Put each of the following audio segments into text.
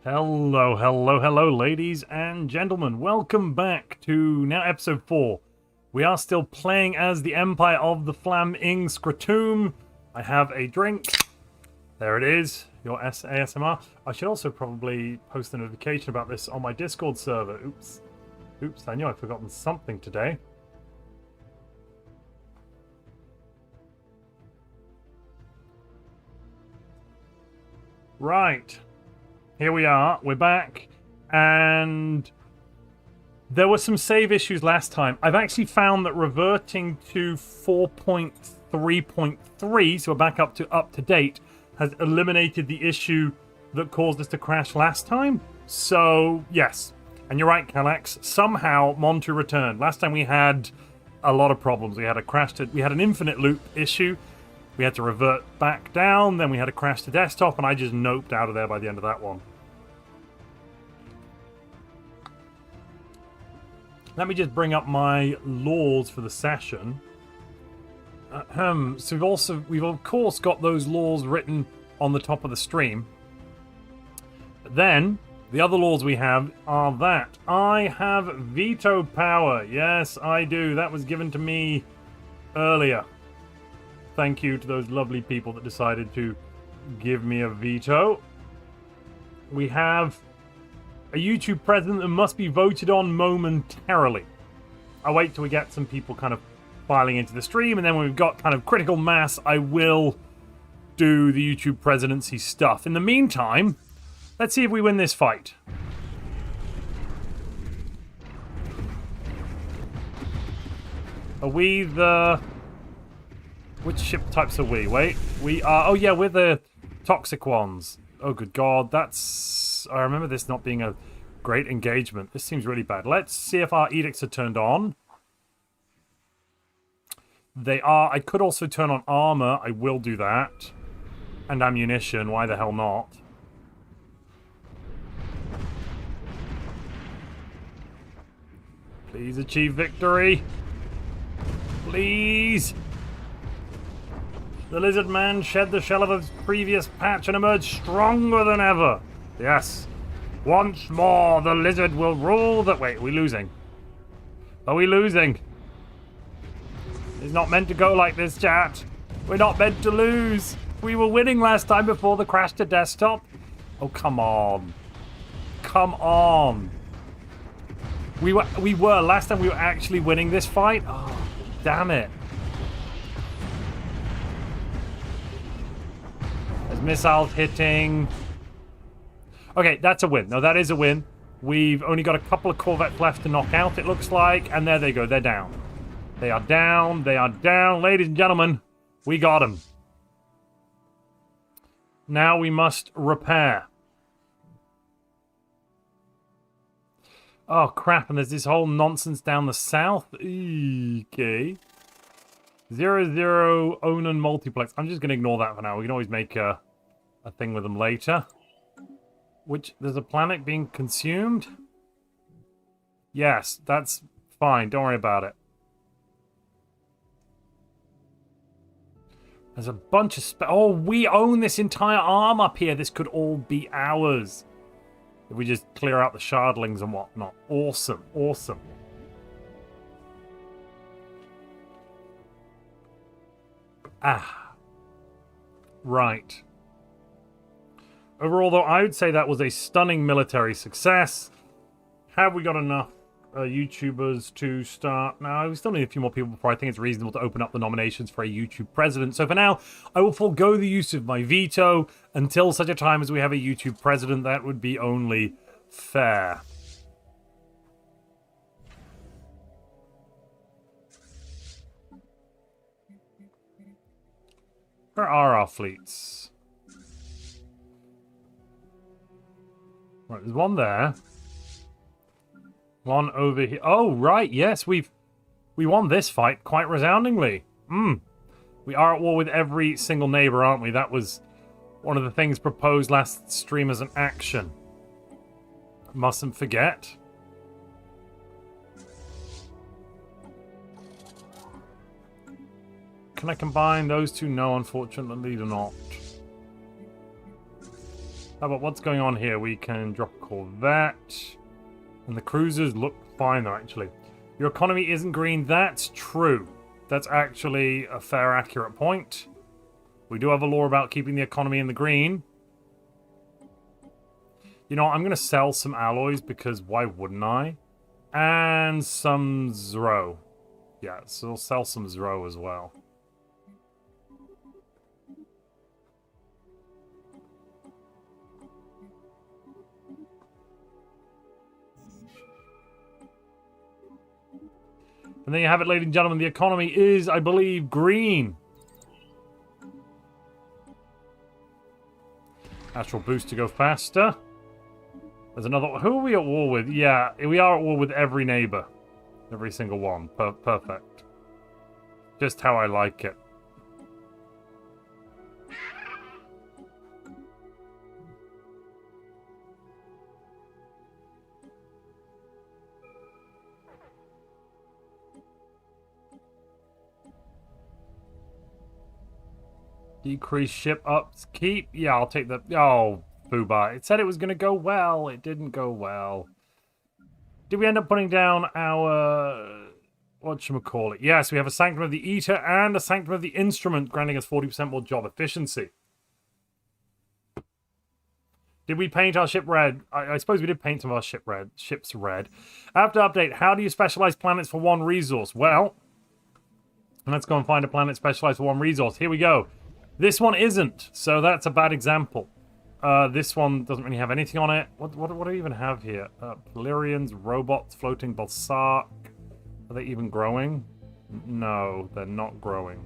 Hello, hello, hello, ladies and gentlemen. Welcome back to now episode 4. We are still playing as the Empire of the Flam Ing'Scrot'umm. I have a drink. There it is, your ASMR. I should also probably post a notification about this on my Discord server. Oops, I knew I'd forgotten something today. Right. Here we are, we're back, and there were some save issues last time. I've actually found that reverting to 4.3.3, so we're back up to date, has eliminated the issue that caused us to crash last time. So, yes. And you're right, Calax, somehow Montu returned. Last time we had a lot of problems. We had an infinite loop issue. We had to revert back down, then we had a crash to desktop, and I just noped out of there by the end of that one. Let me just bring up my laws for the session. So we've of course got those laws written on the top of the stream. But then, the other laws we have are that I have veto power. Yes, I do. That was given to me earlier. Thank you to those lovely people that decided to give me a veto. We have a YouTube president that must be voted on momentarily. I'll wait till we get some people kind of filing into the stream, and then when we've got kind of critical mass, I will do the YouTube presidency stuff. In the meantime, let's see if we win this fight. Are we the... Which ship types are we? Wait, we are... Oh yeah, we're the toxic ones. Oh good god, that's... I remember this not being a great engagement. This seems really bad. Let's see if our edicts are turned on. They are. I could also turn on armor. I will do that. And ammunition. Why the hell not? Please achieve victory. Please. The lizard man shed the shell of his previous patch and emerged stronger than ever. Yes. Once more, the lizard will rule the... Wait, are we losing? Are we losing? It's not meant to go like this, chat. We're not meant to lose. We were winning last time before the crash to desktop. Oh, come on. Come on. We were. Last time we were actually winning this fight. Oh, damn it. There's missiles hitting. Okay, that's a win. No, that is a win. We've only got a couple of corvettes left to knock out, it looks like. And there they go. They're down. They are down. They are down. Ladies and gentlemen, we got them. Now we must repair. Oh, crap. And there's this whole nonsense down the south. Okay. 00 Onan multiplex. I'm just going to ignore that for now. We can always make a thing with them later. Which, there's a planet being consumed? Yes, that's fine. Don't worry about it. There's a bunch of oh, we own this entire arm up here. This could all be ours. If we just clear out the shardlings and whatnot. Awesome, awesome. Ah. Right. Overall, though, I would say that was a stunning military success. Have we got enough YouTubers to start? No, we still need a few more people before I think it's reasonable to open up the nominations for a YouTube president. So for now, I will forego the use of my veto until such a time as we have a YouTube president. That would be only fair. Where are our fleets? Right, there's one there. One over here. Oh, right, yes, we won this fight quite resoundingly. We are at war with every single neighbor, aren't we? That was one of the things proposed last stream as an action. Mustn't forget. Can I combine those two? No, unfortunately not. How about what's going on here? We can drop a Corvette. And the cruisers look fine, though, actually. Your economy isn't green. That's true. That's actually a fair, accurate point. We do have a law about keeping the economy in the green. You know, I'm going to sell some alloys because why wouldn't I? And some Zro. Yeah, so we'll sell some Zro as well. And there you have it, ladies and gentlemen. The economy is, I believe, green. Astral boost to go faster. There's another... Who are we at war with? Yeah, we are at war with every neighbor. Every single one. Perfect. Just how I like it. Decrease ship upkeep. Yeah, I'll take the... Oh, Booba. It said it was going to go well. It didn't go well. Did we end up putting down our... Whatchamacallit? Yes, we have a Sanctum of the Eater and a Sanctum of the Instrument, granting us 40% more job efficiency. Did we paint our ship red? I suppose we did paint some of our ships red. After update, how do you specialize planets for one resource? Well, let's go and find a planet specialized for one resource. Here we go. This one isn't, so that's a bad example. This one doesn't really have anything on it. What do we even have here? Polarians, robots, floating Balsark. Are they even growing? No, they're not growing.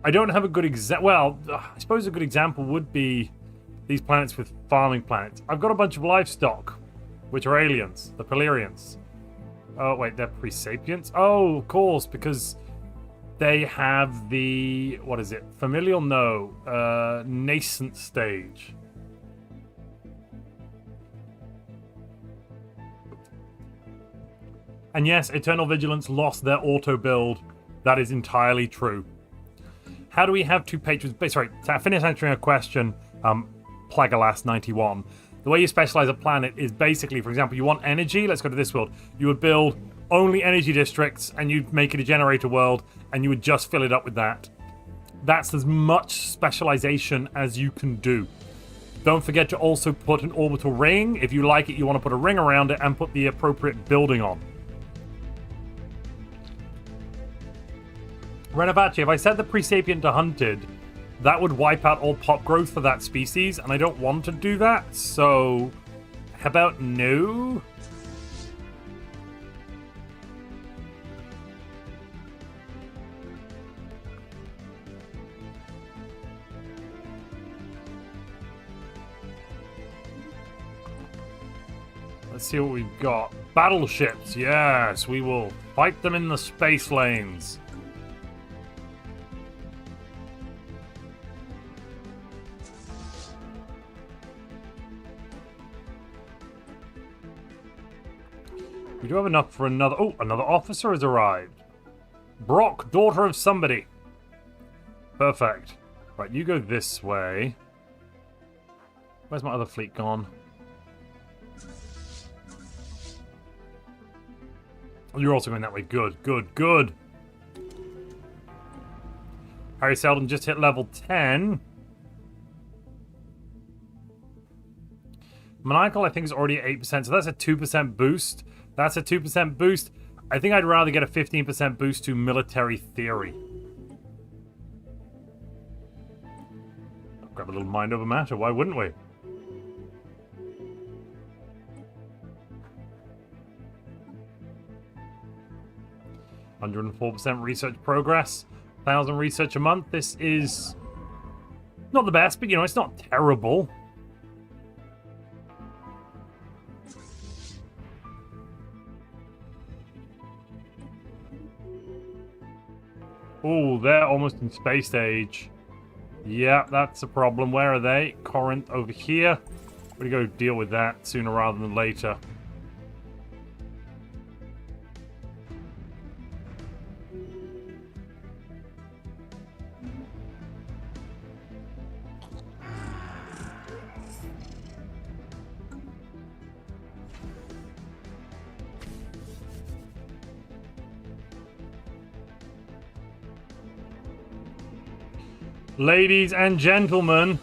I don't have a good example. Well, I suppose a good example would be these planets with farming planets. I've got a bunch of livestock, which are aliens, the Polarians. Oh, wait, they're pre-sapients? Oh, of course, because they have the... What is it? Familial? No. Nascent stage. And yes, Eternal Vigilance lost their auto build. That is entirely true. How do we have two patrons? Sorry, to finish answering a question, Plagalast91. The way you specialize a planet is basically, for example, you want energy. Let's go to this world. You would build only energy districts, and you'd make it a generator world, and you would just fill it up with that. That's as much specialization as you can do. Don't forget to also put an orbital ring. If you like it, you want to put a ring around it and put the appropriate building on. Renovaci, if I set the pre-sapient to hunted, that would wipe out all pop growth for that species, and I don't want to do that, so how about no? Let's see what we've got. Battleships, yes, we will fight them in the space lanes. We do have enough for another... Oh, another officer has arrived. Brock, daughter of somebody. Perfect. Right, you go this way. Where's my other fleet gone? You're also going that way. Good, good, good. Harry Seldon just hit level 10. Maniacal, I think, is already at 8%, so that's a 2% boost. That's a 2% boost. I think I'd rather get a 15% boost to military theory. I'll grab a little mind over matter, why wouldn't we? %104% research progress. 1,000 research a month. This is not the best, but you know, it's not terrible. Oh, they're almost in space age. Yeah, that's a problem. Where are they? Corinth over here. We're going to go deal with that sooner rather than later. Ladies and gentlemen,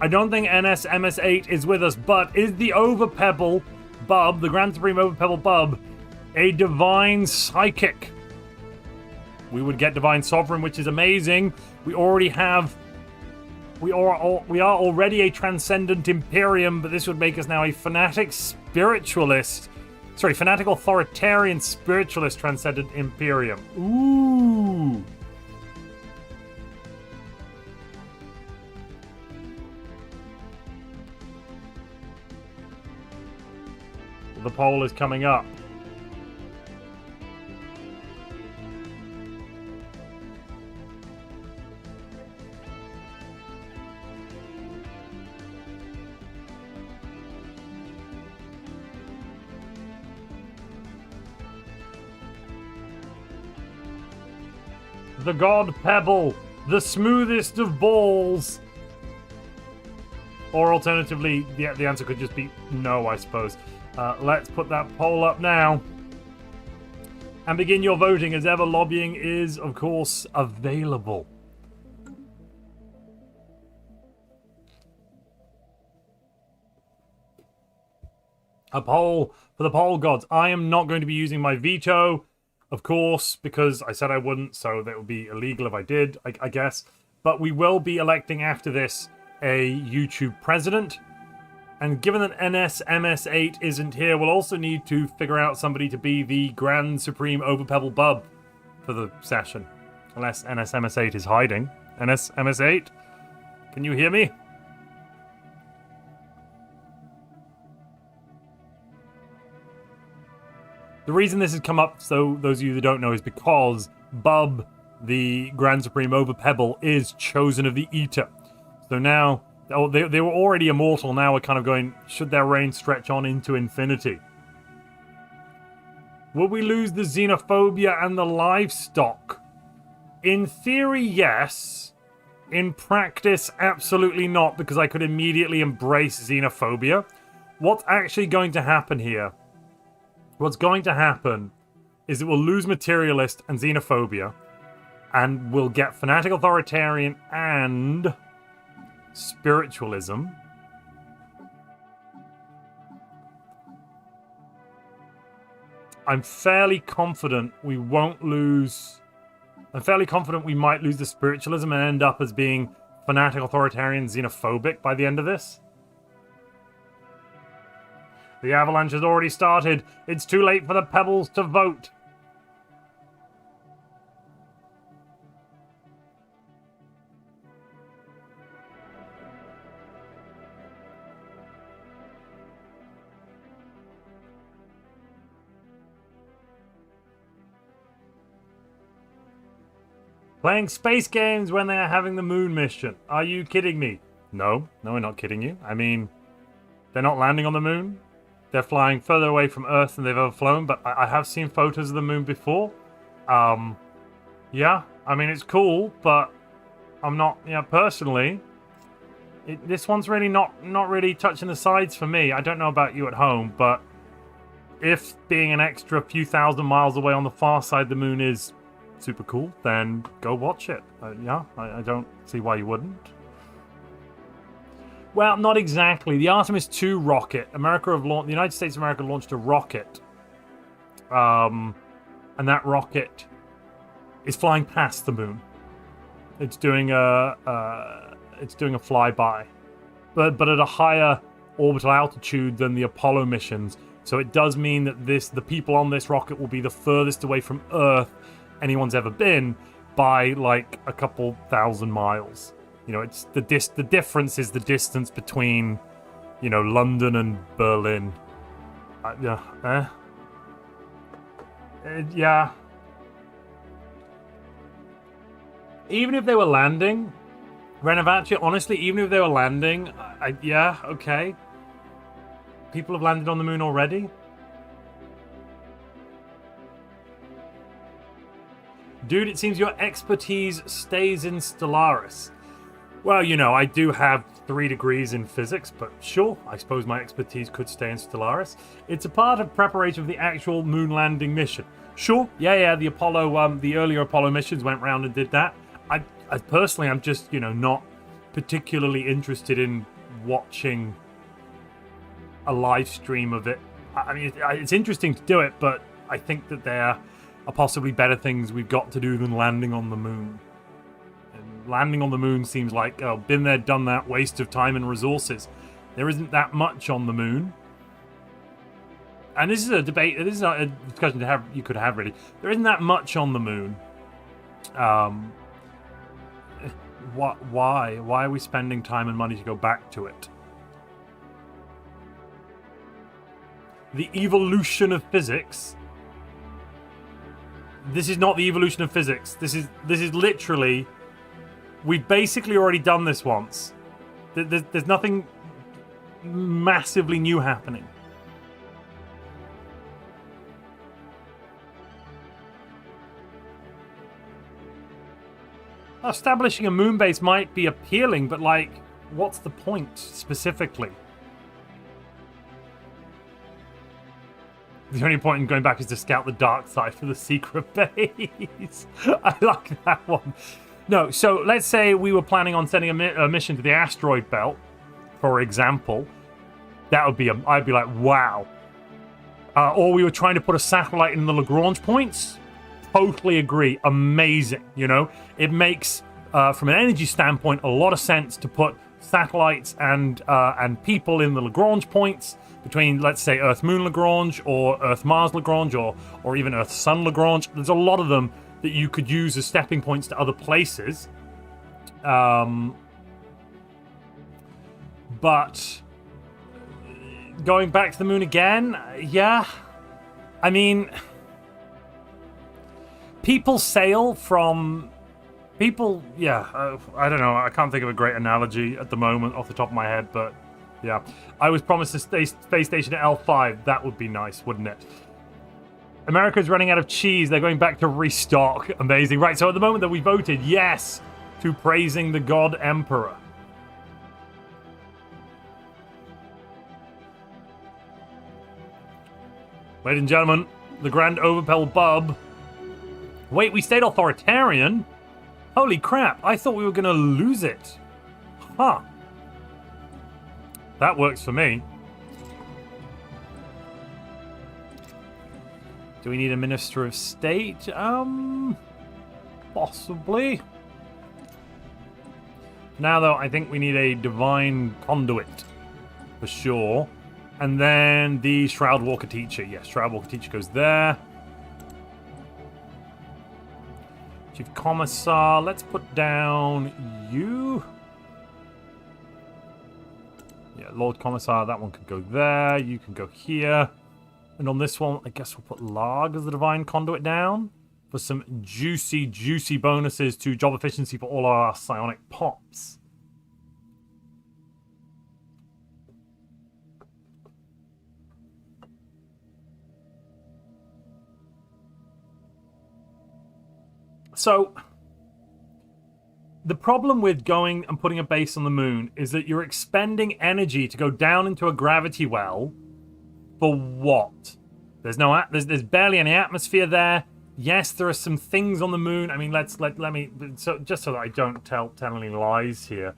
I don't think NS-MS-8 is with us, but is the Overpebble Bub, the Grand Supreme Overpebble Bub, a divine psychic? We would get divine sovereign, which is amazing. We already have... We are already a transcendent imperium, but this would make us now a fanatic spiritualist. Sorry, fanatic authoritarian spiritualist transcendent imperium. Ooh. The poll is coming up. The God Pebble, the smoothest of balls. Or alternatively, the answer could just be no, I suppose. Let's put that poll up now. And begin your voting. As ever, lobbying is, of course, available. A poll for the poll gods. I am not going to be using my veto, of course, because I said I wouldn't, so that would be illegal if I did, I guess. But we will be electing after this a YouTube president. And given that NS-MS-8 isn't here, we'll also need to figure out somebody to be the Grand Supreme Overpebble Bub for the session. Unless NS-MS-8 is hiding. NS-MS-8? Can you hear me? The reason this has come up, so those of you that don't know, is because Bub, the Grand Supreme Overpebble, is chosen of the Eater. So now... Oh, they were already immortal, now we're kind of going, should their reign stretch on into infinity? Will we lose the xenophobia and the livestock? In theory, yes. In practice, absolutely not, because I could immediately embrace xenophobia. What's actually going to happen here? What's going to happen is that we'll lose materialist and xenophobia, and we'll get fanatic authoritarian and... spiritualism. I'm fairly confident we won't lose... I'm fairly confident we might lose the spiritualism and end up as being fanatic, authoritarian, xenophobic by the end of this. The avalanche has already started. It's too late for the pebbles to vote. Playing space games when they are having the moon mission. Are you kidding me? No, we're not kidding you. I mean, they're not landing on the moon. They're flying further away from Earth than they've ever flown, but I have seen photos of the moon before. Yeah, I mean, it's cool, but I'm not, personally, this one's really not really touching the sides for me. I don't know about you at home, but if being an extra few thousand miles away on the far side of the moon is super cool, then go watch it. Yeah, I don't see why you wouldn't. Well, not exactly. The Artemis II rocket, the United States of America launched a rocket, and that rocket is flying past the moon. It's doing a flyby, but at a higher orbital altitude than the Apollo missions. So it does mean that the people on this rocket will be the furthest away from Earth anyone's ever been by like a couple thousand miles. It's the difference is the distance between, London and Berlin. Yeah. Even if they were landing, Renovacia, honestly, even if they were landing, yeah, okay. People have landed on the moon already. Dude, it seems your expertise stays in Stellaris. Well, I do have 3 degrees in physics, but sure, I suppose my expertise could stay in Stellaris. It's a part of preparation for the actual moon landing mission. Sure, yeah, the earlier Apollo missions went round and did that. Personally, I'm just, you know, not particularly interested in watching a live stream of it. I mean, it's interesting to do it, but I think that there are possibly better things we've got to do than landing on the moon. And landing on the moon seems like, oh, been there, done that, waste of time and resources. There isn't that much on the moon. And this is a debate, this is not a discussion to have, you could have really. There isn't that much on the moon. Why? Why are we spending time and money to go back to it? The evolution of physics. This is not the evolution of physics. This is literally, we've basically already done this once. There's nothing massively new happening. Establishing a moon base might be appealing, but like, what's the point specifically? The only point in going back is to scout the dark side for the secret base. I like that one. No, so let's say we were planning on sending a mission to the asteroid belt, for example. That would be, I'd be like, wow. Or we were trying to put a satellite in the Lagrange points. Totally agree. Amazing. You know, it makes, from an energy standpoint, a lot of sense to put satellites and people in the Lagrange points between, let's say, Earth-Moon Lagrange or Earth-Mars Lagrange or even Earth-Sun Lagrange. There's a lot of them that you could use as stepping points to other places. But going back to the moon again, yeah. I mean, people sail from... People, yeah, I don't know. I can't think of a great analogy at the moment off the top of my head, but yeah. I was promised a space station at L5. That would be nice, wouldn't it? America's running out of cheese. They're going back to restock. Amazing. Right, so at the moment that we voted yes to praising the God Emperor. Ladies and gentlemen, the Grand Overpebble Bub. Wait, we stayed authoritarian? Holy crap, I thought we were going to lose it. Huh. That works for me. Do we need a Minister of State? Possibly. Now, though, I think we need a Divine Conduit. For sure. And then the Shroud Walker Teacher. Yes, Shroud Walker Teacher goes there. Chief Commissar, let's put down you. Yeah, Lord Commissar, that one could go there. You can go here. And on this one, I guess we'll put Larg as the Divine Conduit down for some juicy, juicy bonuses to job efficiency for all our psionic pops. So, the problem with going and putting a base on the moon is that you're expending energy to go down into a gravity well for what? There's barely any atmosphere there. Yes, there are some things on the moon. I mean, let me, so just so that I don't tell any lies here.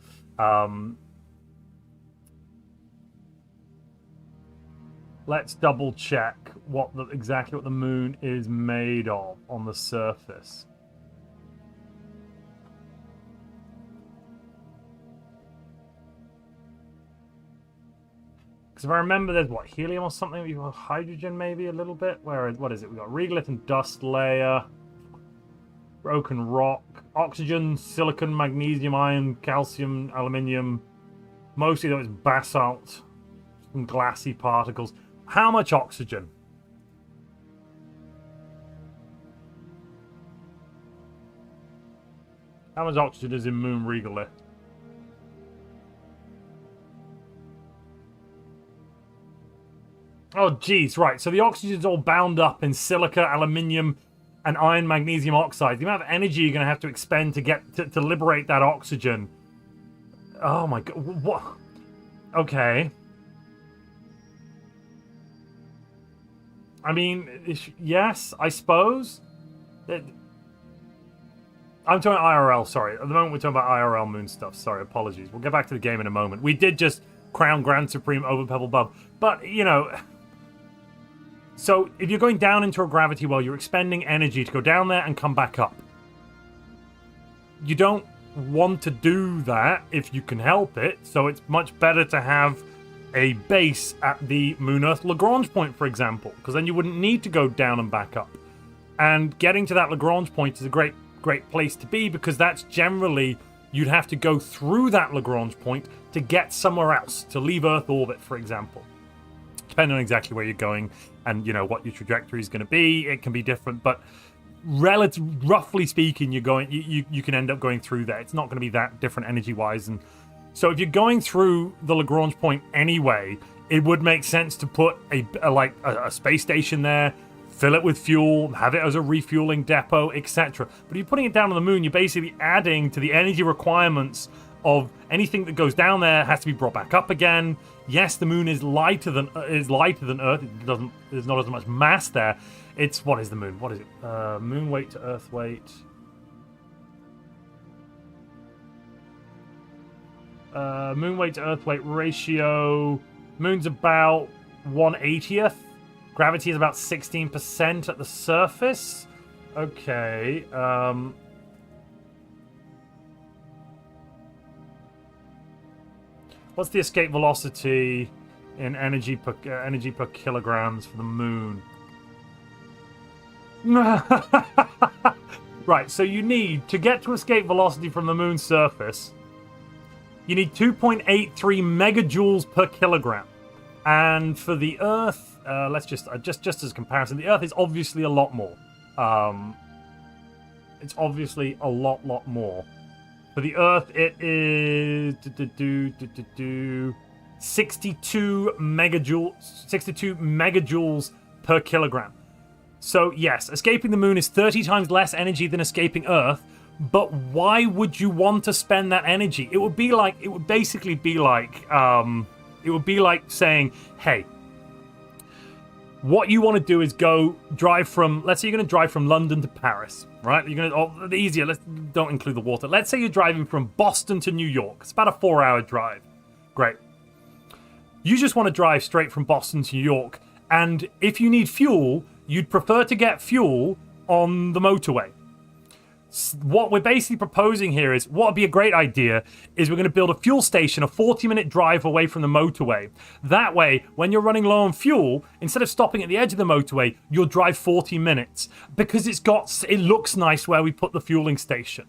Let's double check exactly what the moon is made of on the surface. Because if I remember, there's what, helium or something? We've got hydrogen, maybe a little bit. What is it? We've got regolith and dust layer, broken rock, oxygen, silicon, magnesium, iron, calcium, aluminium. Mostly though it's basalt, some glassy particles. How much oxygen? How much oxygen is in moon regolith? Oh, geez, right. So the oxygen's all bound up in silica, aluminium, and iron magnesium oxide. The amount of energy you're going to have to expend to get to liberate that oxygen. Oh my god. What? Okay. I mean, yes, I suppose. I'm talking IRL, sorry. At the moment we're talking about IRL moon stuff. Sorry, apologies. We'll get back to the game in a moment. We did just crown Grand Supreme Overpebble Bub. But, you know... So, if you're going down into a gravity well, you're expending energy to go down there and come back up. You don't want to do that if you can help it, so it's much better to have a base at the Moon-Earth Lagrange point, for example, because then you wouldn't need to go down and back up. And getting to that Lagrange point is a great place to be, because that's generally, you'd have to go through that Lagrange point to get somewhere else, to leave Earth orbit, for example. Depending on exactly where you're going and, you know, what your trajectory is going to be, it can be different, but roughly speaking, you can end up going through there. It's not going to be that different energy-wise, and so if you're going through the Lagrange point anyway, it would make sense to put a space station there, fill it with fuel, have it as a refueling depot, etc. But if you're putting it down on the moon, you're basically adding to the energy requirements of anything that goes down there has to be brought back up again. Yes, the moon is lighter than Earth. There's not as much mass there. It's, what is the moon? What is it? Moon weight to Earth weight. Moon weight to Earth weight ratio. Moon's about 1/80th. Gravity is about 16% at the surface. Okay. What's the escape velocity in energy per kilograms for the moon? Right, so you need, to get to escape velocity from the moon's surface, you need 2.83 megajoules per kilogram. And for the Earth, let's just as a comparison, the Earth is obviously a lot more. It's obviously a lot more. For the Earth, it is 62 megajoules per kilogram. So yes, escaping the moon is 30 times less energy than escaping Earth. But why would you want to spend that energy? It would basically be like saying, hey, what you want to do is drive from, let's say you're going to drive from London to Paris, right? You're going to, easier, don't include the water. Let's say you're driving from Boston to New York. It's about a 4-hour drive. Great. You just want to drive straight from Boston to New York. And if you need fuel, you'd prefer to get fuel on the motorway. What we're basically proposing here is, what would be a great idea is we're going to build a fuel station a 40-minute drive away from the motorway. That way, when you're running low on fuel, instead of stopping at the edge of the motorway, you'll drive 40 minutes. Because it looks nice where we put the fueling station.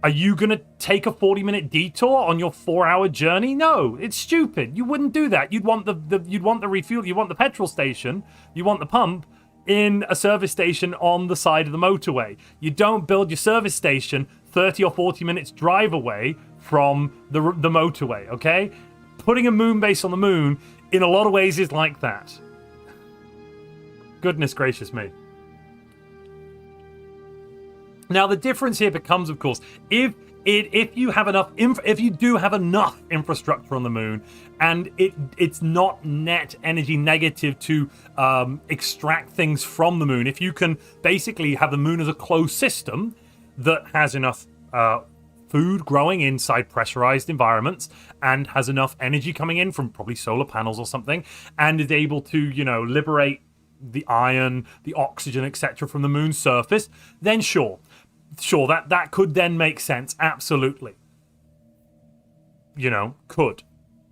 Are you going to take a 40-minute detour on your 4-hour journey? No, it's stupid. You wouldn't do that. You'd want the refuel, you want the petrol station, you want the pump in a service station on the side of the motorway. You don't build your service station 30 or 40 minutes drive away from the motorway, okay? Putting a moon base on the moon, in a lot of ways, is like that. Goodness gracious me. Now, the difference here becomes, of course, if you do have enough infrastructure on the moon, and it's not net energy negative to extract things from the moon, if you can basically have the moon as a closed system that has enough food growing inside pressurized environments and has enough energy coming in from probably solar panels or something, and is able to, liberate the iron, the oxygen, etc. from the moon's surface, then sure, that could then make sense. Absolutely. Could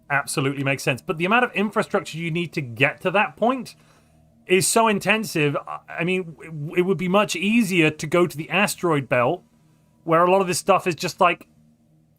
absolutely make sense. But the amount of infrastructure you need to get to that point is so intensive. I mean, it would be much easier to go to the asteroid belt, where a lot of this stuff is just like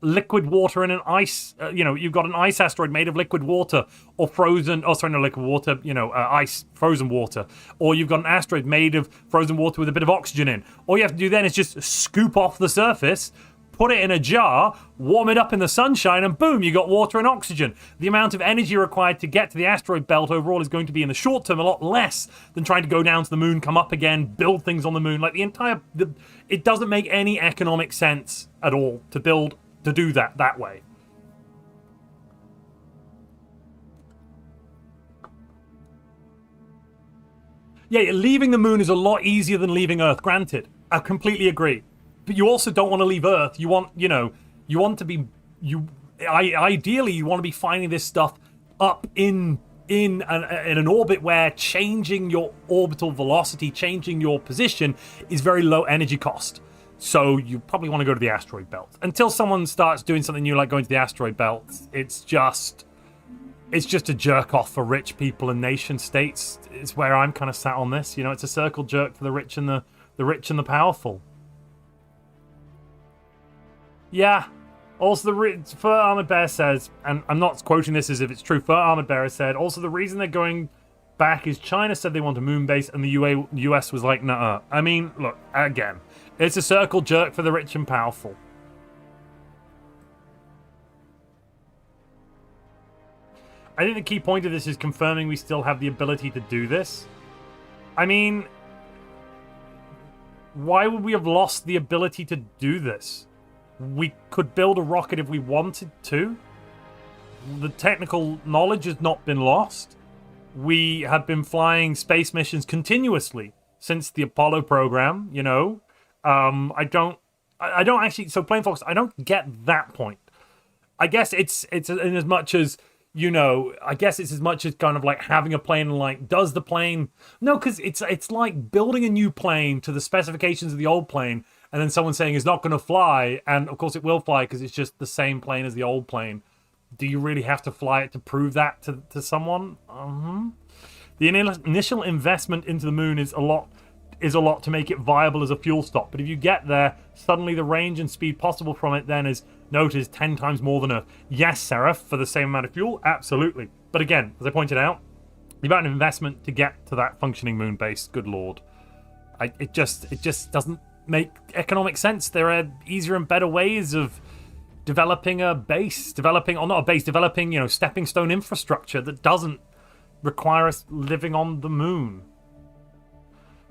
liquid water in an ice. You've got an ice asteroid made of liquid water, or frozen. Oh, sorry, no liquid water. Ice, frozen water. Or you've got an asteroid made of frozen water with a bit of oxygen in. All you have to do then is just scoop off the surface, put it in a jar, warm it up in the sunshine, and boom, you got water and oxygen. The amount of energy required to get to the asteroid belt overall is going to be, in the short term, a lot less than trying to go down to the moon, come up again, build things on the moon. Like it doesn't make any economic sense at all to do that way. Yeah, leaving the moon is a lot easier than leaving Earth, granted. I completely agree. but you also don't want to leave Earth. You want, you know, you want to be, ideally you want to be finding this stuff up in an orbit where changing your orbital velocity, changing your position is very low energy cost. So you probably want to go to the asteroid belt. Until someone starts doing something new like going to the asteroid belt, it's just a jerk off for rich people and nation states. It's where I'm kind of sat on this. You know, it's a circle jerk for the rich and the rich and the powerful. Yeah. Also, the Fur Armored Bear says, and I'm not quoting this as if it's true, Fur Armored Bear said, also the reason they're going back is China said they want a moon base and the US was like, nah. I mean, look, again, it's a circle jerk for the rich and powerful. I think the key point of this is confirming we still have the ability to do this. I mean, why would we have lost the ability to do this? We could build a rocket if we wanted to. The technical knowledge has not been lost. We have been flying space missions continuously since the Apollo program, you know. I don't actually, so Plain Fox, I don't get that point. I guess it's in as much as, you know, I guess it's as much as kind of like having a plane and like, does the plane... No, because it's like building a new plane to the specifications of the old plane and then someone saying it's not going to fly, and of course it will fly because it's just the same plane as the old plane. Do you really have to fly it to prove that to someone? The initial investment into the moon is a lot to make it viable as a fuel stop. But if you get there, suddenly the range and speed possible from it then is 10 times more than Earth. Yes, Seraph, for the same amount of fuel, absolutely. But again, as I pointed out, the amount of investment to get to that functioning moon base, good lord, it just doesn't make economic sense. There are easier and better ways of developing a base, developing, you know, stepping stone infrastructure that doesn't require us living on the moon.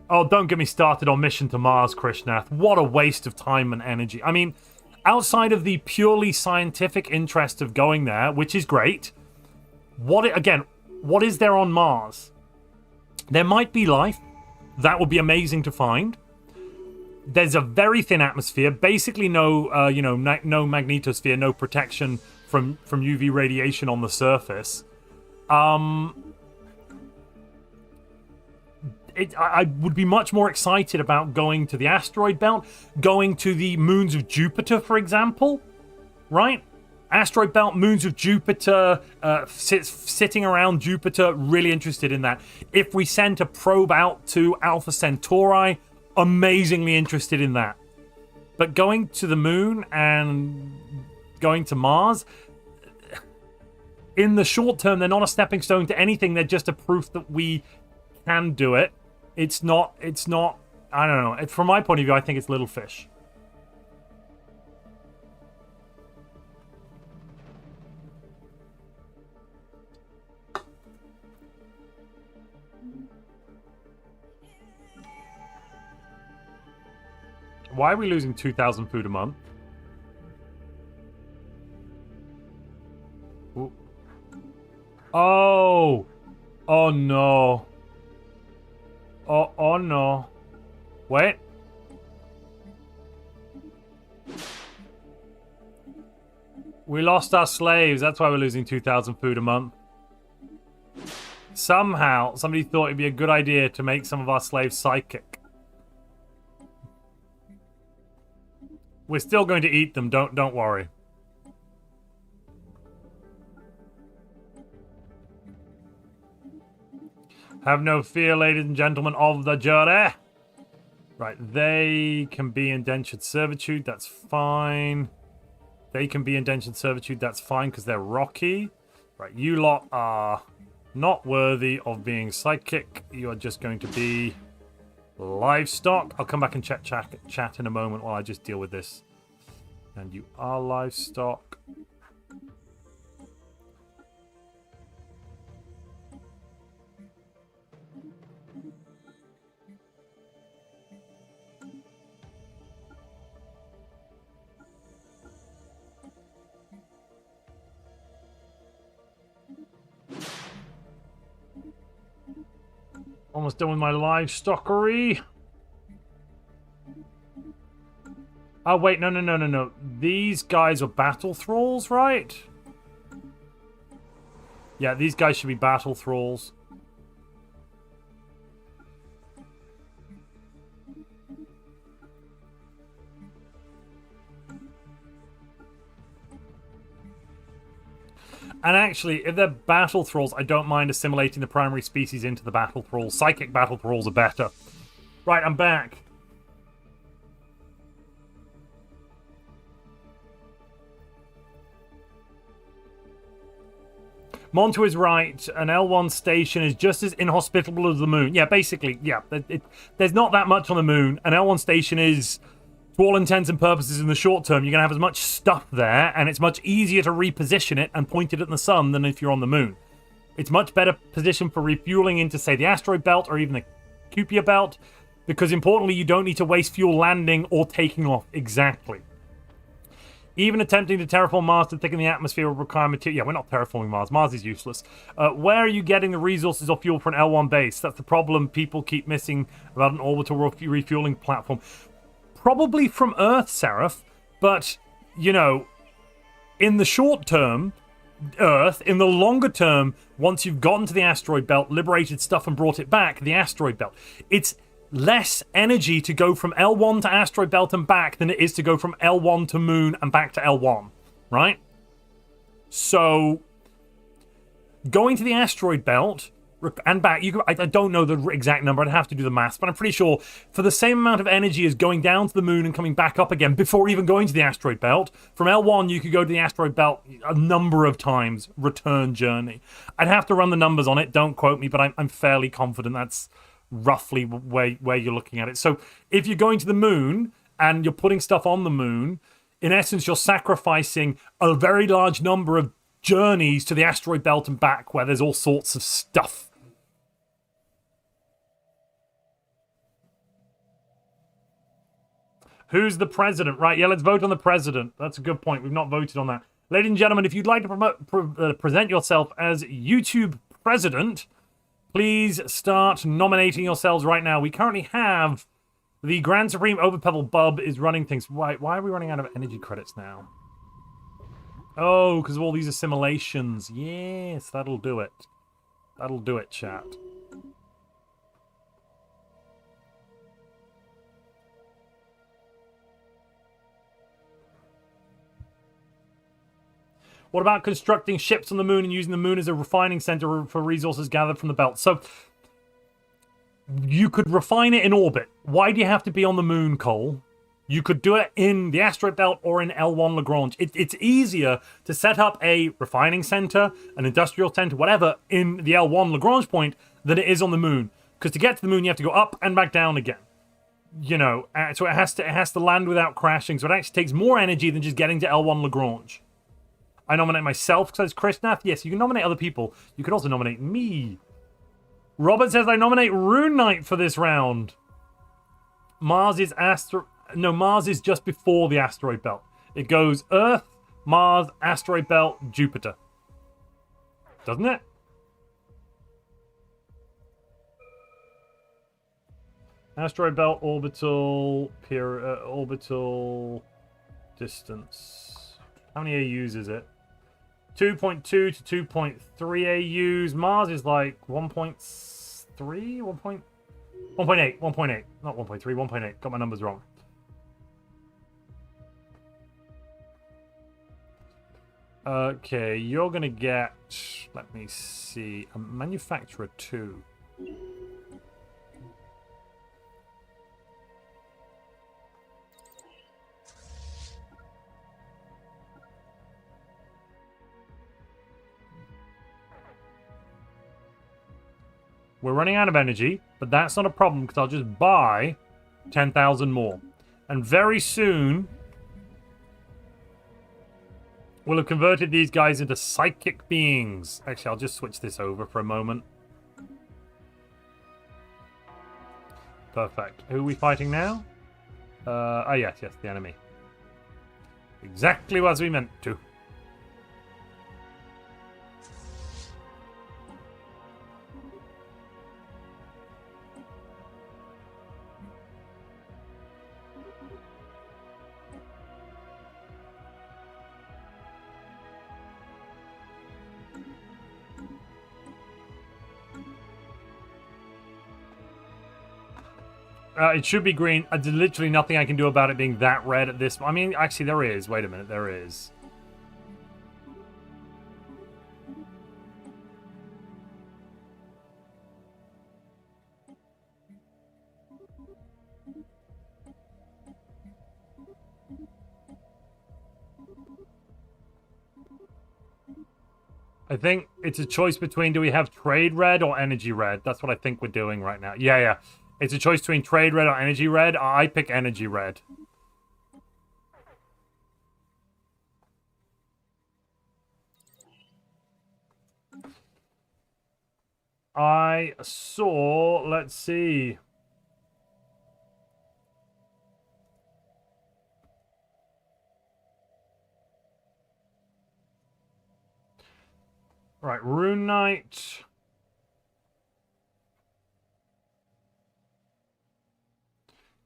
Oh, don't get me started on Mission to Mars, Krishnath. What a waste of time and energy. I mean, outside of the purely scientific interest of going there, which is great, what is there on Mars? There might be life. That would be amazing to find. There's a very thin atmosphere, basically no magnetosphere, no protection from UV radiation on the surface. I would be much more excited about going to the asteroid belt, going to the moons of Jupiter, for example, right? Asteroid belt, moons of Jupiter, sitting around Jupiter, really interested in that. If we sent a probe out to Alpha Centauri, amazingly interested in that. But going to the moon and going to Mars, in the short term, they're not a stepping stone to anything. They're just a proof that we can do it. It's not, I don't know. From my point of view, I think it's little fish. Why are we losing 2,000 food a month? Ooh. Oh! Oh no. Oh no. Wait. We lost our slaves. That's why we're losing 2,000 food a month. Somehow, somebody thought it'd be a good idea to make some of our slaves psychic. We're still going to eat them, don't worry. Have no fear, ladies and gentlemen of the jury. Right, they can be indentured servitude, that's fine. They can be indentured servitude, that's fine, because they're rocky. Right, you lot are not worthy of being psychic. You are just going to be livestock. I'll come back and chat in a moment while I just deal with this. And you are livestock. Almost done with my livestockery. Oh, wait, no. These guys are battle thralls, right? Yeah, these guys should be battle thralls. And actually, if they're battle thralls, I don't mind assimilating the primary species into the battle thralls. Psychic battle thralls are better. Right, I'm back. Montu is right. An L1 station is just as inhospitable as the moon. Yeah, basically, yeah. There's not that much on the moon. An L1 station is, to all intents and purposes, in the short term, you're going to have as much stuff there, and it's much easier to reposition it and point it at the sun than if you're on the moon. It's much better positioned for refueling into, say, the asteroid belt or even the Cupia belt, because importantly, you don't need to waste fuel landing or taking off. Exactly. Even attempting to terraform Mars to thicken the atmosphere will require material. Yeah, we're not terraforming Mars. Mars is useless. Where are you getting the resources or fuel for an L1 base? That's the problem people keep missing about an orbital refueling platform. Probably from Earth, Seraph, but, you know, in the short term, Earth. In the longer term, once you've gotten to the asteroid belt, liberated stuff and brought it back, the asteroid belt. It's less energy to go from L1 to asteroid belt and back than it is to go from L1 to moon and back to L1, right? So, going to the asteroid belt and back, I don't know the exact number, I'd have to do the maths, but I'm pretty sure for the same amount of energy as going down to the moon and coming back up again before even going to the asteroid belt, from L1 you could go to the asteroid belt a number of times, return journey. I'd have to run the numbers on it, don't quote me, but I'm fairly confident that's roughly where you're looking at it. So if you're going to the moon and you're putting stuff on the moon, in essence you're sacrificing a very large number of journeys to the asteroid belt and back where there's all sorts of stuff. Who's the president? Right, yeah, let's vote on the president. That's a good point. We've not voted on that. Ladies and gentlemen, if you'd like to present yourself as YouTube president, please start nominating yourselves right now. We currently have the Grand Supreme Overpebble Bub is running things. Why are we running out of energy credits now? Oh, because of all these assimilations. Yes, that'll do it. That'll do it, chat. What about constructing ships on the moon and using the moon as a refining center for resources gathered from the belt? So, you could refine it in orbit. Why do you have to be on the moon, Cole? You could do it in the asteroid belt or in L1 Lagrange. It's easier to set up a refining center, an industrial center, whatever, in the L1 Lagrange point than it is on the moon. Because to get to the moon, you have to go up and back down again. You know, so it has to land without crashing. So it actually takes more energy than just getting to L1 Lagrange. I nominate myself because it's Krishnath. Yes, you can nominate other people. You could also nominate me. Robert says I nominate Rune Knight for this round. Mars is Mars is just before the asteroid belt. It goes Earth, Mars, asteroid belt, Jupiter. Doesn't it? Asteroid belt, orbital distance. How many AUs is it? 2.2 to 2.3 AUs. Mars is like 1.3, 1.8, 1.8. Not 1.3, 1.8. Got my numbers wrong. Okay, you're gonna get, let me see, a manufacturer 2. We're running out of energy, but that's not a problem because I'll just buy 10,000 more. And very soon, we'll have converted these guys into psychic beings. Actually, I'll just switch this over for a moment. Perfect. Who are we fighting now? Yes, the enemy. Exactly as we meant to. It should be green. There's literally nothing I can do about it being that red at this... I mean, actually, there is. Wait a minute, there is. I think it's a choice between, do we have trade red or energy red? That's what I think we're doing right now. Yeah. It's a choice between trade red or energy red. I pick energy red. I saw, let's see. Right, Rune Knight.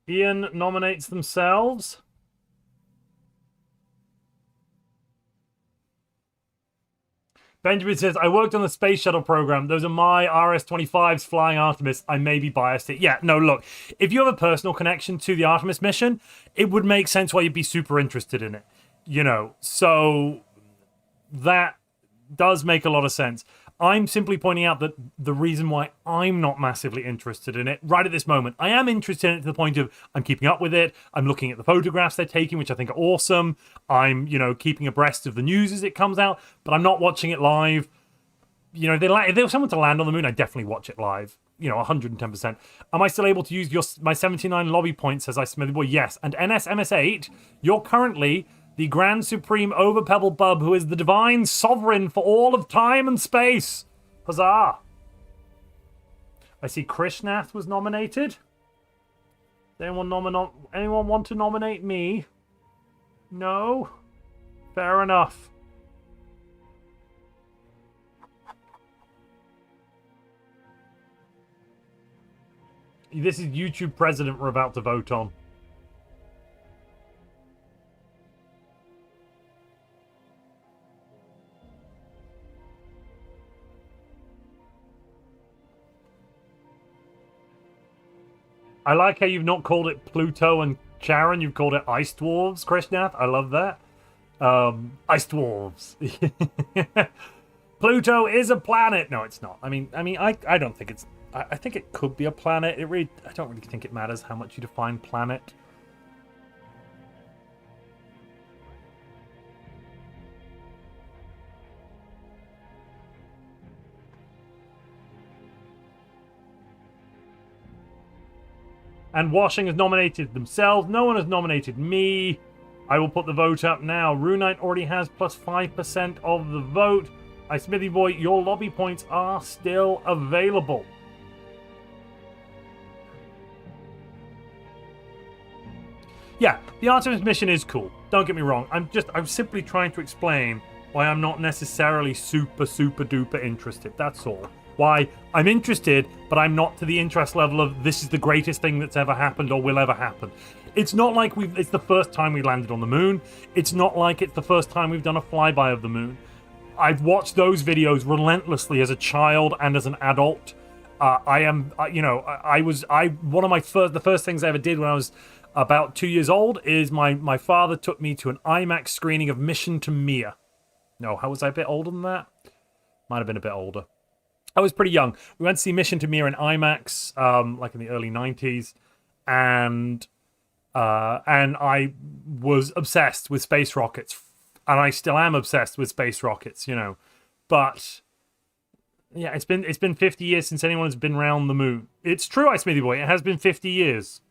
Ian nominates themselves. Benjamin says, I worked on the space shuttle program. Those are my RS-25s flying Artemis. I may be biased here. Yeah, no, look. If you have a personal connection to the Artemis mission, it would make sense why you'd be super interested in it. You know, so that does make a lot of sense. I'm simply pointing out that the reason why I'm not massively interested in it right at this moment, I am interested in it to the point of I'm keeping up with it. I'm looking at the photographs they're taking, which I think are awesome. I'm, you know, keeping abreast of the news as it comes out, but I'm not watching it live. You know, if there was someone to land on the moon, I'd definitely watch it live. You know, 110%. Am I still able to use my 79 lobby points, says I Smithy Boy? Yes. And NSMS8, you're currently the Grand Supreme Overpebble Bub, who is the divine sovereign for all of time and space. Huzzah! I see Krishnath was nominated. Does anyone want to nominate me? No? Fair enough. This is YouTube president we're about to vote on. I like how you've not called it Pluto and Charon, you've called it Ice Dwarves, Krishnath. I love that. Ice Dwarves. Pluto is a planet. No, it's not. I mean, I don't think it's... I think it could be a planet. I don't really think it matters how much you define planet. And Washing has nominated themselves. No one has nominated me. I will put the vote up now. Rune Knight already has plus 5% of the vote. Smithy Boy, your lobby points are still available. Yeah, the Artemis mission is cool. Don't get me wrong. I'm simply trying to explain why I'm not necessarily super duper interested. That's all. Why I'm interested, but I'm not to the interest level of this is the greatest thing that's ever happened or will ever happen. It's not like it's the first time we landed on the moon. It's not like it's the first time we've done a flyby of the moon. I've watched those videos relentlessly as a child and as an adult. One of the first things I ever did when I was about 2 years old is my father took me to an IMAX screening of Mission to Mir. No, how was I a bit older than that? Might have been a bit older. I was pretty young. We went to see Mission to Mir in IMAX, like in the early 90s, and I was obsessed with space rockets, and I still am obsessed with space rockets, you know. But yeah, it's been 50 years since anyone has been around the moon. It's true, Smithy Boy. It has been 50 years.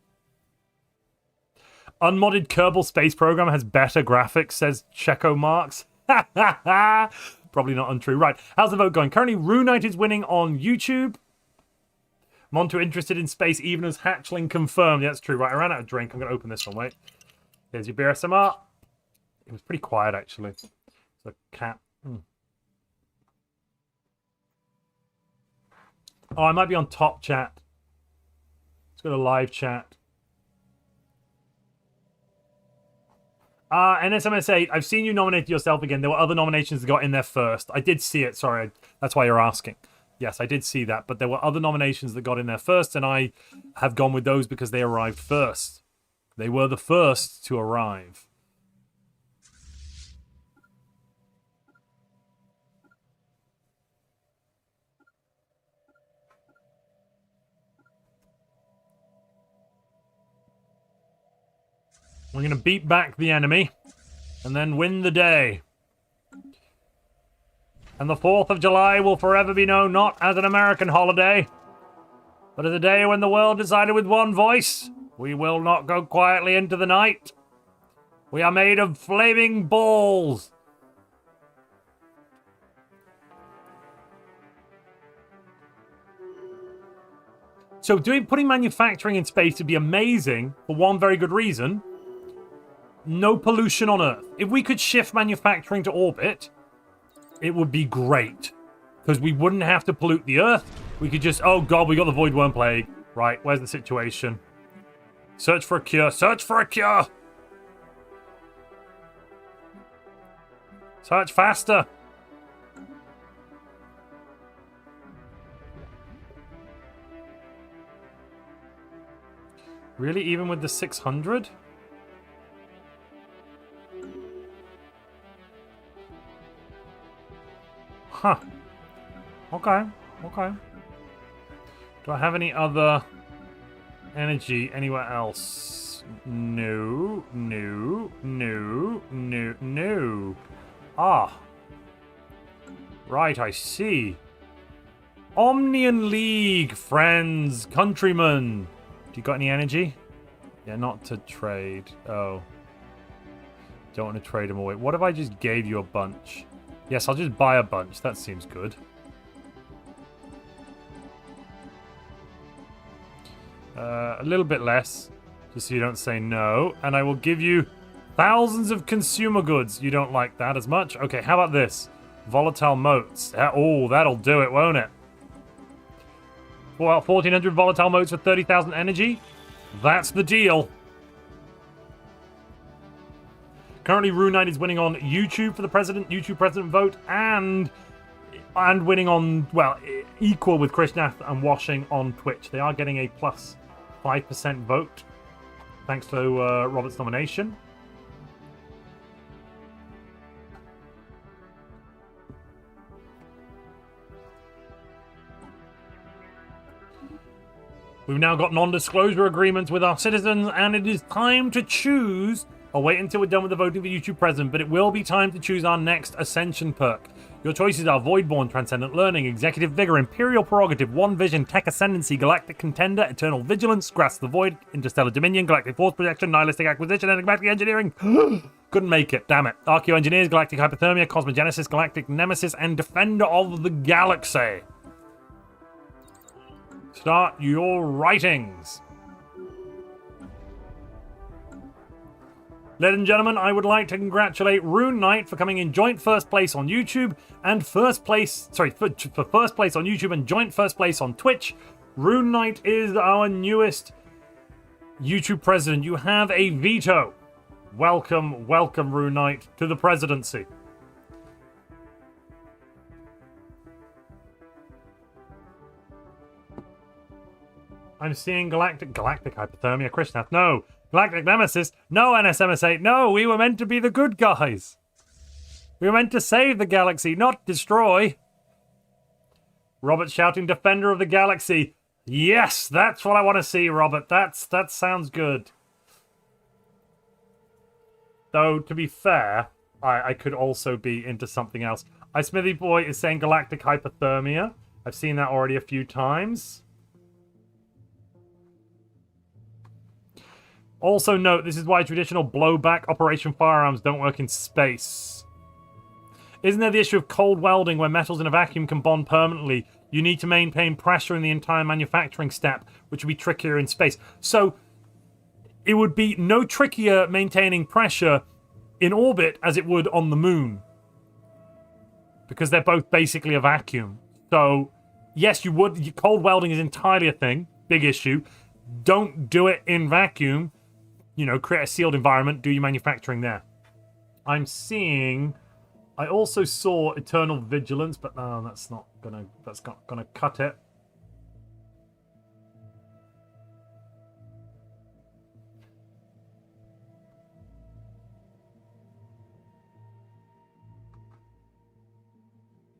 Unmodded Kerbal Space Program has better graphics, says Checo Marks. Ha ha ha! Probably not untrue. Right, how's the vote going? Currently, Rune Knight is winning on YouTube. Montu interested in space, even as hatchling confirmed. Yeah, that's true. Right, I ran out of drink. I'm going to open this one, wait. Here's your beer SMR. It was pretty quiet, actually. It's a cat. Oh, I might be on top chat. Let's go to live chat. NSMS8, I've seen you nominate yourself again. There were other nominations that got in there first. I did see it. Sorry, that's why you're asking. Yes, I did see that, but there were other nominations that got in there first, and I have gone with those because they arrived first. They were the first to arrive. We're going to beat back the enemy and then win the day. And the 4th of July will forever be known not as an American holiday, but as a day when the world decided with one voice, we will not go quietly into the night. We are made of flaming balls. So putting manufacturing in space would be amazing for one very good reason. No pollution on Earth. If we could shift manufacturing to orbit, it would be great. Because we wouldn't have to pollute the Earth. We could just, oh god, we got the void worm plague. Right, where's the situation? Search for a cure. Search for a cure! Search faster! Really? Even with the 600? Huh. Okay. Okay. Do I have any other energy anywhere else? No. No. No. No. No. Ah. Right, I see. Omnian League, friends, countrymen. Do you got any energy? Yeah, not to trade. Oh. Don't want to trade them away. What if I just gave you a bunch? Yes, I'll just buy a bunch. That seems good. A little bit less, just so you don't say no. And I will give you thousands of consumer goods. You don't like that as much? Okay, how about this? Volatile motes. Oh, that'll do it, won't it? Well, 1,400 volatile motes for 30,000 energy. That's the deal. Currently, Rune Knight is winning on YouTube for the YouTube president vote, and winning on, well, equal with Krishnath and Washing on Twitch. They are getting a plus 5% vote, thanks to Robert's nomination. We've now got non-disclosure agreements with our citizens, and it is time to choose. I'll wait until we're done with the voting for YouTube president, but it will be time to choose our next ascension perk. Your choices are Voidborn, Transcendent Learning, Executive Vigor, Imperial Prerogative, One Vision, Tech Ascendancy, Galactic Contender, Eternal Vigilance, Grasp the Void, Interstellar Dominion, Galactic Force Projection, Nihilistic Acquisition, and Galactic Engineering. Couldn't make it, damn it. Archeo Engineers, Galactic Hypothermia, Cosmogenesis, Galactic Nemesis, and Defender of the Galaxy. Start your writings. Ladies and gentlemen, I would like to congratulate Rune Knight for coming in joint first place on YouTube and first place, for first place on YouTube and joint first place on Twitch. Rune Knight is our newest YouTube president. You have a veto. Welcome, welcome, Rune Knight, to the presidency. I'm seeing Galactic Hypothermia, Krishnath, no. Galactic Nemesis, no. NSMS8, no. We were meant to be the good guys. We were meant to save the galaxy, not destroy. Robert shouting Defender of the Galaxy. Yes, that's what I want to see, Robert. That sounds good. Though, to be fair, I could also be into something else. Smithy Boy is saying Galactic Hypothermia. I've seen that already a few times. Also note, this is why traditional blowback operation firearms don't work in space. Isn't there the issue of cold welding where metals in a vacuum can bond permanently? You need to maintain pressure in the entire manufacturing step, which would be trickier in space. So, it would be no trickier maintaining pressure in orbit as it would on the moon. Because they're both basically a vacuum. So, yes, you would. Cold welding is entirely a thing. Big issue. Don't do it in vacuum. You know, create a sealed environment, do your manufacturing there. I'm seeing... I also saw Eternal Vigilance, but no, that's not That's gonna cut it.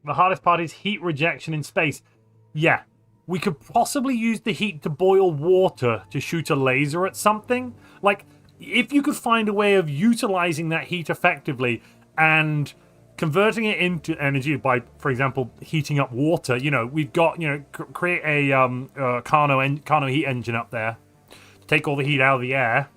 The hardest part is heat rejection in space. Yeah, we could possibly use the heat to boil water to shoot a laser at something. Like, if you could find a way of utilizing that heat effectively and converting it into energy by, for example, heating up water. You know, we've got, you know, create a Carnot heat engine up there to take all the heat out of the air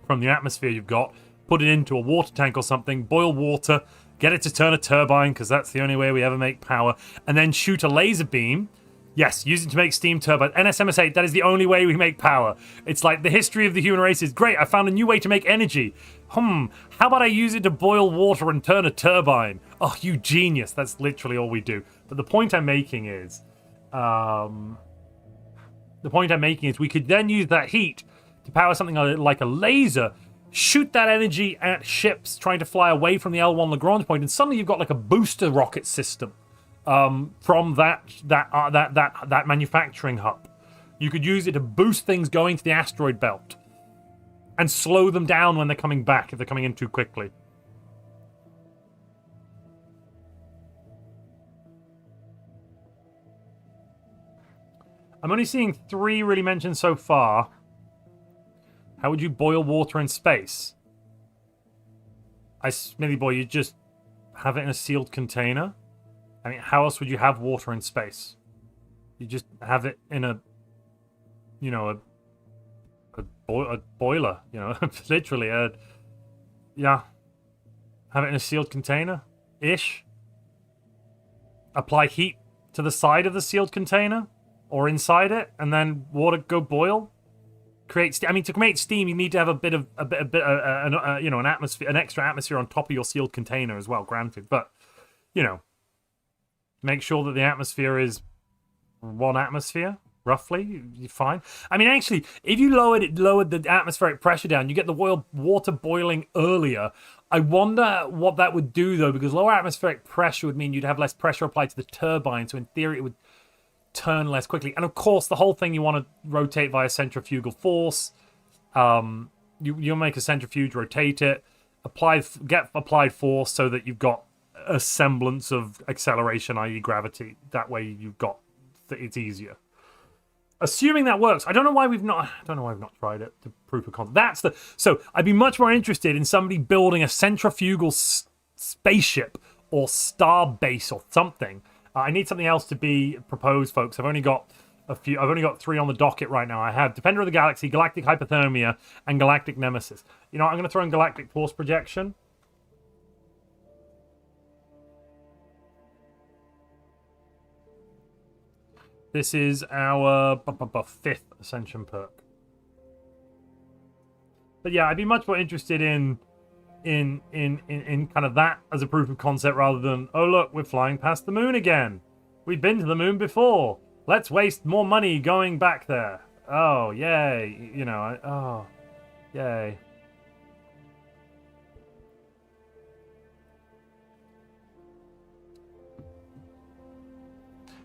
from the atmosphere you've got, put it into a water tank or something, boil water, get it to turn a turbine, because that's the only way we ever make power, and then shoot a laser beam. Yes, use it to make steam turbines. NSMS8, that is the only way we make power. It's like the history of the human race is great. I found a new way to make energy. How about I use it to boil water and turn a turbine? Oh, you genius. That's literally all we do. But the point I'm making is... we could then use that heat to power something like a laser, shoot that energy at ships trying to fly away from the L1 Lagrange point, and suddenly you've got like a booster rocket system from that manufacturing hub. You could use it to boost things going to the asteroid belt and slow them down when they're coming back if they're coming in too quickly. I'm only seeing 3 really mentioned so far. How would you boil water in space? Smithy boy, you just have it in a sealed container? I mean, how else would you have water in space? You just have it in a, you know, a boiler, you know, literally. Yeah. Have it in a sealed container-ish. Apply heat to the side of the sealed container or inside it, and then water go boil. I mean, to create steam, you need to have an atmosphere, an extra atmosphere on top of your sealed container as well. Granted, but you know, make sure that the atmosphere is 1 atmosphere roughly. You're fine. I mean, actually, if you lowered the atmospheric pressure down, you get the water boiling earlier. I wonder what that would do though, because lower atmospheric pressure would mean you'd have less pressure applied to the turbine. So in theory, it would turn less quickly, and of course the whole thing you want to rotate via centrifugal force. You'll make a centrifuge, rotate it, get applied force so that you've got a semblance of acceleration, i.e. gravity. That way it's easier. Assuming that works. I don't know why we've not tried it to proof of concept. So I'd be much more interested in somebody building a centrifugal spaceship or star base or something. I need something else to be proposed, folks. I've only got 3 on the docket right now. I have Defender of the Galaxy, Galactic Hypothermia, and Galactic Nemesis. You know what? I'm going to throw in Galactic Force Projection. This is our 5th Ascension perk. But yeah, I'd be much more interested in kind of that as a proof of concept rather than, oh look, we're flying past the moon again. We've been to the moon before. Let's waste more money going back there. Oh, yay. You know, yay.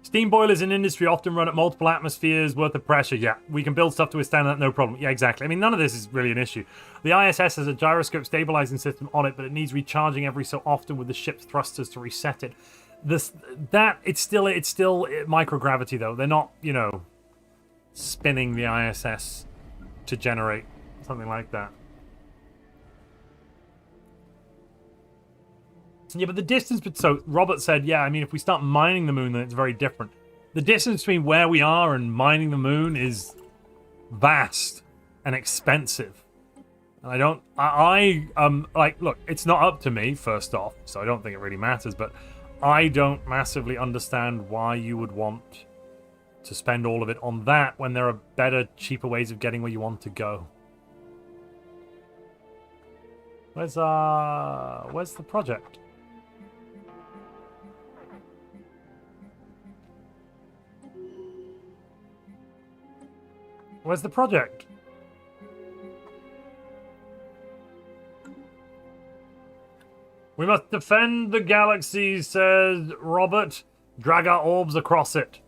Steam boilers in industry often run at multiple atmospheres worth of pressure. Yeah, we can build stuff to withstand that, no problem. Yeah, exactly. I mean, none of this is really an issue. The ISS has a gyroscope stabilizing system on it, but it needs recharging every so often with the ship's thrusters to reset it. It's still microgravity though. They're not, you know, spinning the ISS to generate something like that. Yeah, but the distance... So, Robert said, yeah, I mean, if we start mining the moon, then it's very different. The distance between where we are and mining the moon is vast and expensive. And look, it's not up to me, first off, so I don't think it really matters, but I don't massively understand why you would want to spend all of it on that when there are better, cheaper ways of getting where you want to go. Where's the project? Where's the project? We must defend the galaxy, says Robert. Drag our orbs across it.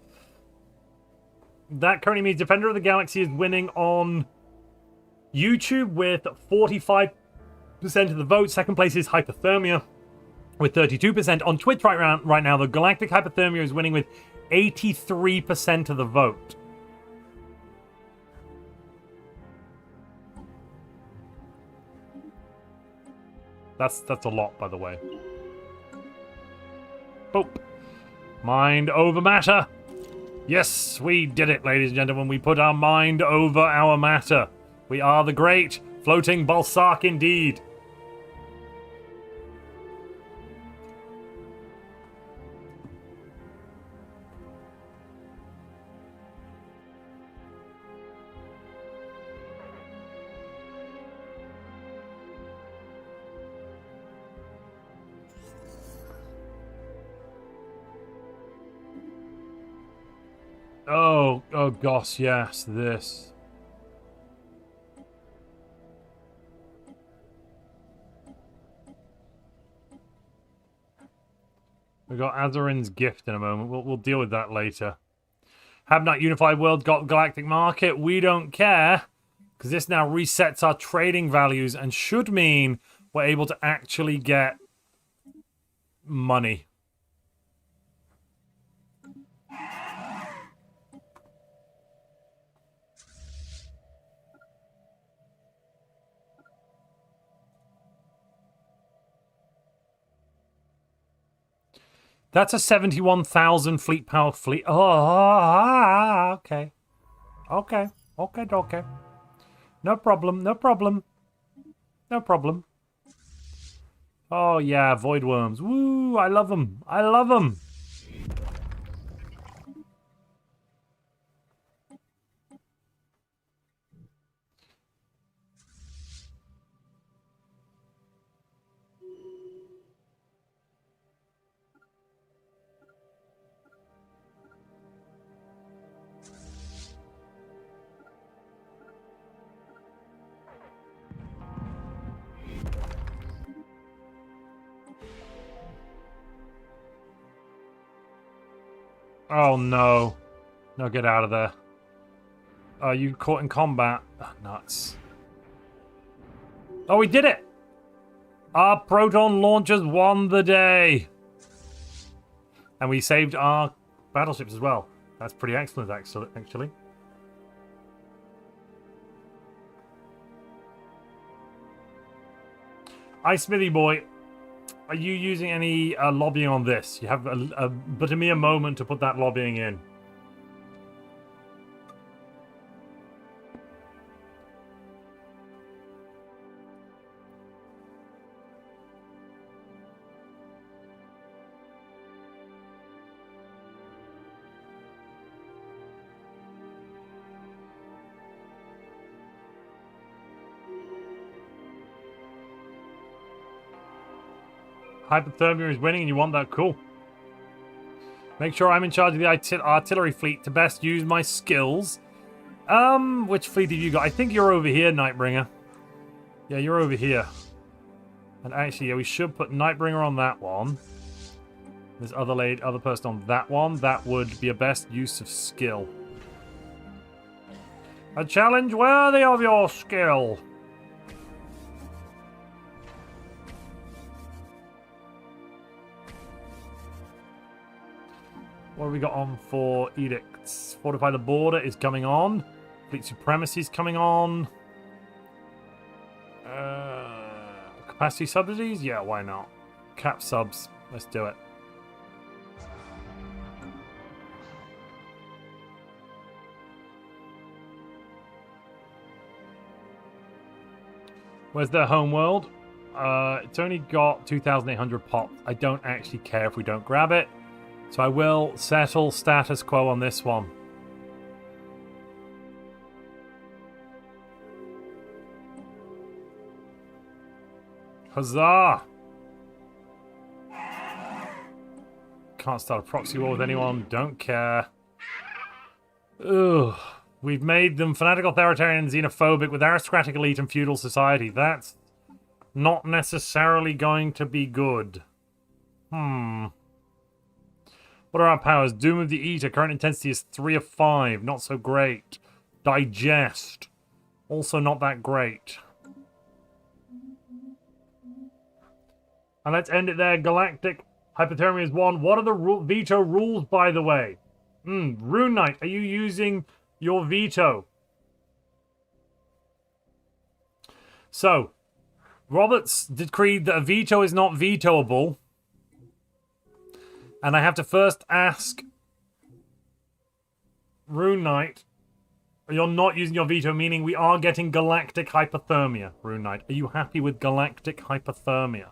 That currently means Defender of the Galaxy is winning on YouTube with 45% of the vote. Second place is Hypothermia with 32%. On Twitch right now, the Galactic Hypothermia is winning with 83% of the vote. That's a lot, by the way. Boop. Mind over matter. Yes, we did it, ladies and gentlemen. We put our mind over our matter. We are the great floating Balsac indeed. Oh gosh, yes, this. We got Azarin's gift in a moment. We'll deal with that later. Have not Unified World got Galactic Market? We don't care, because this now resets our trading values and should mean we're able to actually get money. That's a 71,000 fleet power fleet. Oh, okay. Okay. Okay. No problem. No problem. No problem. Oh, yeah. Void worms. Woo. I love them. I love them. Oh, no. No, get out of there. Are you caught in combat? Oh, nuts. Oh, we did it! Our proton launchers won the day! And we saved our battleships as well. That's pretty excellent, actually. Hi, Smithy boy. Are you using any lobbying on this? You have but a mere moment to put that lobbying in. Hypothermia is winning and you want that? Cool. Make sure I'm in charge of the artillery fleet to best use my skills. Which fleet have you got? I think you're over here, Nightbringer. Yeah, you're over here. And actually, yeah, we should put Nightbringer on that one. This other person on that one. That would be a best use of skill. A challenge worthy of your skill. What have we got on for edicts? Fortify the border is coming on. Fleet supremacy is coming on. Capacity subsidies? Yeah, why not? Cap subs. Let's do it. Where's their home world? It's only got 2,800 pops. I don't actually care if we don't grab it. So I will settle status quo on this one. Huzzah! Can't start a proxy war with anyone. Don't care. Ugh. We've made them fanatical, authoritarian, xenophobic with aristocratic elite and feudal society. That's not necessarily going to be good. What are our powers? Doom of the Eater. Current intensity is 3 of 5. Not so great. Digest. Also not that great. And let's end it there. Galactic hypothermia is 1. What are the veto rules, by the way? Rune Knight, are you using your veto? So, Roberts decreed that a veto is not vetoable. And I have to first ask Rune Knight, you're not using your veto, meaning we are getting galactic hypothermia, Rune Knight. Are you happy with galactic hypothermia?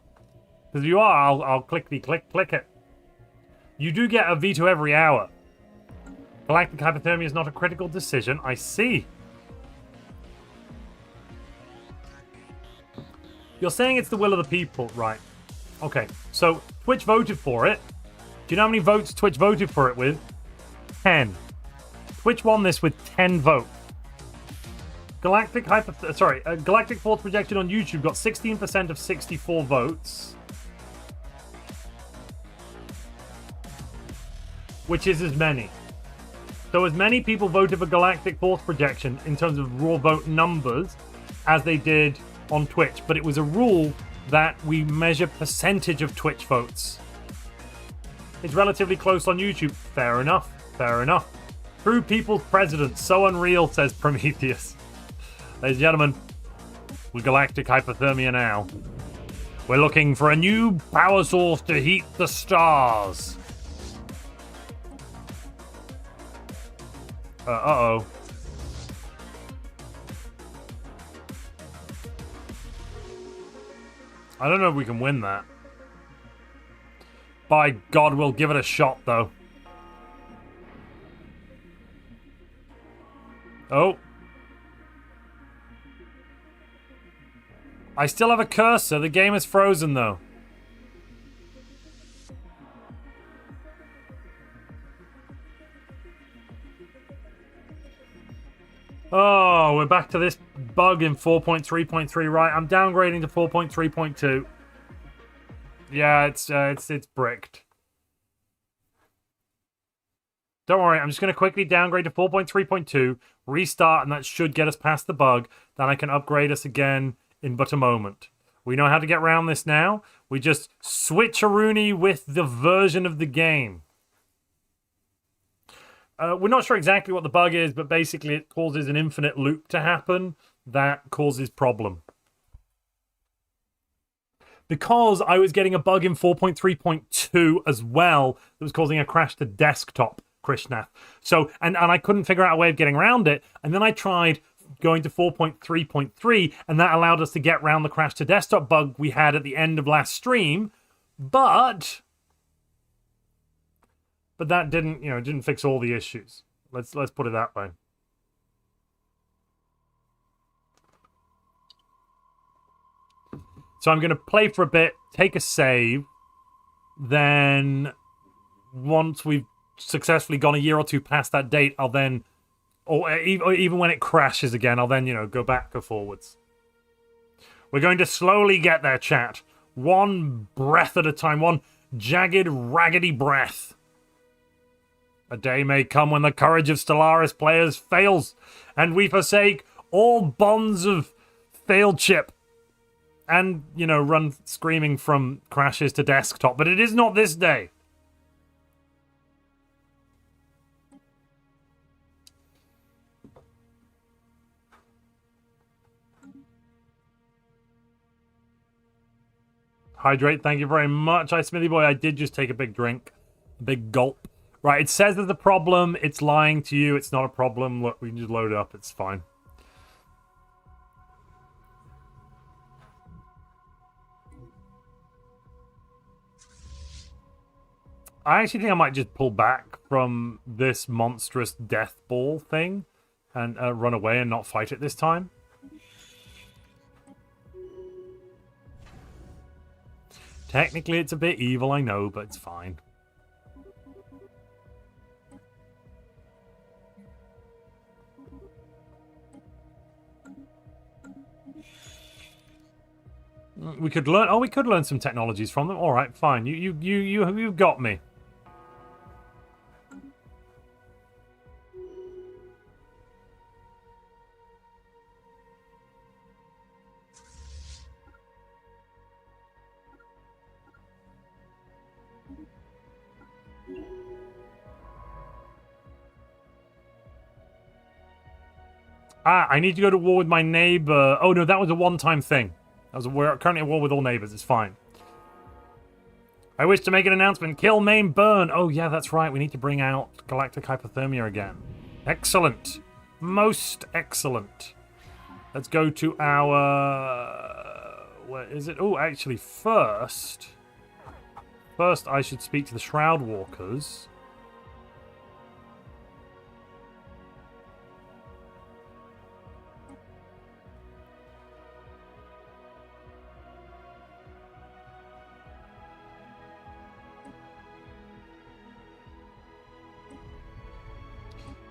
Because if you are, I'll click it. You do get a veto every hour. Galactic hypothermia is not a critical decision. I see. You're saying it's the will of the people, right? Okay, so Twitch voted for it. Do you know how many votes Twitch voted for it with? 10. Twitch won this with 10 votes. Galactic Force Projection on YouTube got 16% of 64 votes. Which is as many. So as many people voted for Galactic Force Projection in terms of raw vote numbers as they did on Twitch. But it was a rule that we measure percentage of Twitch votes. It's relatively close on YouTube. Fair enough. Fair enough. True people's president. So unreal, says Prometheus. Ladies and gentlemen, with galactic hypothermia now, we're looking for a new power source to heat the stars. Uh-oh. I don't know if we can win that. By God, we'll give it a shot, though. Oh. I still have a cursor. The game is frozen, though. Oh, we're back to this bug in 4.3.3. Right, I'm downgrading to 4.3.2. Yeah, it's bricked. Don't worry, I'm just going to quickly downgrade to 4.3.2, restart, and that should get us past the bug. Then I can upgrade us again in but a moment. We know how to get around this now. We just switcheroony with the version of the game. We're not sure exactly what the bug is, but basically it causes an infinite loop to happen that causes problem. Because I was getting a bug in 4.3.2 as well that was causing a crash to desktop, Krishnath. So, and I couldn't figure out a way of getting around it. And then I tried going to 4.3.3, and that allowed us to get around the crash to desktop bug we had at the end of last stream. But that didn't fix all the issues. Let's put it that way. So I'm going to play for a bit, take a save, then once we've successfully gone a year or two past that date, I'll then, or even when it crashes again, I'll then, go back or forwards. We're going to slowly get there, chat. One breath at a time, one jagged, raggedy breath. A day may come when the courage of Stellaris players fails, and we forsake all bonds of failship. And, run screaming from crashes to desktop. But it is not this day. Hydrate, thank you very much. Smithy boy, I did just take a big drink. A big gulp. Right, it says there's a problem. It's lying to you. It's not a problem. Look, we can just load it up. It's fine. I actually think I might just pull back from this monstrous death ball thing and run away and not fight it this time. Technically, it's a bit evil, I know, but it's fine. We could learn. Oh, we could learn some technologies from them. All right, fine. You've got me. Ah, I need to go to war with my neighbor. Oh, no, that was a one-time thing. We're currently at war with all neighbors. It's fine. I wish to make an announcement. Kill, maim, burn. Oh, yeah, that's right. We need to bring out galactic hypothermia again. Excellent. Most excellent. Let's go to our... where is it? Oh, actually, first I should speak to the Shroud Walkers.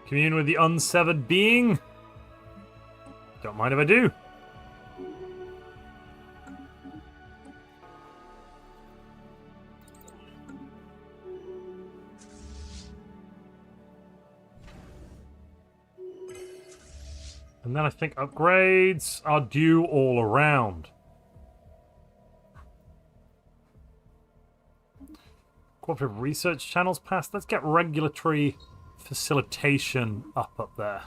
Commune with the unsevered being. Don't mind if I do. And then I think upgrades are due all around. Cooperative research channels passed. Let's get regulatory facilitation up there.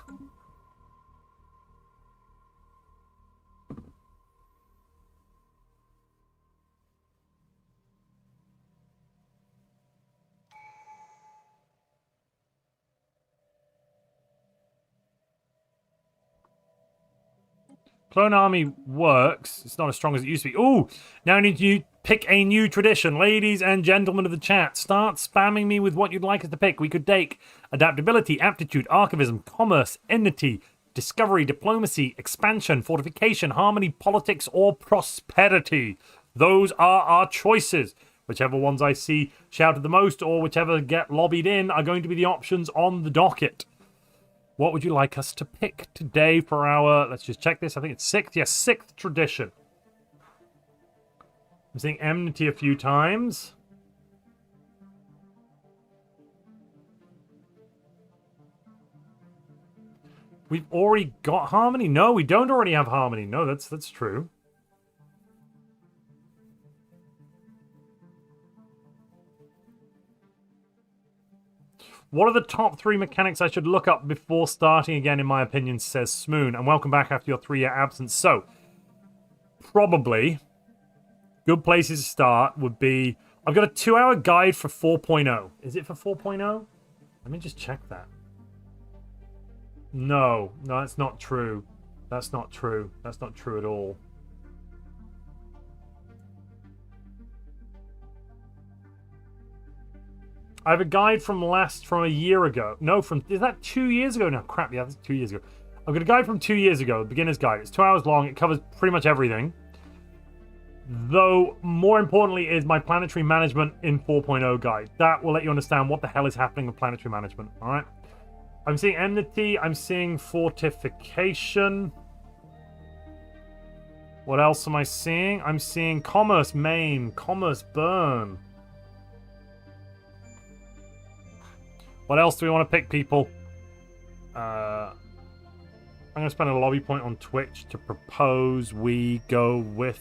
Clone army works. It's not as strong as it used to be. Ooh, now I need to pick a new tradition. Ladies and gentlemen of the chat, start spamming me with what you'd like us to pick. We could take adaptability, aptitude, archivism, commerce, enmity, discovery, diplomacy, expansion, fortification, harmony, politics, or prosperity. Those are our choices. Whichever ones I see shouted the most or whichever get lobbied in are going to be the options on the docket. What would you like us to pick today for our... Let's just check this. I think it's 6th. Yes, 6th tradition. I'm seeing enmity a few times. We've already got harmony? No, we don't already have harmony. No, that's true. What are the top 3 mechanics I should look up before starting again, in my opinion, says Smoon. And welcome back after your 3-year absence. So, probably, good places to start would be... I've got a 2-hour guide for 4.0. Is it for 4.0? Let me just check that. No, that's not true. That's not true. That's not true at all. I have a guide from a year ago. No, is that 2 years ago now? Crap, yeah, that's 2 years ago. I've got a guide from 2 years ago, the beginner's guide. It's 2 hours long. It covers pretty much everything. Though, more importantly, is my planetary management in 4.0 guide. That will let you understand what the hell is happening with planetary management. All right. I'm seeing enmity. I'm seeing fortification. What else am I seeing? I'm seeing commerce maim, commerce burn. What else do we want to pick, people? I'm going to spend a lobby point on Twitch to propose we go with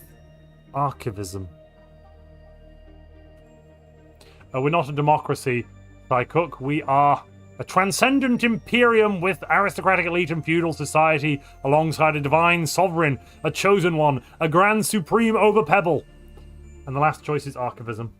archivism. We're not a democracy, Cook. We are a transcendent imperium with aristocratic elite and feudal society alongside a divine sovereign, a chosen one, a Grand Supreme Overpebble. And the last choice is archivism.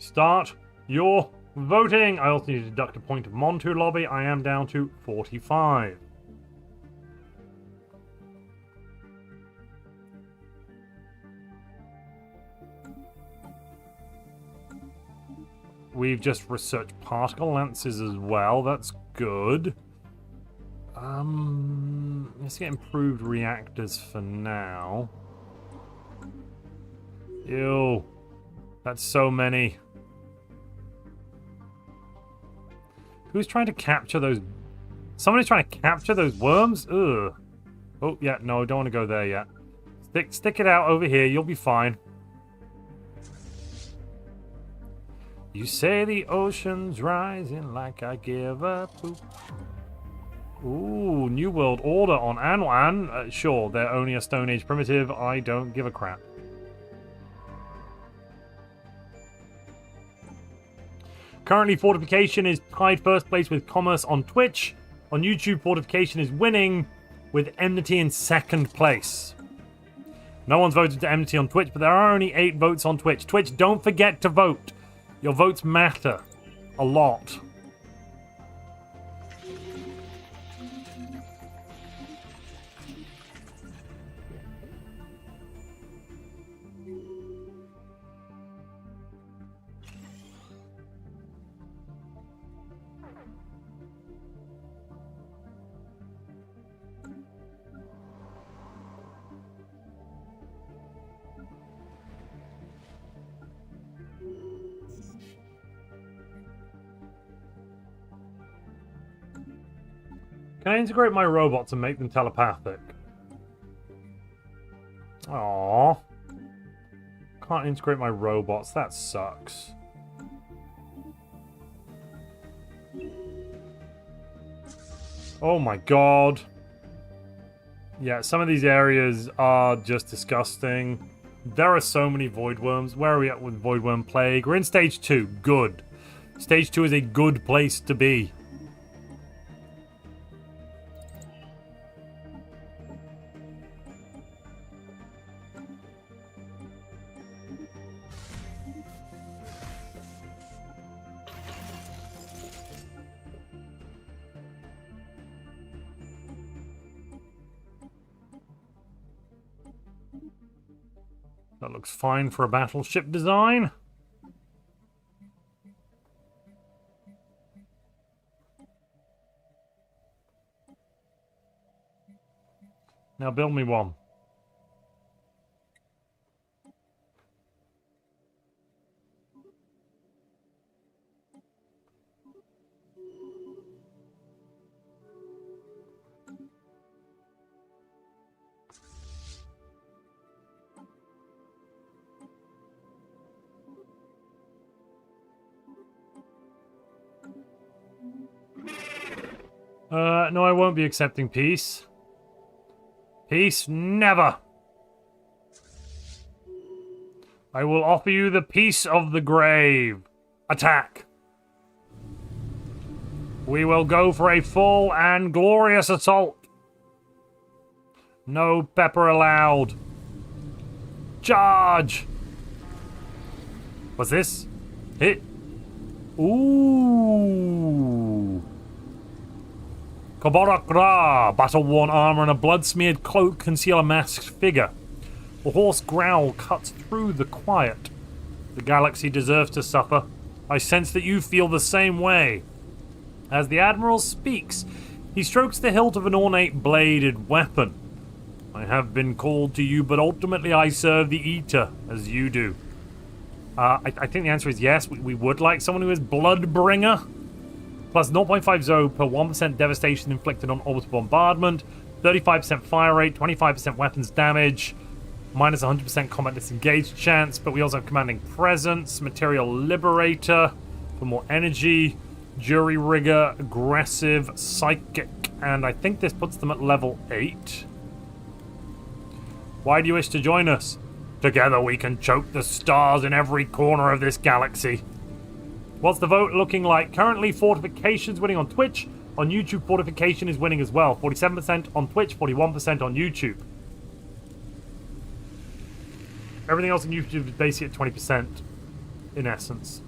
Start your voting. I also need to deduct a point of Montu lobby. I am down to 45. We've just researched particle lances as well. That's good. Let's get improved reactors for now. Ew. That's so many. Who's trying to capture those? Somebody's trying to capture those worms? Ugh. Oh, yeah, no, don't want to go there yet. Stick it out over here. You'll be fine. You say the ocean's rising like I give a poop. Ooh, New World Order on Anwan. Sure, they're only a Stone Age primitive. I don't give a crap. Currently, Fortification is tied first place with Commerce on Twitch. On YouTube, Fortification is winning with Enmity in second place. No one's voted to Enmity on Twitch, but there are only 8 votes on Twitch. Twitch, don't forget to vote. Your votes matter a lot. Can I integrate my robots and make them telepathic? Aww. Can't integrate my robots. That sucks. Oh my god. Yeah, some of these areas are just disgusting. There are so many void worms. Where are we at with void worm plague? We're in stage 2. Good. Stage 2 is a good place to be. That looks fine for a battleship design. Now build me one. No, I won't be accepting peace. Peace, never. I will offer you the peace of the grave. Attack. We will go for a full and glorious assault. No pepper allowed. Charge. What's this? Hit. Ooh. Kabarakra! Battle-worn armor and a blood-smeared cloak conceal a masked figure. A hoarse growl cuts through the quiet. The galaxy deserves to suffer. I sense that you feel the same way. As the Admiral speaks, he strokes the hilt of an ornate bladed weapon. I have been called to you, but ultimately I serve the Eater, as you do. I think the answer is yes. We would like someone who is Bloodbringer. Plus 0.50 per 1% devastation inflicted on orbital bombardment, 35% fire rate, 25% weapons damage, minus 100% combat disengaged chance, but we also have commanding presence, material liberator for more energy, jury rigger, aggressive, psychic, and I think this puts them at level 8. Why do you wish to join us? Together we can choke the stars in every corner of this galaxy. What's the vote looking like? Currently, Fortification's winning on Twitch. On YouTube, Fortification is winning as well. 47% on Twitch, 41% on YouTube. Everything else on YouTube is basically at 20%, in essence.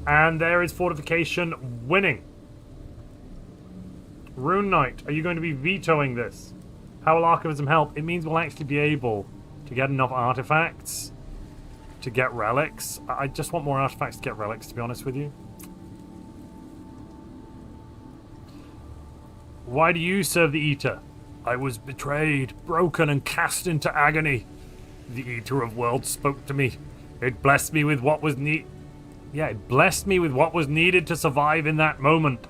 And there is Fortification winning. Rune Knight, are you going to be vetoing this? How will Archivism help? It means we'll actually be able to get enough artifacts to get relics. I just want more artifacts to get relics, to be honest with you. Why do you serve the Eater? I was betrayed, broken, and cast into agony. The Eater of Worlds spoke to me. It blessed me with what was it blessed me with what was needed to survive in that moment.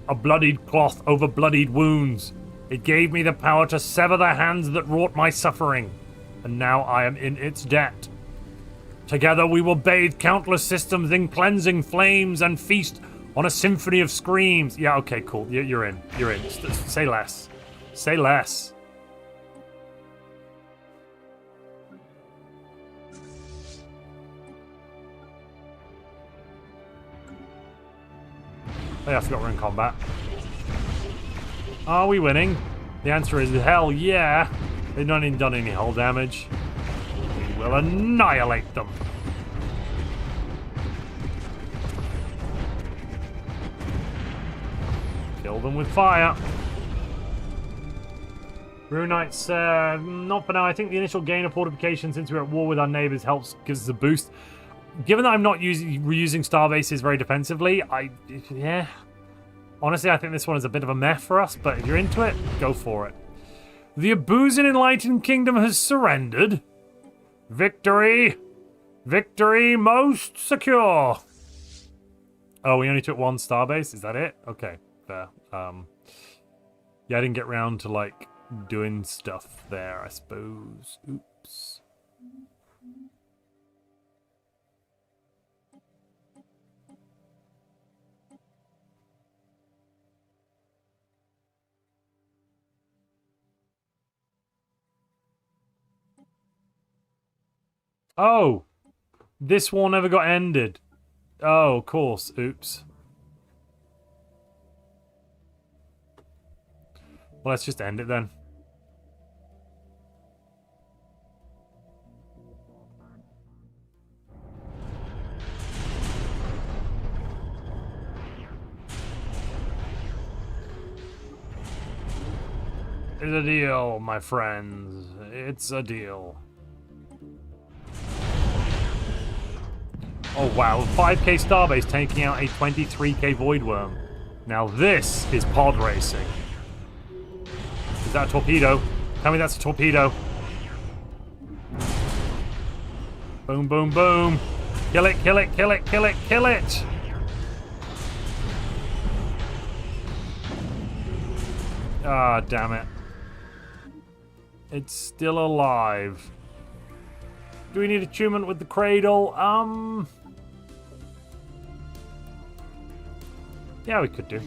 A bloodied cloth over bloodied wounds. It gave me the power to sever the hands that wrought my suffering. And now I am in its debt. Together we will bathe countless systems in cleansing flames and feast on a symphony of screams. Yeah, okay, cool. You're in. You're in. Say less. Say less. Oh, yeah, I forgot we're in combat. Are we winning? The answer is hell yeah. They've not even done any hull damage. We will annihilate them. Kill them with fire. Rune Knight said, not for now. I think the initial gain of fortification since we're at war with our neighbors gives us a boost. Given that I'm not reusing star bases very defensively, yeah. Honestly, I think this one is a bit of a meh for us, but if you're into it, go for it. The Abuzin Enlightened Kingdom has surrendered. Victory! Victory most secure! Oh, we only took one starbase? Is that it? Okay, fair. Yeah, I didn't get round to, like, doing stuff there, I suppose. Oops. Oh! This war never got ended. Oh, of course. Oops. Well, let's just end it then. It's a deal, my friends. It's a deal. Oh wow, 5k starbase taking out a 23k void worm. Now this is pod racing. Is that a torpedo? Tell me that's a torpedo. Boom, boom, boom. Kill it, kill it, kill it, kill it, kill it! Ah, damn it. It's still alive. Do we need attunement with the cradle? Yeah, we could do.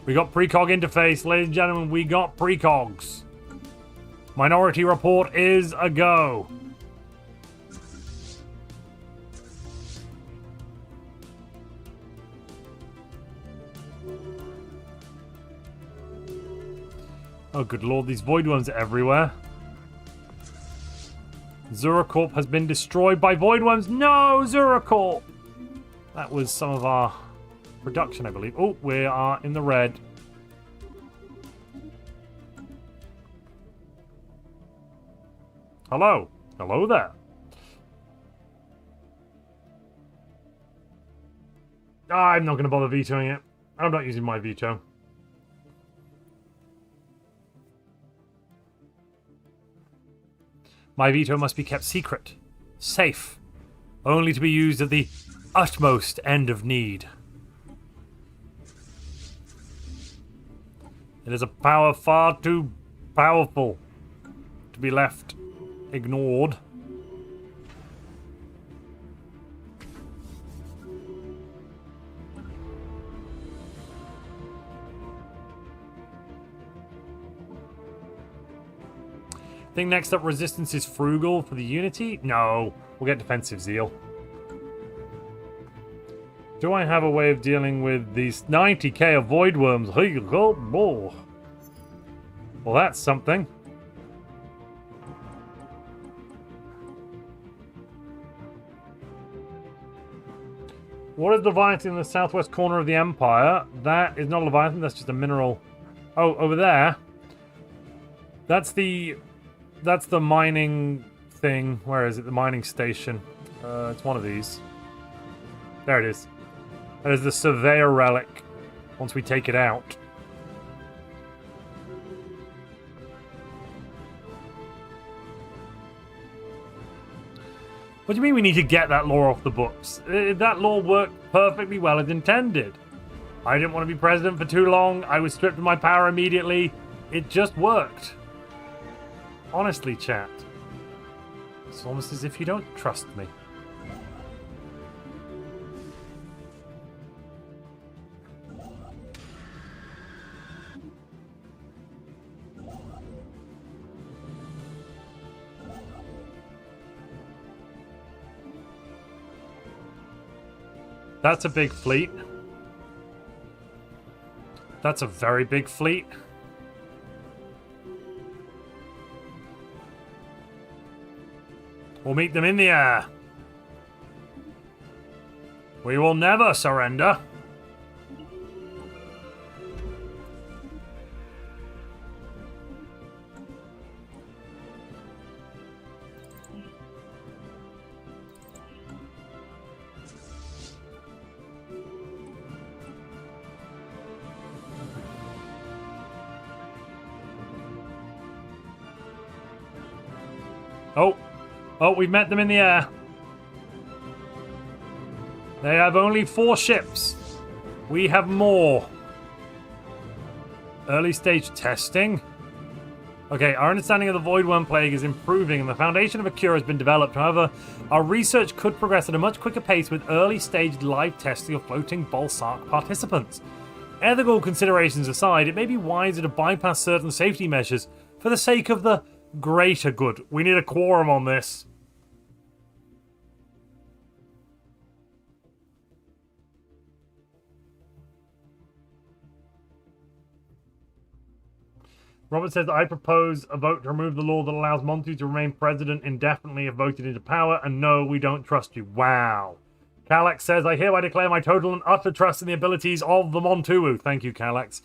We got precog interface, ladies and gentlemen. We got precogs. Minority report is a go. Oh, good lord, these void worms are everywhere. Zuracorp has been destroyed by void worms. No, Zuracorp! That was some of our production, I believe. Oh, we are in the red. Hello. Hello there. I'm not going to bother vetoing it. I'm not using my veto. My veto must be kept secret, safe, only to be used at the utmost end of need. It is a power far too powerful to be left ignored. I think next up resistance is frugal for the unity? No, we'll get defensive zeal. Do I have a way of dealing with these 90k of void worms? Well, that's something. What is Leviathan in the southwest corner of the Empire? That is not a Leviathan, that's just a mineral. Oh, over there. That's the mining thing. Where is it? The mining station. It's one of these. There it is. That is the Surveyor Relic. Once we take it out. What do you mean we need to get that law off the books? That law worked perfectly well as intended. I didn't want to be president for too long. I was stripped of my power immediately. It just worked. Honestly, chat. It's almost as if you don't trust me. That's a big fleet. That's a very big fleet. We'll meet them in the air. We will never surrender. Oh, we've met them in the air. They have only 4 ships. We have more. Early stage testing. Okay, our understanding of the Voidworm Plague is improving and the foundation of a cure has been developed. However, our research could progress at a much quicker pace with early stage live testing of floating Balsark participants. Ethical considerations aside, it may be wiser to bypass certain safety measures for the sake of the greater good. We need a quorum on this. Robert says, I propose a vote to remove the law that allows Montu to remain president indefinitely if voted into power, and no, we don't trust you. Wow. Calax says, I hereby declare my total and utter trust in the abilities of the Montu. Thank you, Calax.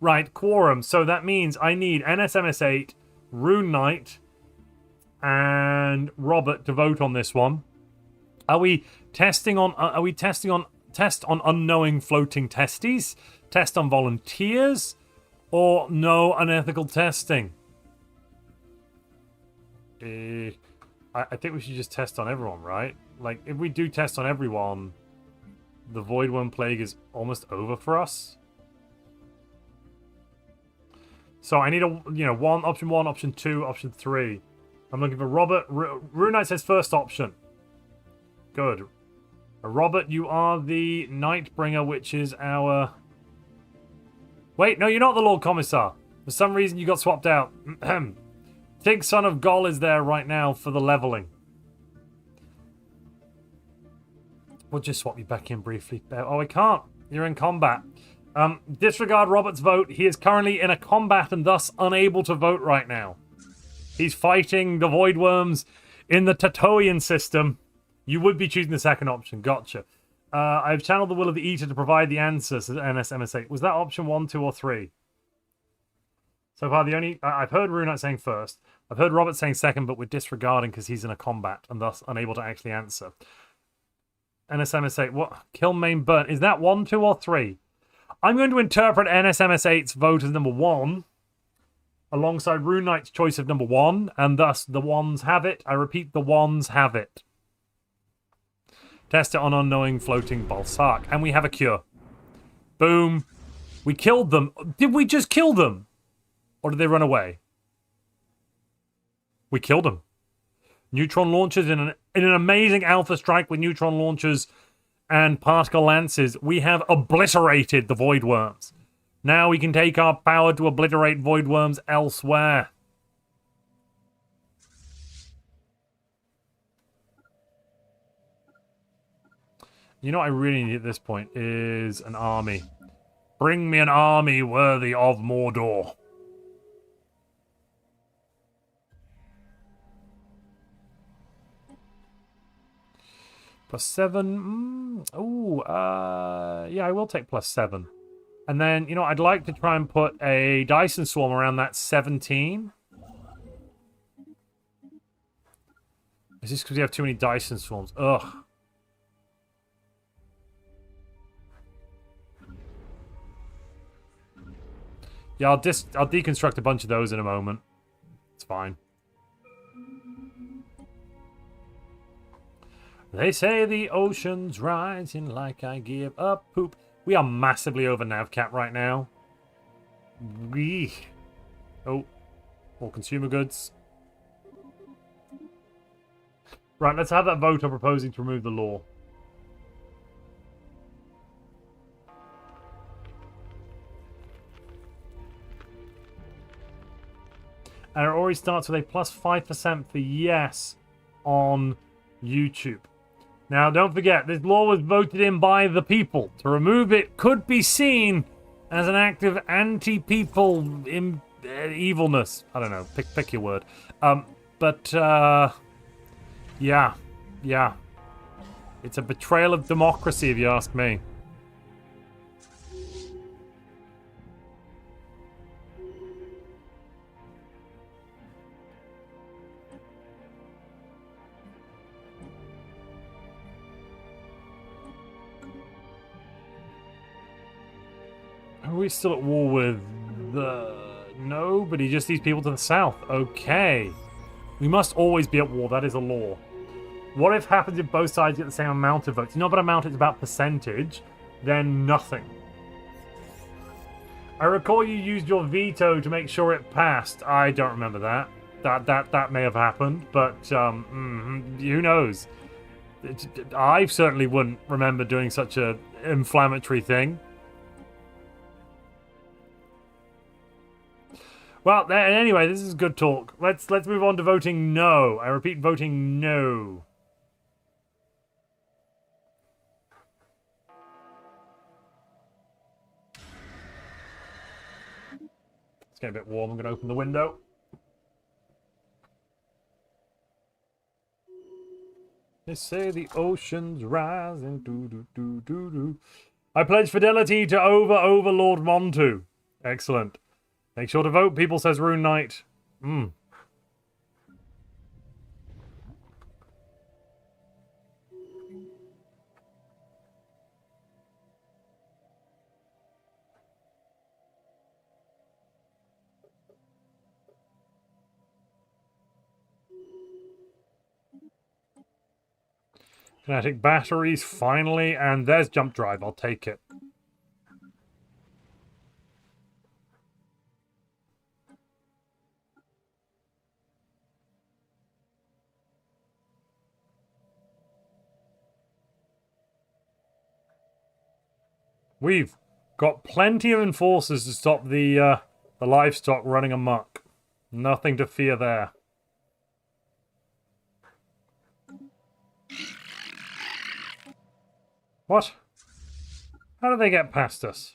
Right, quorum. So that means I need NSMS8, Rune Knight, and Robert to vote on this one. Are we testing on test on unknowing floating testes? Test on volunteers? Or no unethical testing? I think we should just test on everyone, right? Like, if we do test on everyone, the Voidworm Plague is almost over for us. So I need a, option 1, option 2, option 3. I'm looking for Robert. Rune Knight says first option. Good. Robert, you are the Nightbringer, which is our... Wait, no, you're not the Lord Commissar. For some reason, you got swapped out. Tig, son of Gol, is there right now for the leveling. We'll just swap you back in briefly. Oh, I can't. You're in combat. Disregard Robert's vote. He is currently in a combat and thus unable to vote right now. He's fighting the Voidworms in the Tatoian system. You would be choosing the second option. Gotcha. I've channeled the will of the Eater to provide the answers to NSMS8. Was that option 1, 2, or 3? So far, the only... I've heard Rune Knight saying first. I've heard Robert saying second, but we're disregarding because he's in a combat and thus unable to actually answer. NSMS8, what? Kill, main, burn. Is that 1, 2, or 3? I'm going to interpret NSMS8's vote as number 1, alongside Rune Knight's choice of number 1, and thus the ones have it. I repeat, the ones have it. Test it on unknowing floating Balsark. And we have a cure. Boom. We killed them. Did we just kill them? Or did they run away? We killed them. Neutron launchers in an amazing alpha strike with neutron launchers and particle lances. We have obliterated the Voidworms. Now we can take our power to obliterate Voidworms elsewhere. You know what I really need at this point is an army. Bring me an army worthy of Mordor. +7. Yeah, I will take +7. And then, I'd like to try and put a Dyson Swarm around that 17. Is this because we have too many Dyson Swarms? Ugh. Yeah, I'll deconstruct a bunch of those in a moment. It's fine. They say the ocean's rising like I give up poop. We are massively over nav cap right now. Oh, more consumer goods. Right, let's have that vote on proposing to remove the law. And it already starts with a plus 5% for yes on YouTube. Now, don't forget, this law was voted in by the people. To remove it could be seen as an act of anti-people evilness. I don't know, pick your word. Yeah. It's a betrayal of democracy, if you ask me. Are we still at war with nobody? Just these people to the south. Okay. We must always be at war. That is a law. What if happens if both sides get the same amount of votes? It's not about amount, it's about percentage. Then nothing. I recall you used your veto to make sure it passed. I don't remember that. That may have happened, but who knows? I certainly wouldn't remember doing such a inflammatory thing. Well, anyway, this is good talk. Let's move on to voting no. I repeat, voting no. It's getting a bit warm. I'm going to open the window. They say the ocean's rising. Do. I pledge fidelity to Overlord Montu. Excellent. Make sure to vote, people, says Rune Knight. Kinetic batteries, finally, and there's jump drive. I'll take it. We've got plenty of enforcers to stop the livestock running amok. Nothing to fear there. What? How do they get past us?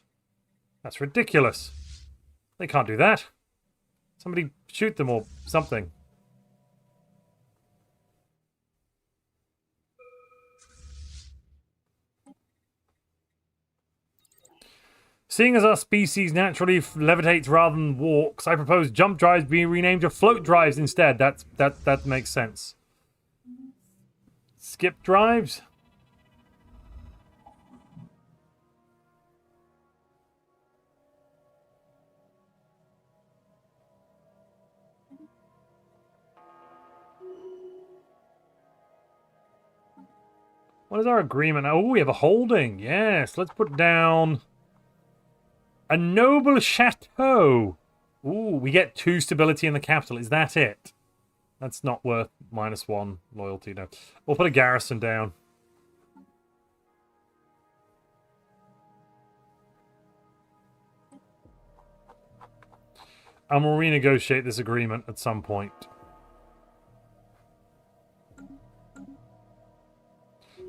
That's ridiculous. They can't do that. Somebody shoot them or something. Seeing as our species naturally levitates rather than walks, I propose jump drives be renamed to float drives instead. That makes sense. Skip drives? What is our agreement? Oh, we have a holding. Yes, let's put down a noble chateau. Ooh, we get 2 stability in the capital. Is that it? That's not worth -1 loyalty, no. We'll put a garrison down. And we'll renegotiate this agreement at some point.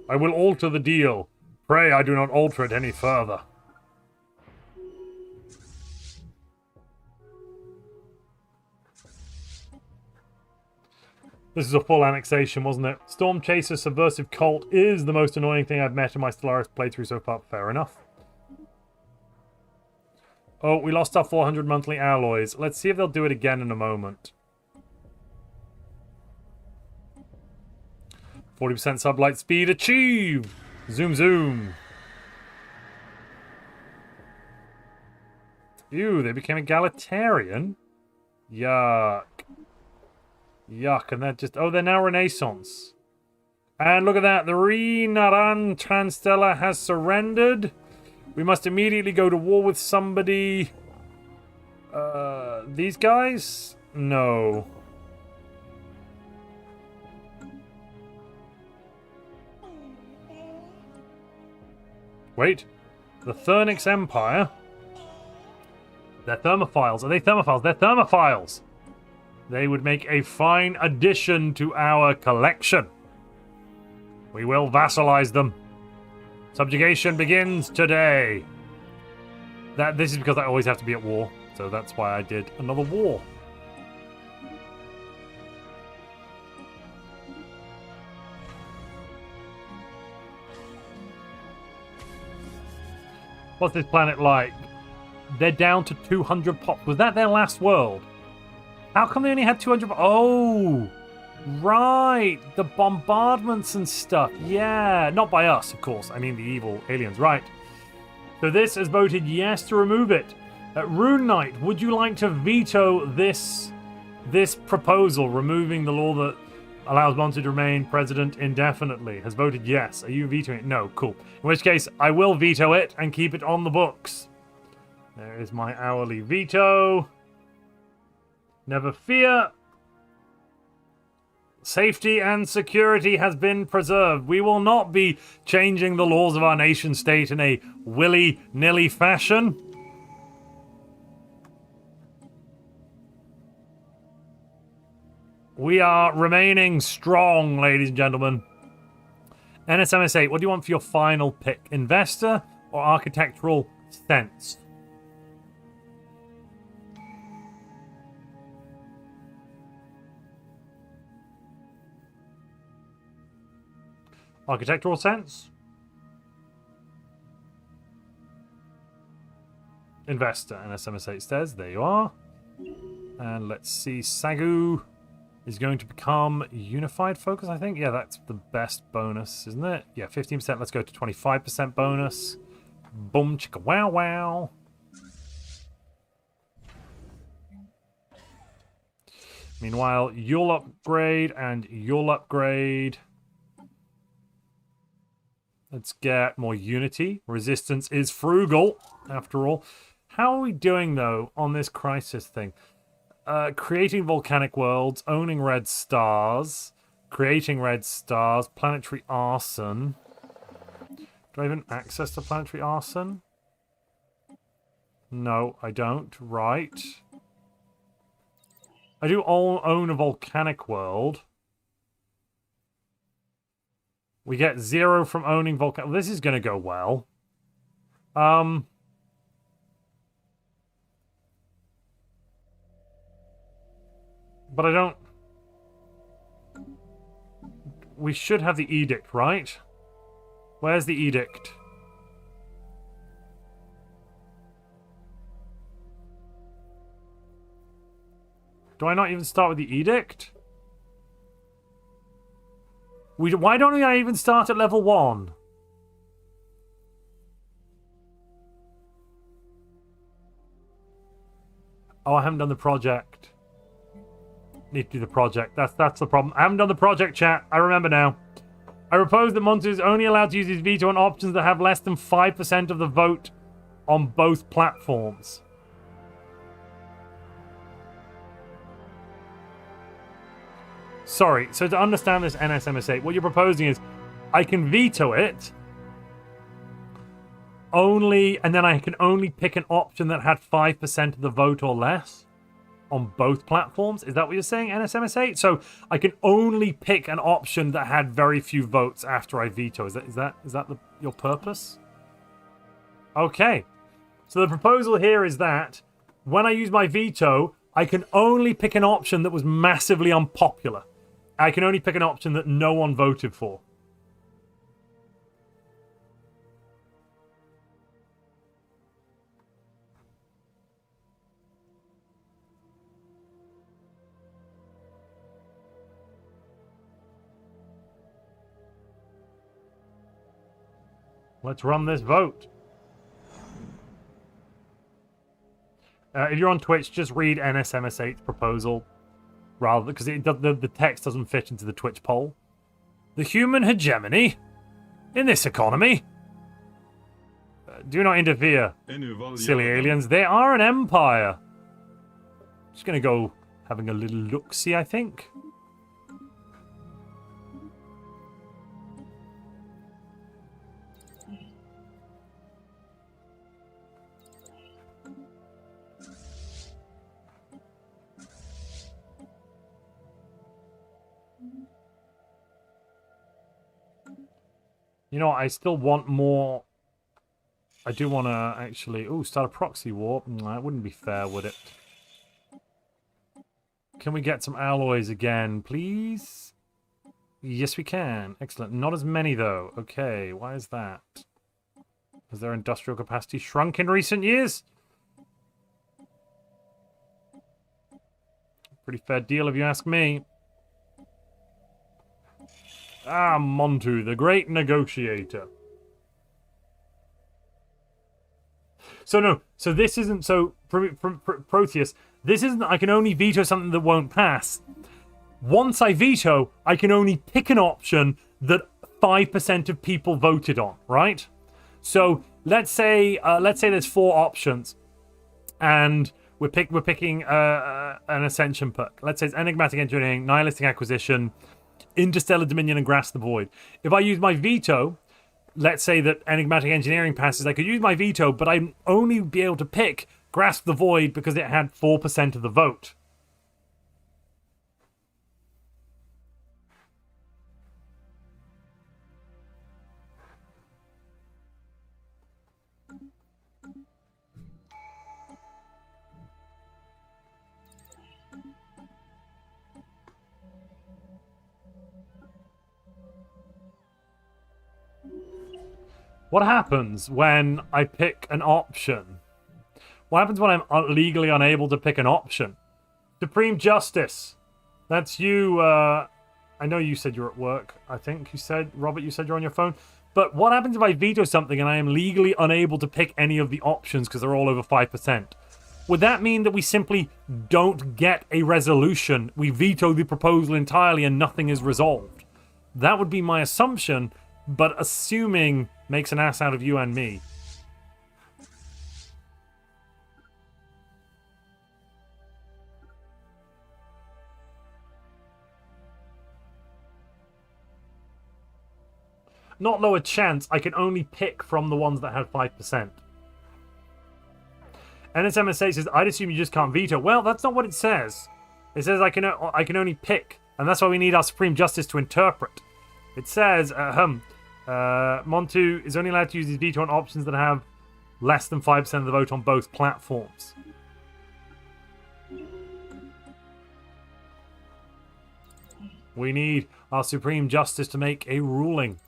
I will alter the deal. Pray I do not alter it any further. This is a full annexation, wasn't it? Storm Chaser Subversive Cult is the most annoying thing I've met in my Stellaris playthrough so far. Fair enough. Oh, we lost our 400 monthly alloys. Let's see if they'll do it again in a moment. 40% sublight speed achieved! Zoom zoom. Ew, they became egalitarian? Yuck. Yuck, and they're just... Oh, they're now Renaissance. And look at that, the Renaran Transtella has surrendered. We must immediately go to war with somebody... These guys? No. Wait. The Thernix Empire. They're thermophiles. Are they thermophiles? They're thermophiles. They would make a fine addition to our collection. We will vassalize them. Subjugation begins today. This is because I always have to be at war. So that's why I did another war. What's this planet like? They're down to 200 pop. Was that their last world? How come they only had 200 pop? Oh, right. The bombardments and stuff. Yeah, not by us, of course. I mean the evil aliens, right. So this has voted yes to remove it. Rune Knight, would you like to veto this proposal, removing the law that allows Montu to remain president indefinitely? Has voted yes. Are you vetoing it? No, cool. In which case, I will veto it and keep it on the books. There is my hourly veto. Never fear. Safety and security has been preserved. We will not be changing the laws of our nation state in a willy-nilly fashion. We are remaining strong, ladies and gentlemen. NSMS8, what do you want for your final pick? Investor or architectural sense? Architectural sense? Investor, NSMS8 says. There you are. And let's see, Sagu is going to become unified focus, I think. Yeah, that's the best bonus, isn't it? Yeah, 15%. Let's go to 25% bonus. Boom, chicka, wow, wow. Meanwhile, you'll upgrade and you'll upgrade. Let's get more unity. Resistance is frugal, after all. How are we doing, though, on this crisis thing? Creating volcanic worlds, owning red stars, creating red stars, planetary arson. Do I even access to planetary arson? No, I don't. Right. I do own a volcanic world. We get 0 from owning volcanic. This is going to go well. But I don't... We should have the edict, right? Where's the edict? Do I not even start with the edict? Why don't I even start at level 1? Oh, I haven't done the project. Need to do the project. That's the problem. I haven't done the project, chat. I remember now. I propose that Montu is only allowed to use his veto on options that have less than 5% of the vote on both platforms. Sorry, so to understand this NSMS8, what you're proposing is I can veto it only, and then I can only pick an option that had 5% of the vote or less on both platforms. Is that what you're saying, NSMS8? So I can only pick an option that had very few votes after I veto. Is that your purpose? Okay. So the proposal here is that when I use my veto, I can only pick an option that was massively unpopular. I can only pick an option that no one voted for. Let's run this vote. If you're on Twitch, just read NSMS8's proposal. Rather, because the text doesn't fit into the Twitch poll. The human hegemony in this economy. Do not interfere, silly aliens. They are an empire. Just going to go having a little look-see, I think. You know what? I still want more. I do want to actually... Ooh, start a proxy war. That wouldn't be fair, would it? Can we get some alloys again, please? Yes, we can. Excellent. Not as many, though. Okay, why is that? Has their industrial capacity shrunk in recent years? Pretty fair deal if you ask me. Ah, Montu, the great negotiator. So no, so this isn't, so Proteus, this isn't, I can only veto something that won't pass. Once I veto, I can only pick an option that 5% of people voted on, right? So let's say there's 4 options, and we're picking an ascension perk. Let's say it's enigmatic engineering, nihilistic acquisition, interstellar dominion, and grasp the void. If I use my veto, let's say that enigmatic engineering passes, I could use my veto, but I'd only be able to pick grasp the void because it had 4% of the vote. What happens when I pick an option? What happens when I'm legally unable to pick an option? Supreme Justice. That's you. I know you said you're at work. I think you said, Robert, you said you're on your phone. But what happens if I veto something and I am legally unable to pick any of the options because they're all over 5%? Would that mean that we simply don't get a resolution? We veto the proposal entirely and nothing is resolved? That would be my assumption, but assuming makes an ass out of you and me. Not lower chance, I can only pick from the ones that have 5%. NSMSA says, I'd assume you just can't veto. Well, that's not what it says. It says I can only pick, and that's why we need our Supreme Justice to interpret. It says, Montu is only allowed to use his veto on options that have less than 5% of the vote on both platforms. We need our Supreme Justice to make a ruling.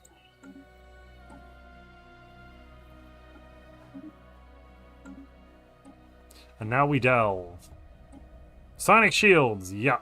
And now we delve. Sonic shields, yuck.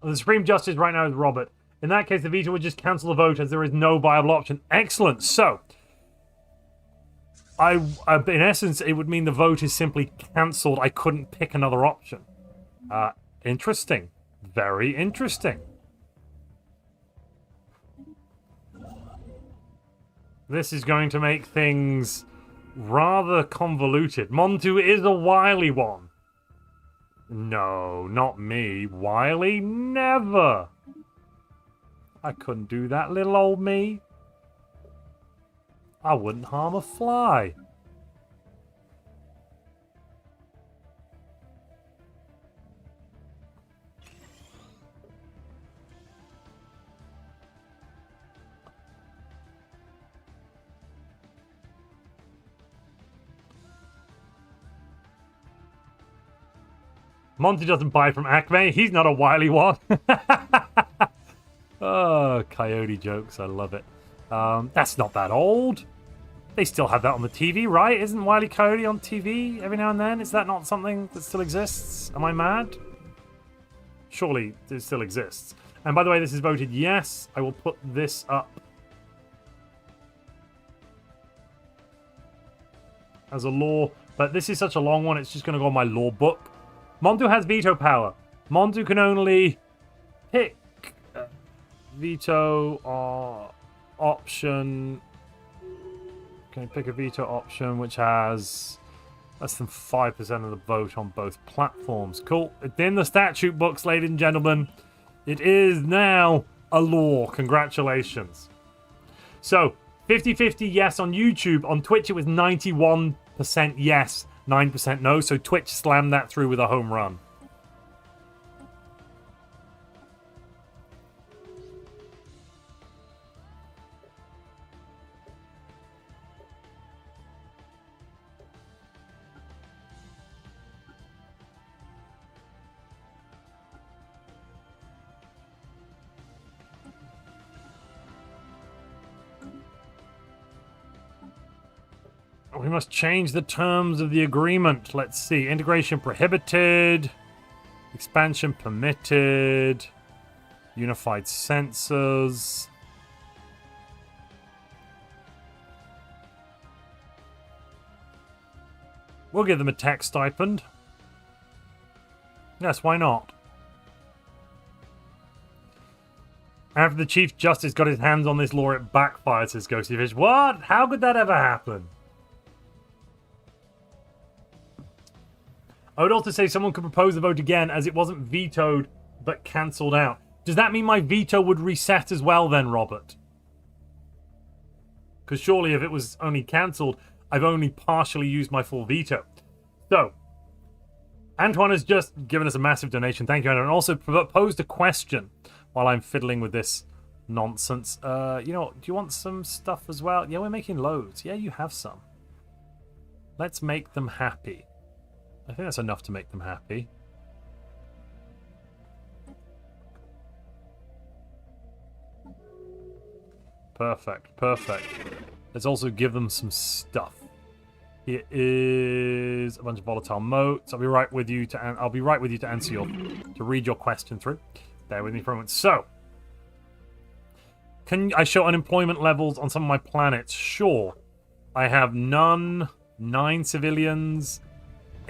The Supreme Justice right now is Robert. In that case, the veto would just cancel the vote as there is no viable option. Excellent. So, in essence, it would mean the vote is simply cancelled. I couldn't pick another option. Interesting. Very interesting. This is going to make things rather convoluted. Montu is a wily one. No, not me. Wily? Never. I couldn't do that, little old me. I wouldn't harm a fly. Monty doesn't buy from Acme. He's not a wily one. Oh, coyote jokes. I love it. That's not that old. They still have that on the TV, right? Isn't Wile E. Coyote on TV every now and then? Is that not something that still exists? Am I mad? Surely it still exists. And by the way, this is voted yes. I will put this up as a law. But this is such a long one, it's just going to go on my law book. Montu has veto power. Montu can only pick veto option. Can you pick a veto option which has less than 5% of the vote on both platforms? Cool. It's in the statute books, ladies and gentlemen. It is now a law. Congratulations. So, 50-50 yes on YouTube. On Twitch, it was 91% yes, 9% no. So Twitch slammed that through with a home run. We must change the terms of the agreement. Let's see. Integration prohibited. Expansion permitted. Unified sensors. We'll give them a tech stipend. Yes, why not? After the Chief Justice got his hands on this law, it backfired, says Ghosty Fish. What? How could that ever happen? I would also say someone could propose the vote again as it wasn't vetoed but cancelled out. Does that mean my veto would reset as well then, Robert? Because surely if it was only cancelled, I've only partially used my full veto. So, Antoine has just given us a massive donation. Thank you, Antoine. And also posed a question while I'm fiddling with this nonsense. You know, do you want some stuff as well? Yeah, we're making loads. Yeah, you have some. Let's make them happy. I think that's enough to make them happy. Perfect, perfect. Let's also give them some stuff. Here is a bunch of volatile motes. I'll be right with you to answer to read your question through. Bear with me for a moment. So, can I show unemployment levels on some of my planets? Sure. I have none, 9 civilians,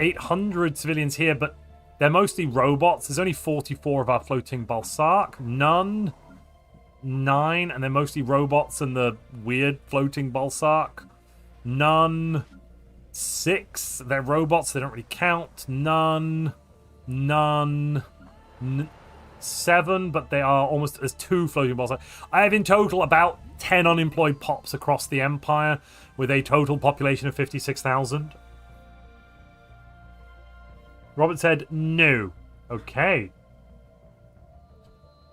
800 civilians here, but they're mostly robots. There's only 44 of our floating Balsark. None, 9, and they're mostly robots and the weird floating Balsark. None, 6. They're robots. They don't really count. None, 7, but they are almost as 2 floating Balsark. I have in total about 10 unemployed pops across the Empire with a total population of 56,000. Robert said no. Okay.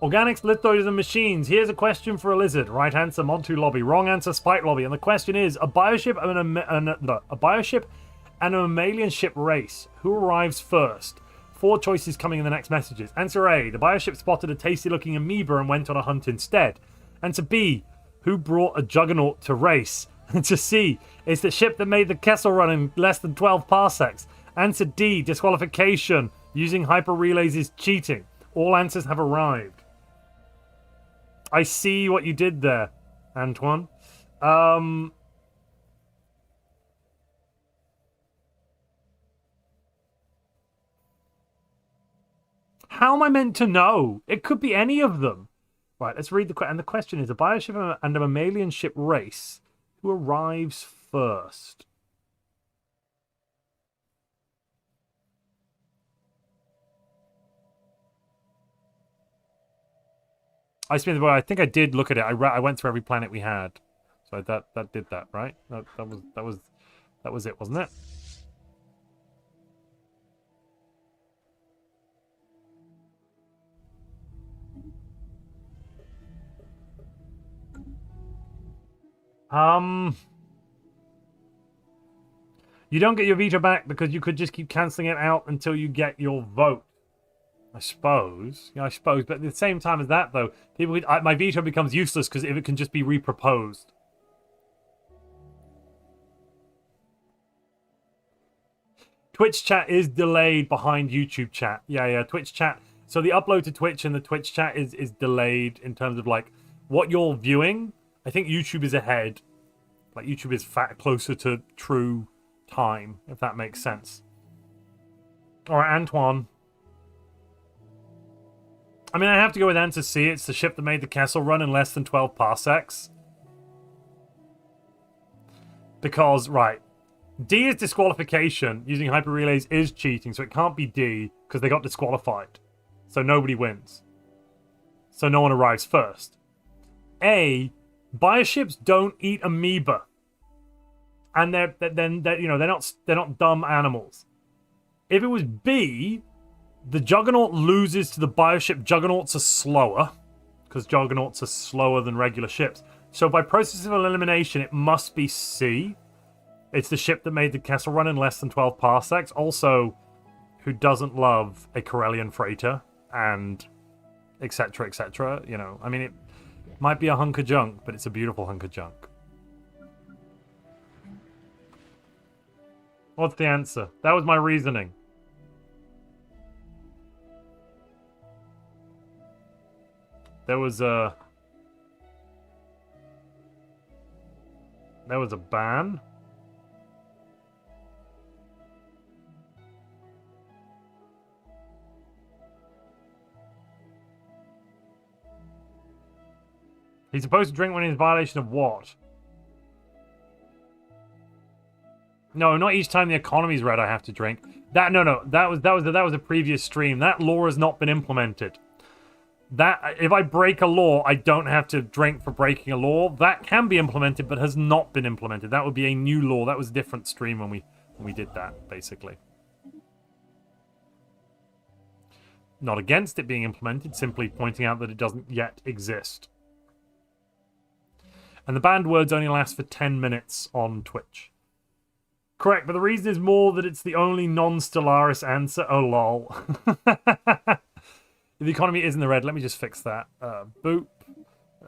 Organics, lithoids, and machines. Here's a question for a lizard. Right answer, Montu lobby. Wrong answer, Spike lobby. And the question is: a bioship and a mammalian ship race. Who arrives first? 4 choices coming in the next messages. Answer A: the bioship spotted a tasty-looking amoeba and went on a hunt instead. Answer B: who brought a juggernaut to race? Answer C: it's the ship that made the Kessel run in less than 12 parsecs. Answer D: disqualification. Using hyper relays is cheating. All answers have arrived. I see what you did there, Antoine. How am I meant to know? It could be any of them. Right, let's read the question. And the question is: a bioship and a mammalian ship race. Who arrives first? I think I did look at it. I went through every planet we had, so that did that, right? That was it, wasn't it? You don't get your veto back because you could just keep cancelling it out until you get your vote. I suppose. Yeah, I suppose. But at the same time as that, though, my veto becomes useless because if it can just be reproposed. Twitch chat is delayed behind YouTube chat. Yeah, Twitch chat. So the upload to Twitch and the Twitch chat is delayed in terms of, like, what you're viewing. I think YouTube is ahead. Like, YouTube is closer to true time, if that makes sense. All right, Antoine. I mean, I have to go with answer C. It's the ship that made the Kessel run in less than 12 parsecs. Because, right, D is disqualification. Using hyper relays is cheating, so it can't be D because they got disqualified. So nobody wins. so no one arrives first. A, bioships don't eat amoeba, and they're not dumb animals. If it was B, the Juggernaut loses to the bioship. Juggernauts are slower, because Juggernauts are slower than regular ships. So by process of elimination, it must be C. It's the ship that made the Kessel Run in less than 12 parsecs. Also, who doesn't love a Corellian freighter and etc. etc. You know, I mean, it might be a hunk of junk, but it's a beautiful hunk of junk. What's the answer? That was my reasoning. There was a ban. He's supposed to drink when he's in violation of what? No, not each time the economy's red I have to drink. That was a previous stream. That law has not been implemented. That if I break a law, I don't have to drink for breaking a law. That can be implemented, but has not been implemented. That would be a new law. That was a different stream when we did that, basically. Not against it being implemented, simply pointing out that it doesn't yet exist. And the banned words only last for 10 minutes on Twitch. Correct, but the reason is more that it's the only non-Stellaris answer. Oh, lol. If the economy is in the red, let me just fix that. Boop.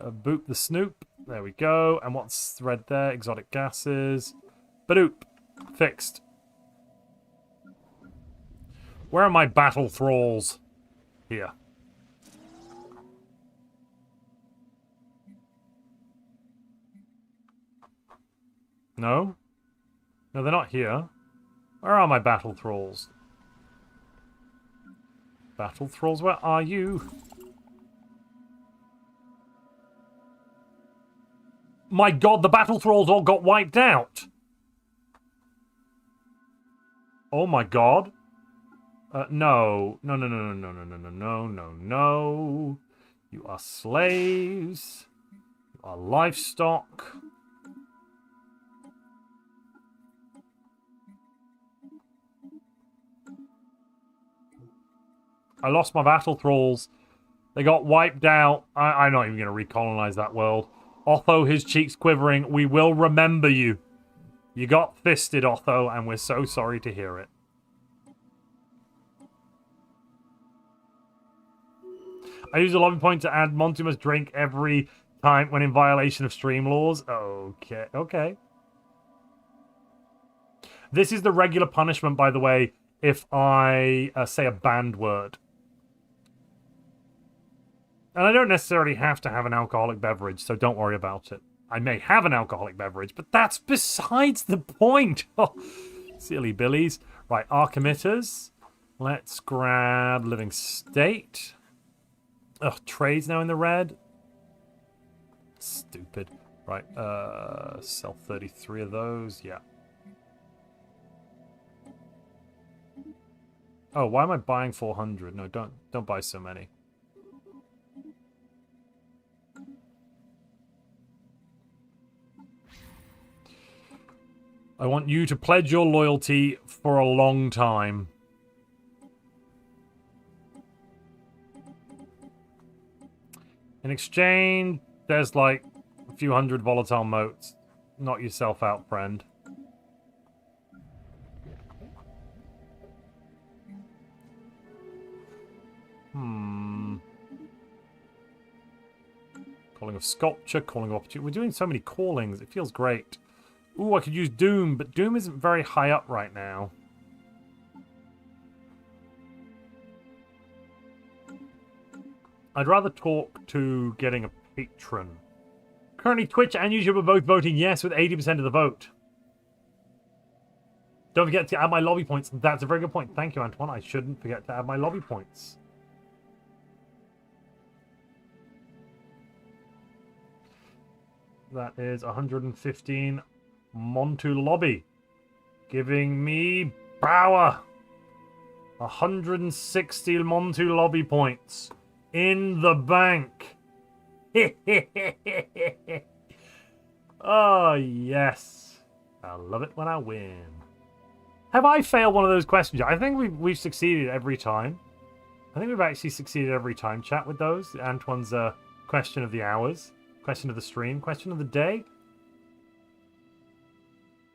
Boop the snoop. There we go. And what's red there? Exotic gases. Badoop. Fixed. Where are my battle thralls? Here. No? No, they're not here. Where are my battle thralls? Battle thralls, where are you? My god, the battle thralls all got wiped out! Oh my god. No. No, no, no, no, no, no, no, no, no, no. You are slaves. You are livestock. I lost my battle thralls. They got wiped out. I'm not even going to recolonize that world. Otho, his cheeks quivering. We will remember you. You got fisted, Otho, and we're so sorry to hear it. I use a lobby point to add Montu must drink every time when in violation of stream laws. Okay, okay. This is the regular punishment, by the way, if I say a banned word. And I don't necessarily have to have an alcoholic beverage, so don't worry about it. I may have an alcoholic beverage, but that's besides the point. Oh, silly billies. Right, arc emitters. Let's grab living state. Ugh, trade's now in the red. Stupid. Right, sell 33 of those. Yeah. Oh, why am I buying 400? No, don't buy so many. I want you to pledge your loyalty for a long time. In exchange, there's like a few hundred volatile motes. Knock yourself out, friend. Calling of sculpture, calling of opportunity. We're doing so many callings. It feels great. Ooh, I could use Doom, but Doom isn't very high up right now. I'd rather talk to getting a patron. Currently, Twitch and YouTube are both voting yes with 80% of the vote. Don't forget to add my lobby points. That's a very good point. Thank you, Antoine. I shouldn't forget to add my lobby points. That is 115 Montu lobby. Giving me power. 160 Montu lobby points. In the bank. Oh, yes. I love it when I win. Have I failed one of those questions? I think we've succeeded every time. I think we've actually succeeded every time, chat, with those. Antoine's question of the hours, question of the stream, question of the day,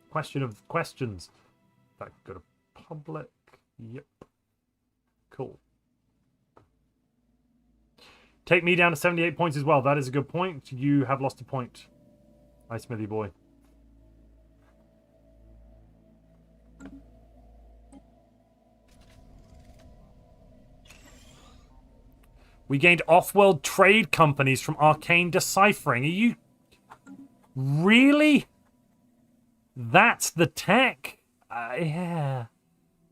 question of questions. That could go to public. Yep. Cool. Take me down to 78 points as well. That is a good point. You have lost a point. Hi, Smithy boy. We gained off-world trade companies from arcane deciphering. Are you... Really? That's the tech? Yeah.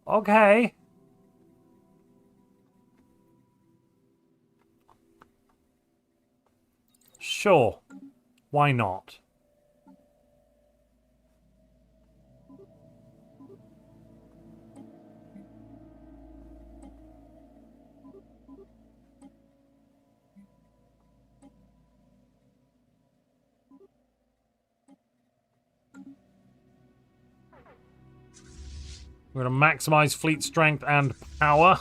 Okay. Sure. Why not? We're going to maximize fleet strength and power.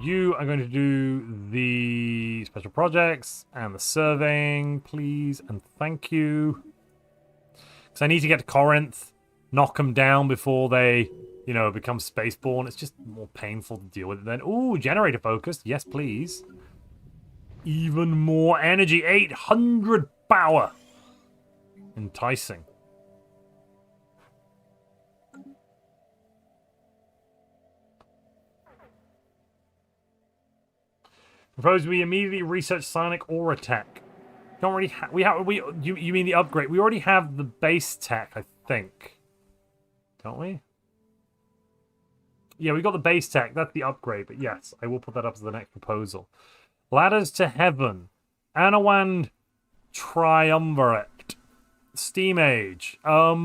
You are going to do the special projects and the surveying, please, and thank you. Because I need to get to Corinth, knock them down before they, you know, become spaceborne. It's just more painful to deal with it then. Ooh, generator focused. Yes, please. Even more energy. 800 power. Enticing. Propose we immediately research psionic aura tech. Don't really you mean the upgrade? We already have the base tech, I think. Don't we? Yeah, we got the base tech. That's the upgrade. But yes, I will put that up as the next proposal. Ladders to Heaven. Anawand Triumvirate. Steam Age. I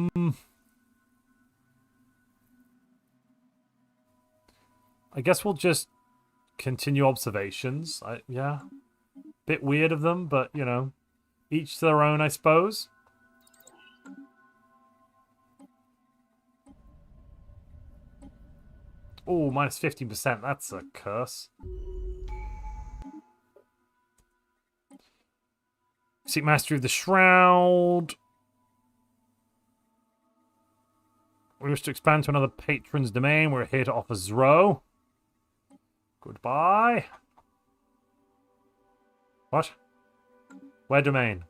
guess we'll just continue observations. Yeah. Bit weird of them, but, you know, each to their own, I suppose. Oh, minus 15%. That's a curse. Seek Mastery of the Shroud. We wish to expand to another patron's domain. We're here to offer Zro. Goodbye. What? Where domain?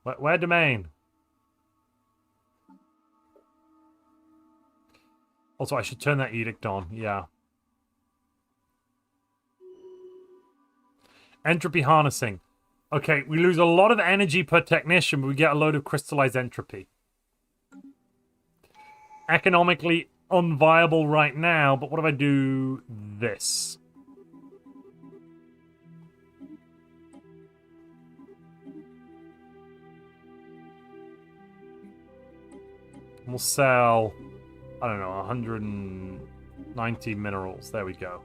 Where domain? Also, I should turn that edict on. Yeah. Entropy harnessing. Okay, we lose a lot of energy per technician, but we get a load of crystallized entropy. Economically unviable right now, but what if I do this? We'll sell, I don't know, 190 minerals. There we go.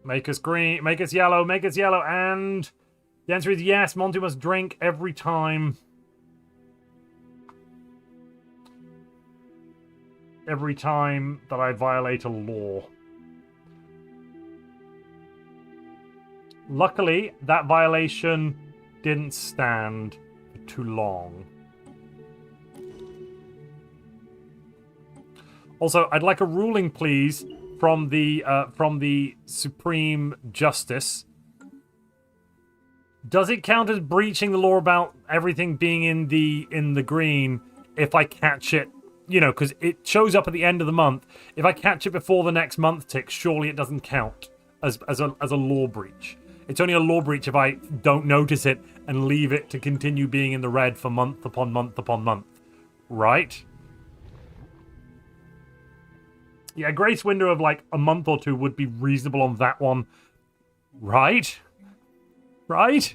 Make us green, make us yellow, and the answer is yes, Montu must drink every time. Every time that I violate a law. Luckily, that violation didn't stand for too long. Also, I'd like a ruling, please, from the Supreme Justice. Does it count as breaching the law about everything being in the green if I catch it? You know, because it shows up at the end of the month. If I catch it before the next month ticks, surely it doesn't count as a law breach. It's only a law breach if I don't notice it and leave it to continue being in the red for month upon month upon month. Right? Yeah, a grace window of like a month or two would be reasonable on that one. Right? Right?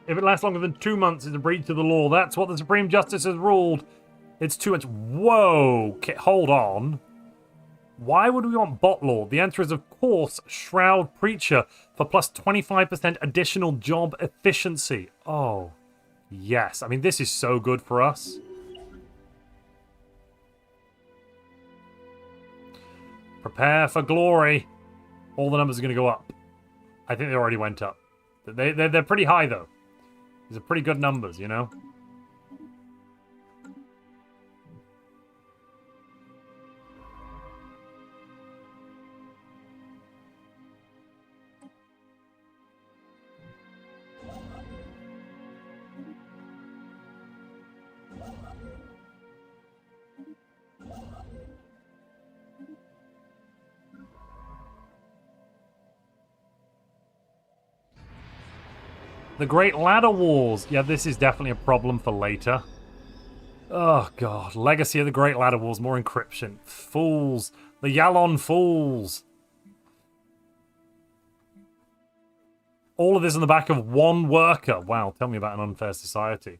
If it lasts longer than 2 months, it's a breach of the law. That's what the Supreme Justice has ruled. It's too much. Whoa. Okay, hold on. Why would we want Bot Lord? The answer is, of course, Shroud Preacher for plus 25% additional job efficiency. Oh, yes. I mean, this is so good for us. Prepare for glory. All the numbers are going to go up. I think they already went up. They're pretty high, though. These are pretty good numbers, you know? The Great Ladder Wars. Yeah, this is definitely a problem for later. Oh, God. Legacy of the Great Ladder Wars. More encryption. Fools. The Yalon Fools. All of this in the back of one worker. Wow, tell me about an unfair society.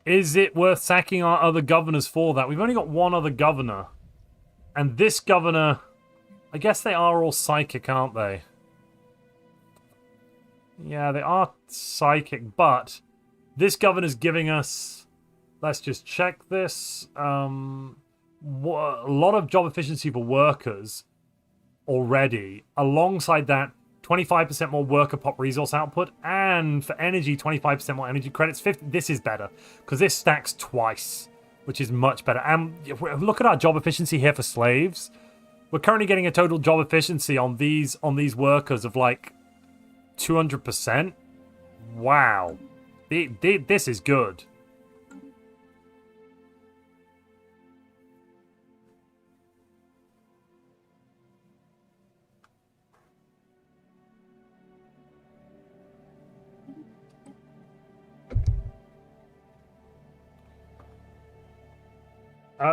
Is it worth sacking our other governors for that? We've only got one other governor. And this governor... I guess they are all psychic, aren't they? Yeah, they are psychic, but... This governor's giving us... Let's just check this. A lot of job efficiency for workers already. Alongside that, 25% more worker pop resource output, and for energy, 25% more energy credits. 50. This is better, because this stacks twice, which is much better. And look at our job efficiency here for slaves. We're currently getting a total job efficiency on these workers of like 200%. Wow. This is good.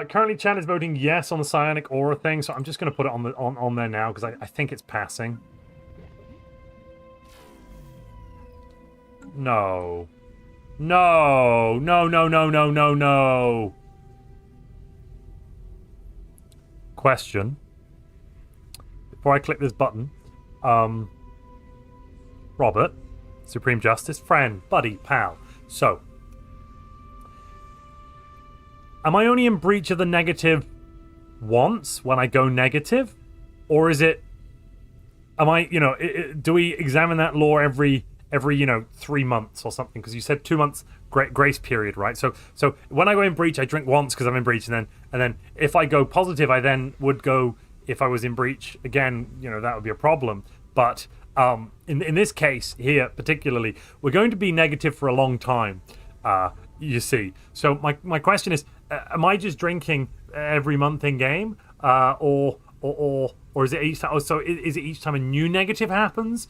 Currently, Chan is voting yes on the psionic aura thing, so I'm just going to put it on there now because I think it's passing. No. No. No, no, no, no, no, no. Question. Before I click this button. Robert, Supreme Justice, friend, buddy, pal. So, am I only in breach of the negative once when I go negative? Or is it... Am I, you know... do we examine that law every 3 months or something? Because you said 2 months grace period, right? So when I go in breach, I drink once because I'm in breach. And then if I go positive, I then would go... If I was in breach, again, that would be a problem. But in this case here, particularly, we're going to be negative for a long time, you see. So my question is... am I just drinking every month in game, or is it each time? Oh, so is it each time a new negative happens,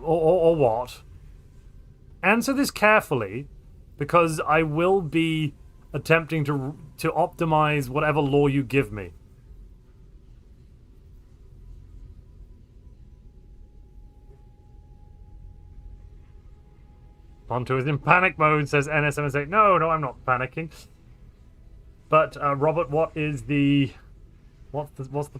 or what? Answer this carefully, because I will be attempting to optimize whatever law you give me. Montu is in panic mode, says NSMSA. No, I'm not panicking. But Robert, what's the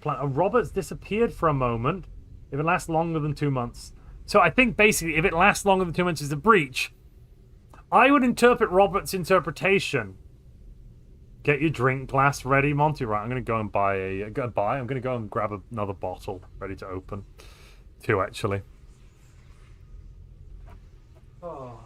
plan? Robert's disappeared for a moment. If it lasts longer than 2 months, so I think basically if it lasts longer than 2 months is a breach. I would interpret Robert's interpretation. Get your drink glass ready, Monty. Right, I'm gonna go and buy I'm gonna go and grab another bottle ready to open. 2 actually. Oh.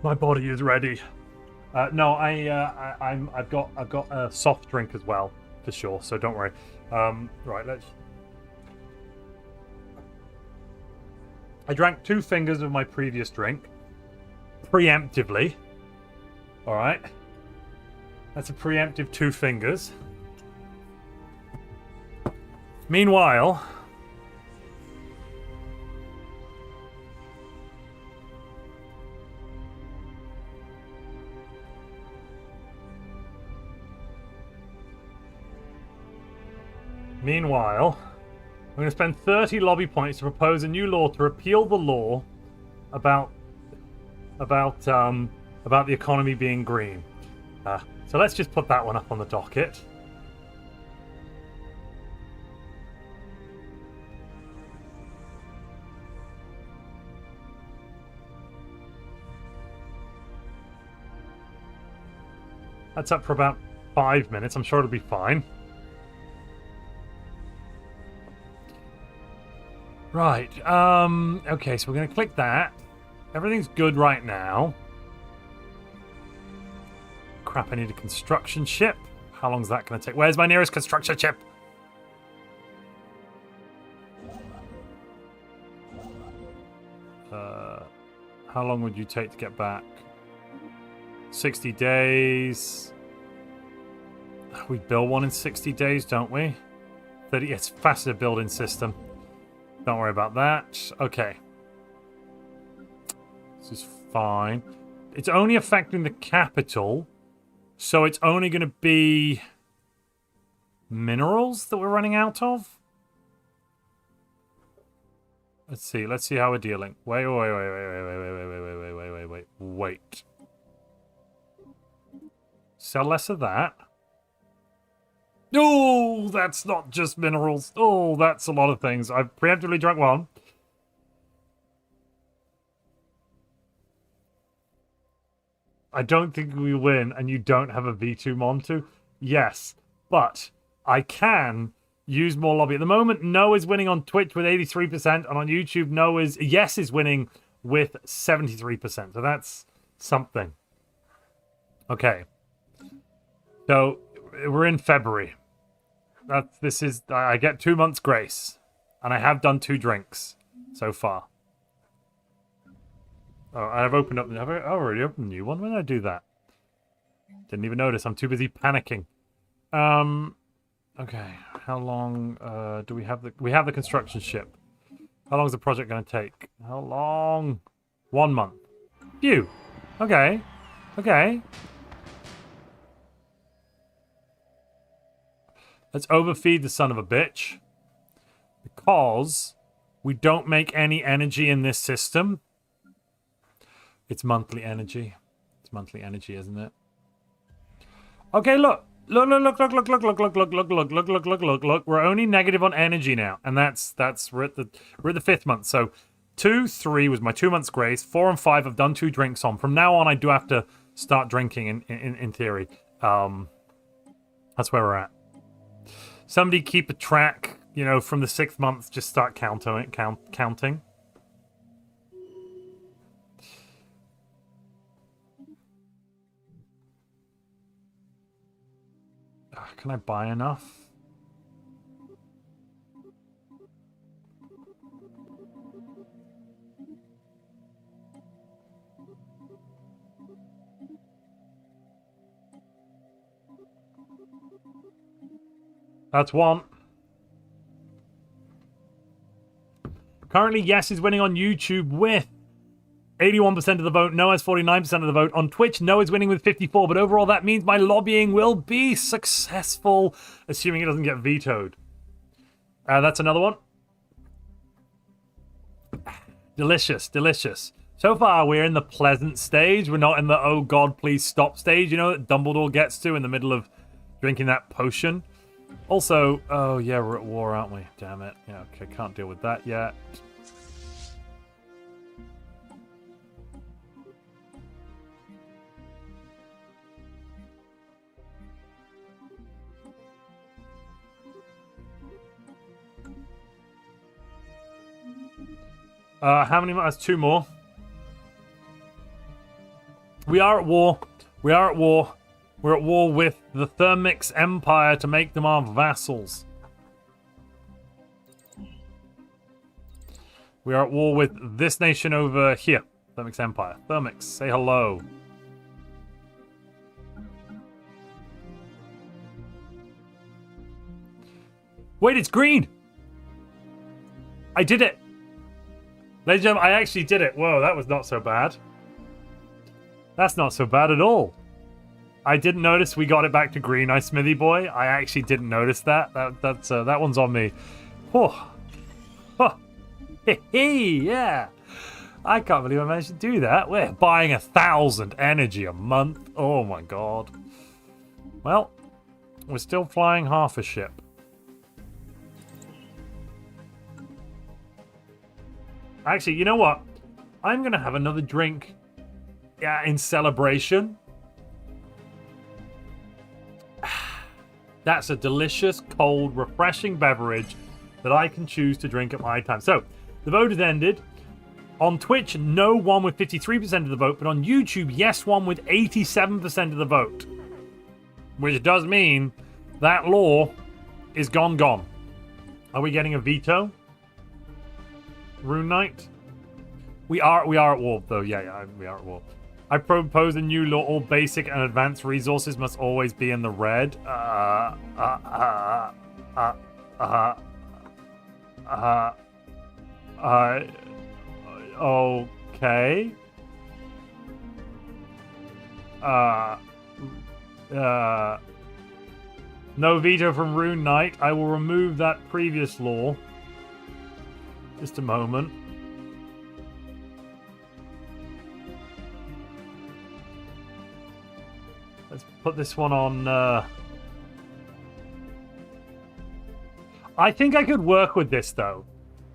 My body is ready. No, I've got a soft drink as well, for sure. So don't worry. Right, let's. I drank 2 fingers of my previous drink, preemptively. All right, that's a preemptive 2 fingers. Meanwhile. Meanwhile, I'm going to spend 30 lobby points to propose a new law to repeal the law about the economy being green. So let's just put that one up on the docket. That's up for about 5 minutes. I'm sure it'll be fine. Right, okay, so we're going to click that. Everything's good right now. Crap, I need a construction ship. How long is that going to take? Where's my nearest construction ship? How long would you take to get back? 60 days. We build one in 60 days, don't we? 30, it's faster building system. Don't worry about that. Okay. This is fine. It's only affecting the capital. So it's only going to be minerals that we're running out of. Let's see. Let's see how we're dealing. Wait. Sell less of that. Oh, that's not just minerals. Oh, that's a lot of things. I've preemptively drunk one. I don't think we win, and you don't have a V2 Montu. Yes, but I can use more lobby. At the moment, No is winning on Twitch with 83%, and on YouTube, Yes is winning with 73%. So that's something. Okay. So we're in February. I get 2 months grace, and I have done 2 drinks so far. Oh, I've opened up. I've already opened a new one. When did I do that? Didn't even notice. I'm too busy panicking. Okay. How long do we have we have the construction ship? How long is the project going to take? How long? 1 month. Phew. Okay. Okay. Let's overfeed the son of a bitch. Because we don't make any energy in this system. It's monthly energy. It's monthly energy, isn't it? Okay, look. Look. We're only negative on energy now. And that's we're at the 5th month. So 2, 3 was my 2 months grace. 4 and 5 I've done 2 drinks on. From now on I do have to start drinking in theory. That's where we're at. Somebody keep a track, you know, from the 6th month, just start counting. Can I buy enough? That's 1. Currently, Yes is winning on YouTube with 81% of the vote. No has 49% of the vote. On Twitch, No is winning with 54%. But overall, that means my lobbying will be successful, assuming it doesn't get vetoed. That's another one. Delicious, delicious. So far, we're in the pleasant stage. We're not in the, oh God, please stop stage, you know, that Dumbledore gets to in the middle of drinking that potion. Also, oh yeah, we're at war, aren't we? Damn it. Yeah, okay, can't deal with that yet. How many more? That's 2 more. We are at war. We are at war. We're at war with the Thermix Empire to make them our vassals. We are at war with this nation over here. Thermix Empire. Thermix, say hello. Wait, it's green! I did it! Ladies and gentlemen, I actually did it. Whoa, that was not so bad. That's not so bad at all. I didn't notice we got it back to green, Smithy boy. I actually didn't notice that. That one's on me. Oh. Oh. Hey, yeah. I can't believe I managed to do that. We're buying 1,000 energy a month. Oh my god. Well, we're still flying half a ship. Actually, you know what? I'm going to have another drink in celebration. That's a delicious, cold, refreshing beverage that I can choose to drink at my time. So, the vote has ended. On Twitch, no one with 53% of the vote, but on YouTube, yes one with 87% of the vote. Which does mean that law is gone. Are we getting a veto? Rune Knight? We are at war, though. Yeah, we are at war. I propose a new law. All basic and advanced resources must always be in the red. Okay. No veto from Rune Knight. I will remove that previous law. Just a moment. Let's put this one on. I think I could work with this, though.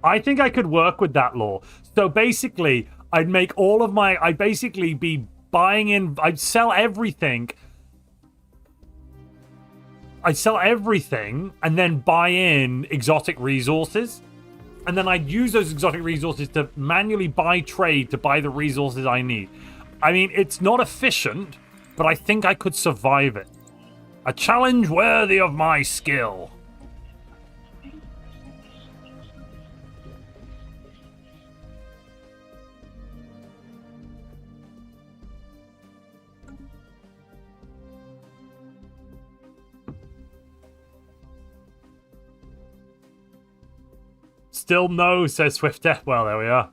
I think I could work with that law. So basically, I'd make all of my... I'd basically be buying in... I'd sell everything. I'd sell everything and then buy in exotic resources. And then I'd use those exotic resources to manually buy trade to buy the resources I need. I mean, it's not efficient, but I think I could survive it. A challenge worthy of my skill. Still no, says Swift Death. Well, there we are.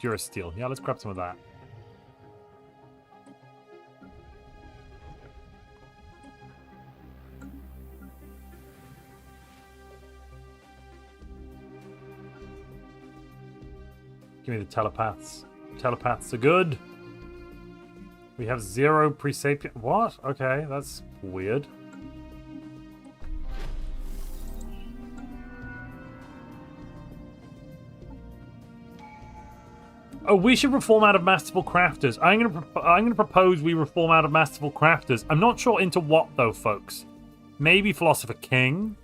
Durasteel. Yeah, let's grab some of that. Give me the telepaths. Telepaths are good. We have 0 pre-sapient. What? Okay, that's weird. Oh, we should reform out of masterful crafters. I'm gonna propose we reform out of masterful crafters. I'm not sure into what though, folks. Maybe philosopher king.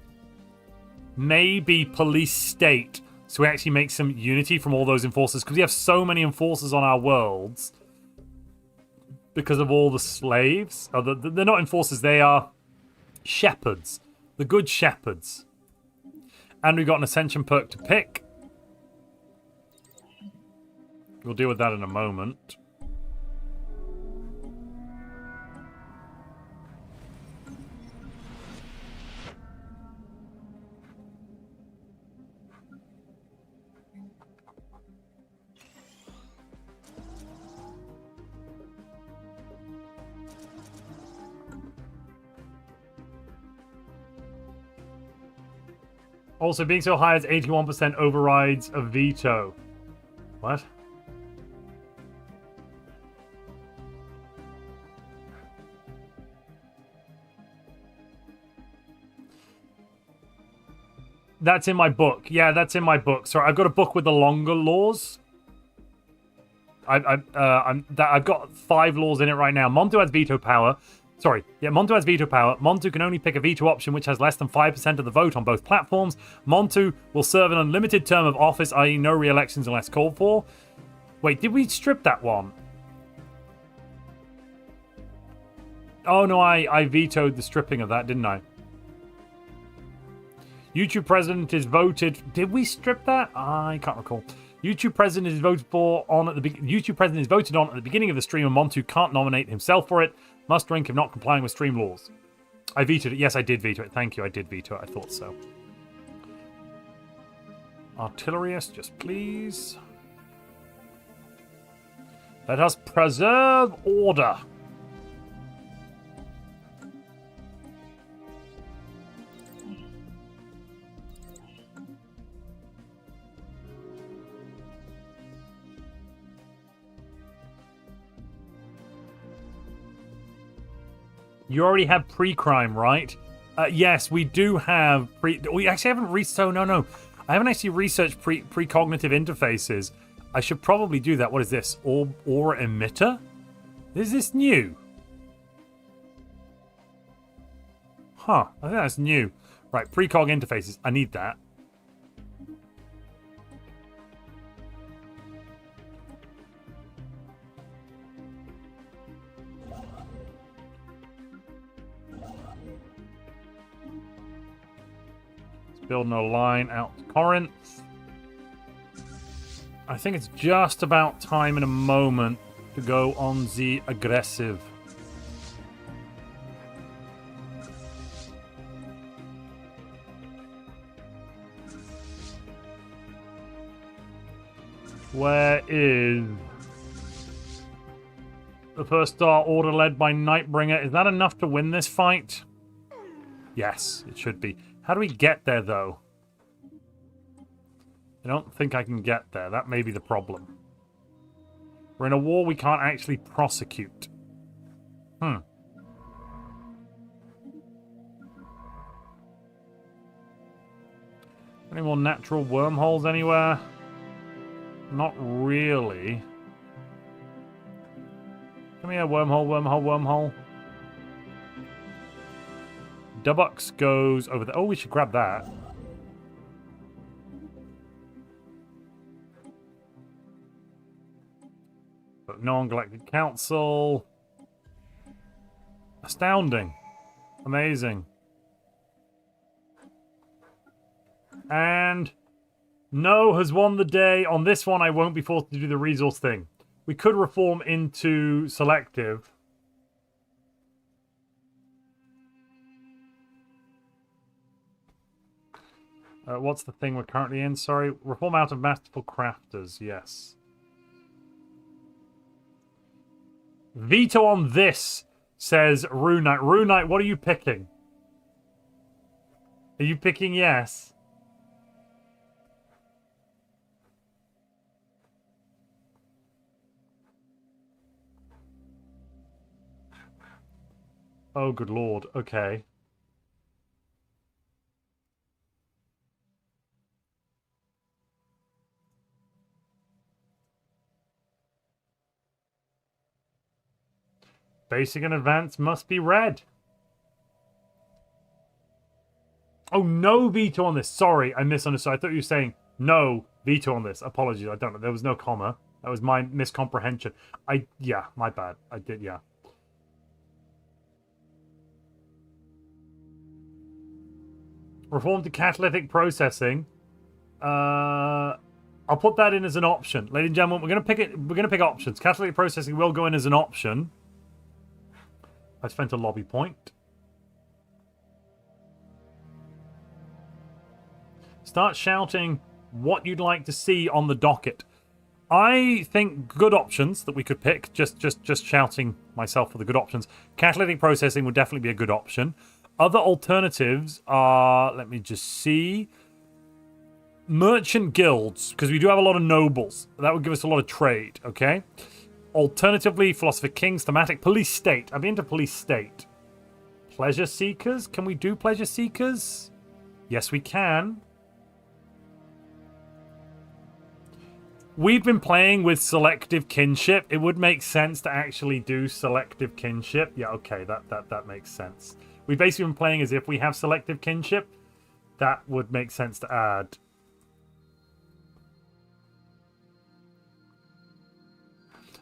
Maybe police state. So we actually make some unity from all those enforcers because we have so many enforcers on our worlds. Because of all the slaves. Oh, they're not enforcers, they are shepherds. The good shepherds. And we've got an ascension perk to pick. We'll deal with that in a moment. Also, being so high as 81% overrides a veto. What? That's in my book. Yeah, that's in my book. Sorry, I've got a book with the longer laws. I've got 5 laws in it right now. Montu has veto power, Sorry, yeah, Montu has veto power. Montu can only pick a veto option which has less than 5% of the vote on both platforms. Montu will serve an unlimited term of office, i.e. no re-elections unless called for. Wait, did we strip that one? Oh no, I vetoed the stripping of that, didn't I? YouTube president is voted. Did we strip that? I can't recall. YouTube president is voted on at the YouTube president is voted on at the beginning of the stream, and Montu can't nominate himself for it. Must drink if not complying with stream laws. I vetoed it. Yes, I did veto it. Thank you. I did veto it. I thought so. Artillerist, just please. Let us preserve order. You already have pre-crime, right? Yes, we do have we actually haven't no. I haven't actually researched precognitive interfaces. I should probably do that. What is this? Aura emitter? Is this new? Huh, I think that's new. Right, precog interfaces. I need that. Building a line out to Corinth. I think it's just about time in a moment to go on the aggressive. Where is the first Star Order led by Nightbringer? Is that enough to win this fight? Yes, it should be. How do we get there, though? I don't think I can get there. That may be the problem. We're in a war we can't actually prosecute. Any more natural wormholes anywhere? Not really. Come here, wormhole. Dubux goes over there. Oh, we should grab that. But no on Galactic Council. Astounding. Amazing. And No has won the day. On this one, I won't be forced to do the resource thing. We could reform into selective. What's the thing we're currently in? Sorry. Reform out of masterful crafters. Yes. Veto on this, says Rune Knight. Rune Knight, what are you picking? Are you picking yes? Oh, good lord. Okay. Basic and advanced must be read. Oh, no veto on this. Sorry, I misunderstood. I thought you were saying no veto on this. Apologies, I don't know. There was no comma. That was my miscomprehension. Yeah, my bad. I did, yeah. Reform to catalytic processing. I'll put that in as an option. Ladies and gentlemen, we're gonna pick it. We're gonna pick options. Catalytic processing will go in as an option. I spent a lobby point. Start shouting what you'd like to see on the docket. I think good options that we could pick. Just shouting myself for the good options. Catalytic processing would definitely be a good option. Other alternatives are, let me just see, merchant guilds, because we do have a lot of nobles. That would give us a lot of trade, okay? Alternatively, philosopher kings, thematic, police state. I'm into police state. Pleasure seekers? Can we do pleasure seekers? Yes, we can. We've been playing with selective kinship. It would make sense to actually do selective kinship. Yeah, okay, that makes sense. We've basically been playing as if we have selective kinship. That would make sense to add.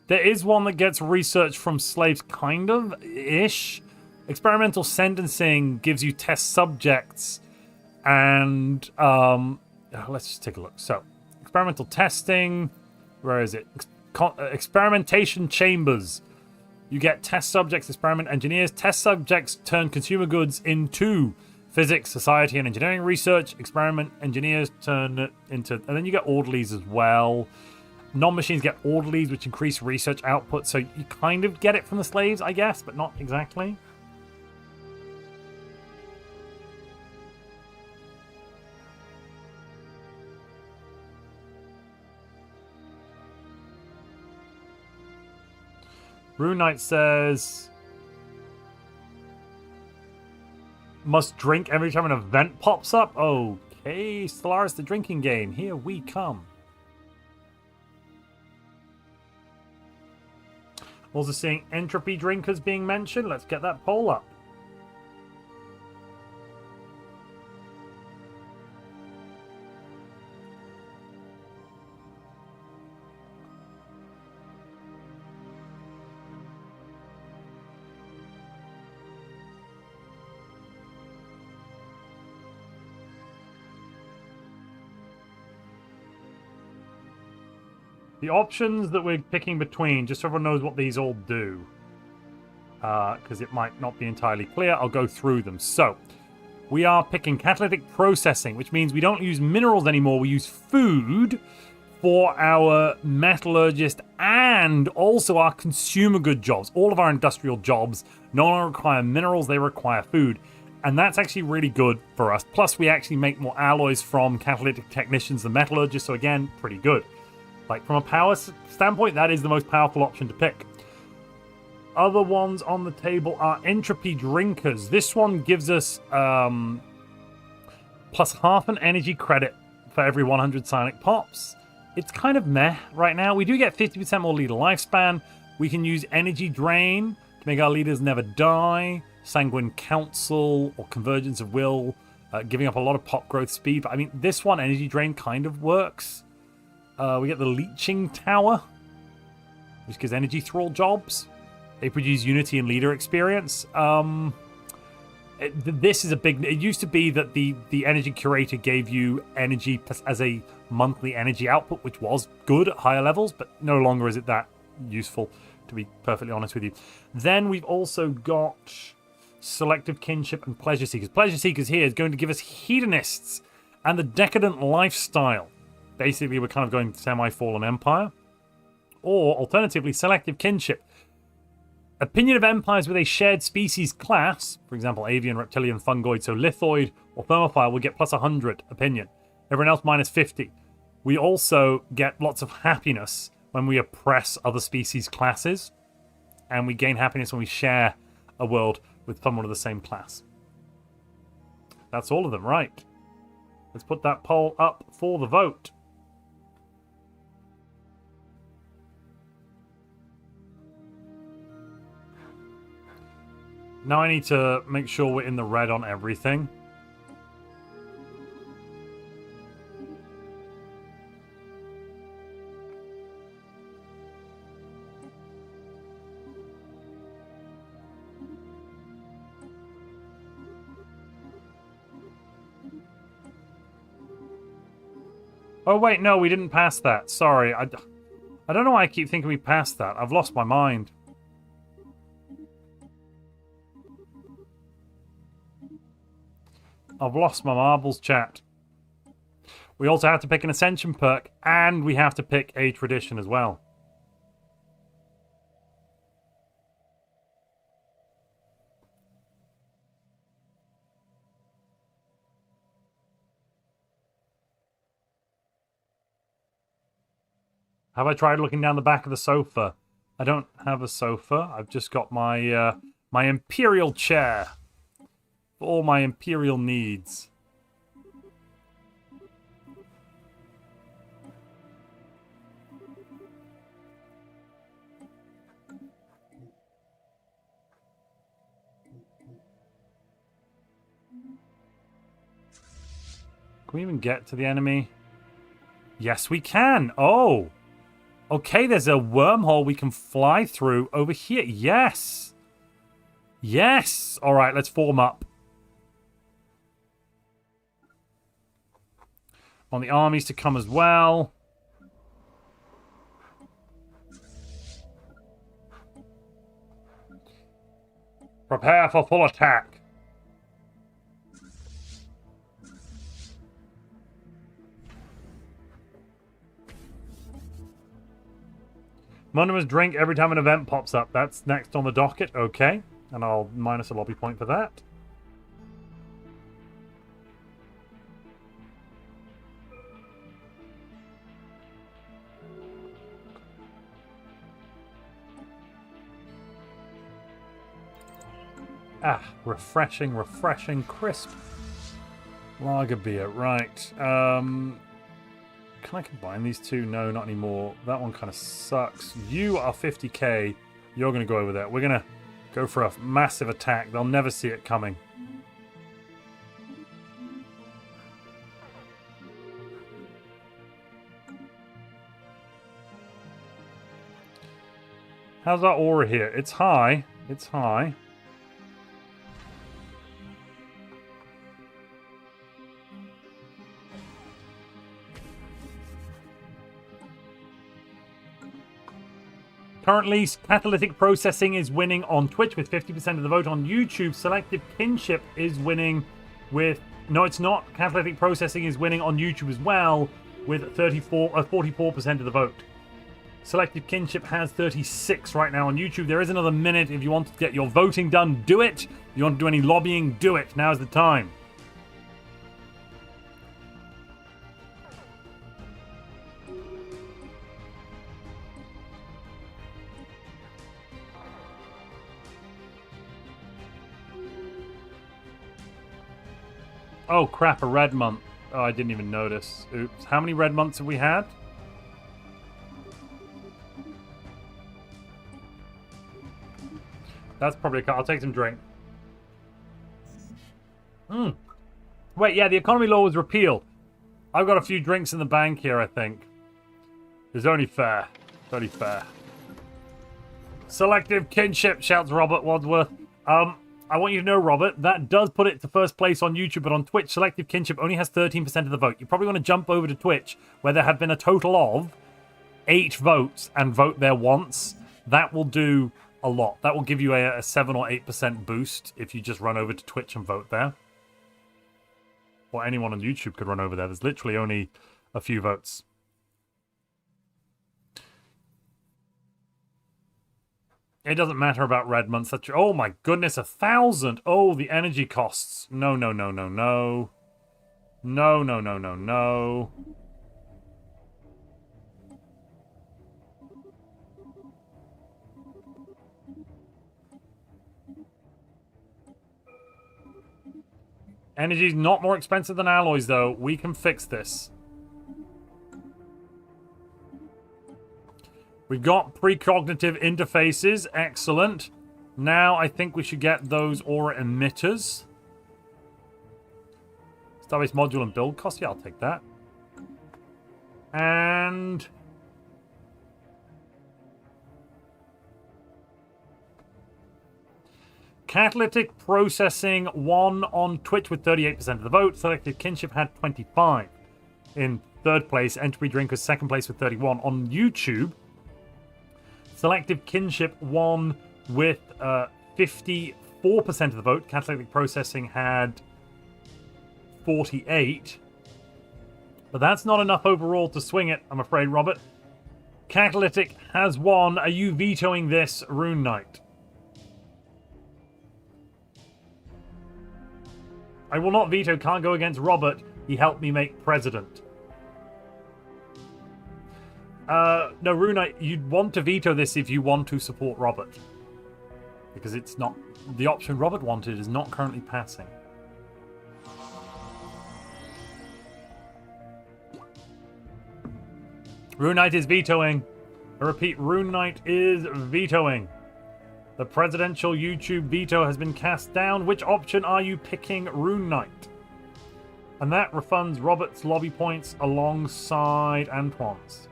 There is one that gets research from slaves, kind of, ish. Experimental sentencing gives you test subjects, and let's just take a look. So, experimental testing, where is it? Experimentation chambers. You get test subjects, experiment engineers. Test subjects turn consumer goods into physics, society, and engineering research. Experiment engineers turn it into, and then you get orderlies as well. Non-machines get orderlies, which increase research output. So you kind of get it from the slaves, I guess, but not exactly. Rune Knight says, must drink every time an event pops up? Okay, Stellaris the drinking game. Here we come. Also seeing entropy drinkers being mentioned. Let's get that poll up. The options that we're picking between, just so everyone knows what these all do, because it might not be entirely clear, I'll go through them. So, we are picking catalytic processing, which means we don't use minerals anymore, we use food for our metallurgist and also our consumer good jobs. All of our industrial jobs no longer require minerals, they require food. And that's actually really good for us. Plus, we actually make more alloys from catalytic technicians than metallurgists, so again, pretty good. Like, from a power standpoint, that is the most powerful option to pick. Other ones on the table are entropy drinkers. This one gives us plus half an energy credit for every 100 psionic pops. It's kind of meh right now. We do get 50% more leader lifespan. We can use energy drain to make our leaders never die. Sanguine council or convergence of will, giving up a lot of pop growth speed. But I mean, this one, energy drain, kind of works. We get the leeching tower, which gives energy thrall jobs. They produce unity and leader experience. This is a big... It used to be that the energy curator gave you energy as a monthly energy output, which was good at higher levels, but no longer is it that useful, to be perfectly honest with you. Then we've also got selective kinship and pleasure seekers. Pleasure seekers here is going to give us hedonists and the decadent lifestyle. Basically, we're kind of going semi-fallen empire. Or, alternatively, selective kinship. Opinion of empires with a shared species class, for example, avian, reptilian, fungoid, so lithoid or thermophile, will get plus 100 opinion. Everyone else minus 50. We also get lots of happiness when we oppress other species classes. And we gain happiness when we share a world with someone of the same class. That's all of them, right? Let's put that poll up for the vote. Now I need to make sure we're in the red on everything. Oh wait, no, we didn't pass that. Sorry, I don't know why I keep thinking we passed that. I've lost my mind. I've lost my marbles, chat. We also have to pick an ascension perk, and we have to pick a tradition as well. Have I tried looking down the back of the sofa? I don't have a sofa. I've just got my my imperial chair. For all my imperial needs. Can we even get to the enemy? Yes, we can. Oh. Okay, there's a wormhole we can fly through over here. Yes. Yes. All right, let's form up. Want the armies to come as well. Prepare for full attack. Monomus drink every time an event pops up. That's next on the docket. Okay. And I'll minus a lobby point for that. Ah, refreshing, refreshing, crisp. Lager beer, right. Can I combine these two? No, not anymore. That one kind of sucks. You are 50k. You're going to go over there. We're going to go for a massive attack. They'll never see it coming. How's our aura here? It's high. It's high. Currently, catalytic processing is winning on Twitch with 50% of the vote. On YouTube, selective kinship is winning with... No, it's not. Catalytic processing is winning on YouTube as well with 44% of the vote. Selective kinship has 36 right now on YouTube. There is another minute. If you want to get your voting done, do it. If you want to do any lobbying, do it. Now's the time. Oh crap, a red month. Oh, I didn't even notice. Oops. How many red months have we had? That's probably a... I'll take some drink. Wait, yeah, the economy law was repealed. I've got a few drinks in the bank here, I think. It's only fair. It's only fair. Selective kinship, shouts Robert Wadsworth. I want you to know, Robert, that does put it to first place on YouTube, but on Twitch, selective kinship only has 13% of the vote. You probably want to jump over to Twitch, where there have been a total of 8 votes, and vote there once. That will do a lot. That will give you a 7 or 8% boost if you just run over to Twitch and vote there. Or anyone on YouTube could run over there. There's literally only a few votes. It doesn't matter about red months. That's... Oh my goodness, 1,000. Oh, the energy costs. No, no, no, no, no. No, no, no, no, no. Energy's not more expensive than alloys, though. We can fix this. We've got precognitive interfaces. Excellent. Now I think we should get those aura emitters. Starbase module and build cost. Yeah, I'll take that. And... catalytic processing won on Twitch with 38% of the vote. Selective kinship had 25 in third place. Entropy drink was second place with 31. On YouTube, selective kinship won with 54% of the vote. Catalytic processing had 48. But that's not enough overall to swing it, I'm afraid, Robert. Catalytic has won. Are you vetoing this, Rune Knight? I will not veto. Can't go against Robert. He helped me make president. No, Rune Knight, you'd want to veto this if you want to support Robert. Because it's not... the option Robert wanted is not currently passing. Rune Knight is vetoing. I repeat, Rune Knight is vetoing. The presidential YouTube veto has been cast down. Which option are you picking, Rune Knight? And that refunds Robert's lobby points alongside Antoine's.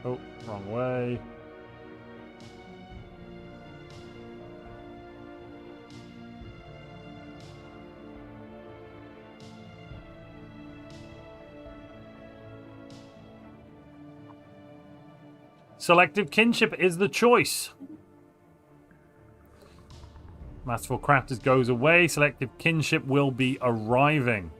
Oh, wrong way. Selective kinship is the choice. Masterful Crafters goes away. Selective kinship will be arriving.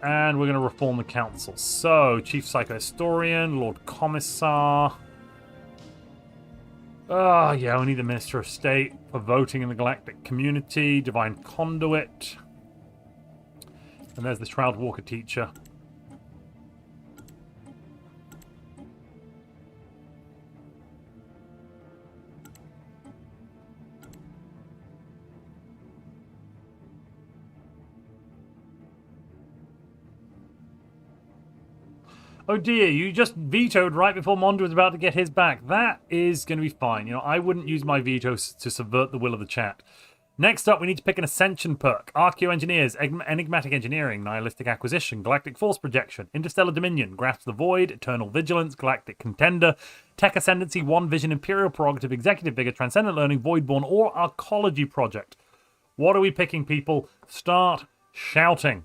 And we're going to reform the council. So, Chief Psychohistorian, Lord Commissar. Oh, yeah, we need the Minister of State for voting in the galactic community. Divine Conduit. And there's the Shroud Walker teacher. Oh dear, you just vetoed right before Montu was about to get his back. That is going to be fine. You know, I wouldn't use my veto to subvert the will of the chat. Next up, we need to pick an Ascension perk. Archaeo-Engineers, Enigmatic Engineering, Nihilistic Acquisition, Galactic Force Projection, Interstellar Dominion, Grasp the Void, Eternal Vigilance, Galactic Contender, Tech Ascendancy, One Vision, Imperial Prerogative, Executive Vigor, Transcendent Learning, Voidborn, or Arcology Project. What are we picking, people? Start shouting.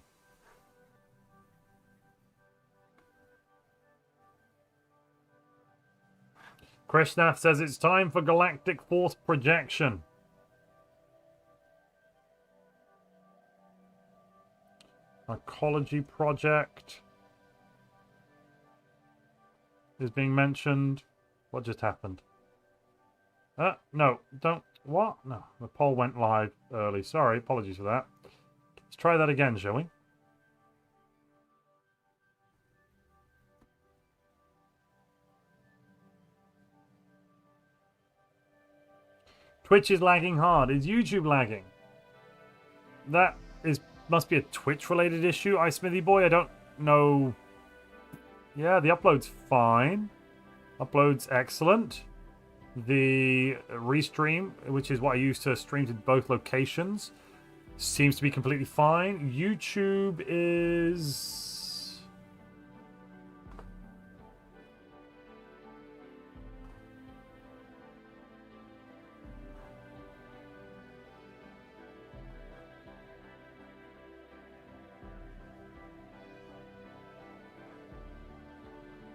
Krishnath says it's time for Galactic Force Projection. Arcology Project is being mentioned. What just happened? No, don't. What? No, the poll went live early. Sorry, apologies for that. Let's try that again, shall we? Twitch is lagging hard. Is YouTube lagging? That must be a Twitch-related issue. Smithy Boy, I don't know. Yeah, the upload's fine. Upload's excellent. The restream, which is what I use to stream to both locations, seems to be completely fine. YouTube is...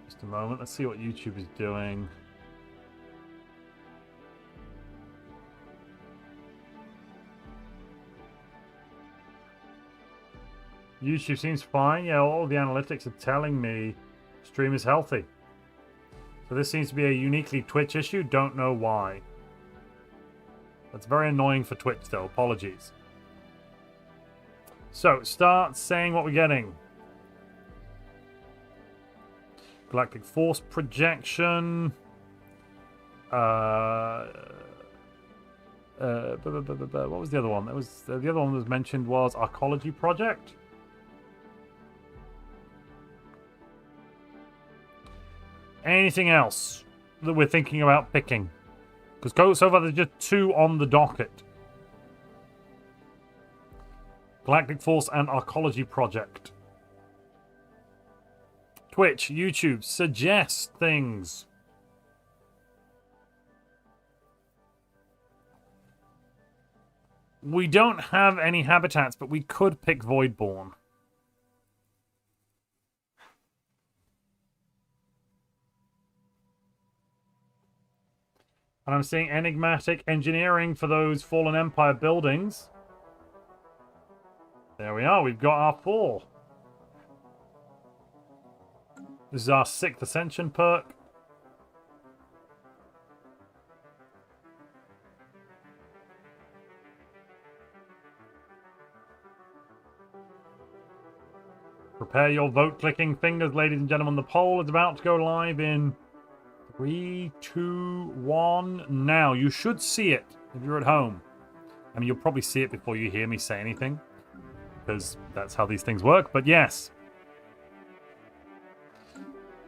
Just a moment. Let's see what YouTube is doing. YouTube seems fine. Yeah, all the analytics are telling me stream is healthy. So this seems to be a uniquely Twitch issue. Don't know why. That's very annoying for Twitch, though. Apologies. So, start saying what we're getting. Galactic Force Projection. What was the other one? That was the other one that was mentioned was Arcology Project. Anything else that we're thinking about picking? Because so far there's just 2 on the docket. Galactic Force and Arcology Project. Twitch, YouTube, suggest things. We don't have any habitats, but we could pick Voidborn. And I'm seeing enigmatic engineering for those Fallen Empire buildings. There we are, we've got our 4. This is our 6th Ascension perk. Prepare your vote-clicking fingers, ladies and gentlemen. The poll is about to go live in 3, 2, 1. Now, you should see it if you're at home. I mean, you'll probably see it before you hear me say anything, because that's how these things work. But yes.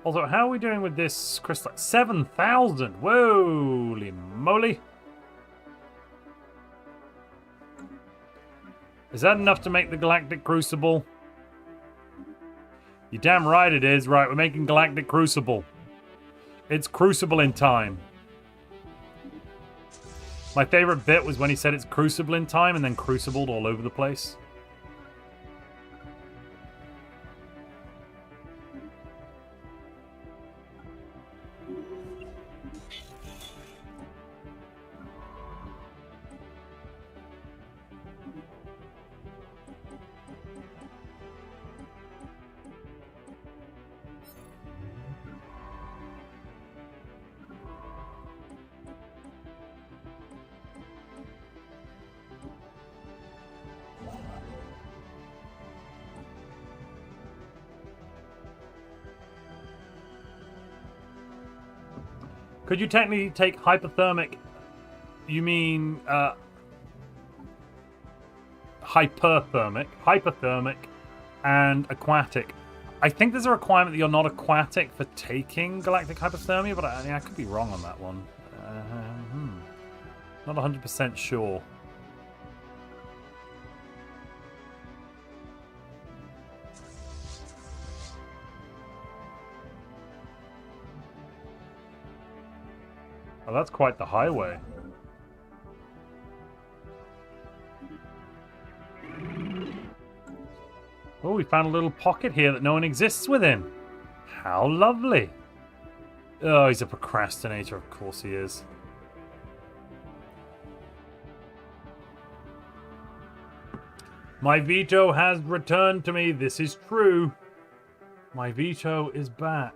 Also, how are we doing with this crystal? 7,000! Holy moly! Is that enough to make the Galactic Crucible? You're damn right it is. Right, we're making Galactic Crucible. It's Crucible in time. My favorite bit was when he said it's Crucible in time and then Crucibled all over the place. Could you technically take hypothermic? You mean hyperthermic, and aquatic? I think there's a requirement that you're not aquatic for taking galactic hypothermia, but I could be wrong on that one. Not 100% sure. Oh, that's quite the highway. Oh, we found a little pocket here that no one exists within. How lovely. Oh, he's a procrastinator. Of course he is. My veto has returned to me. This is true. My veto is back.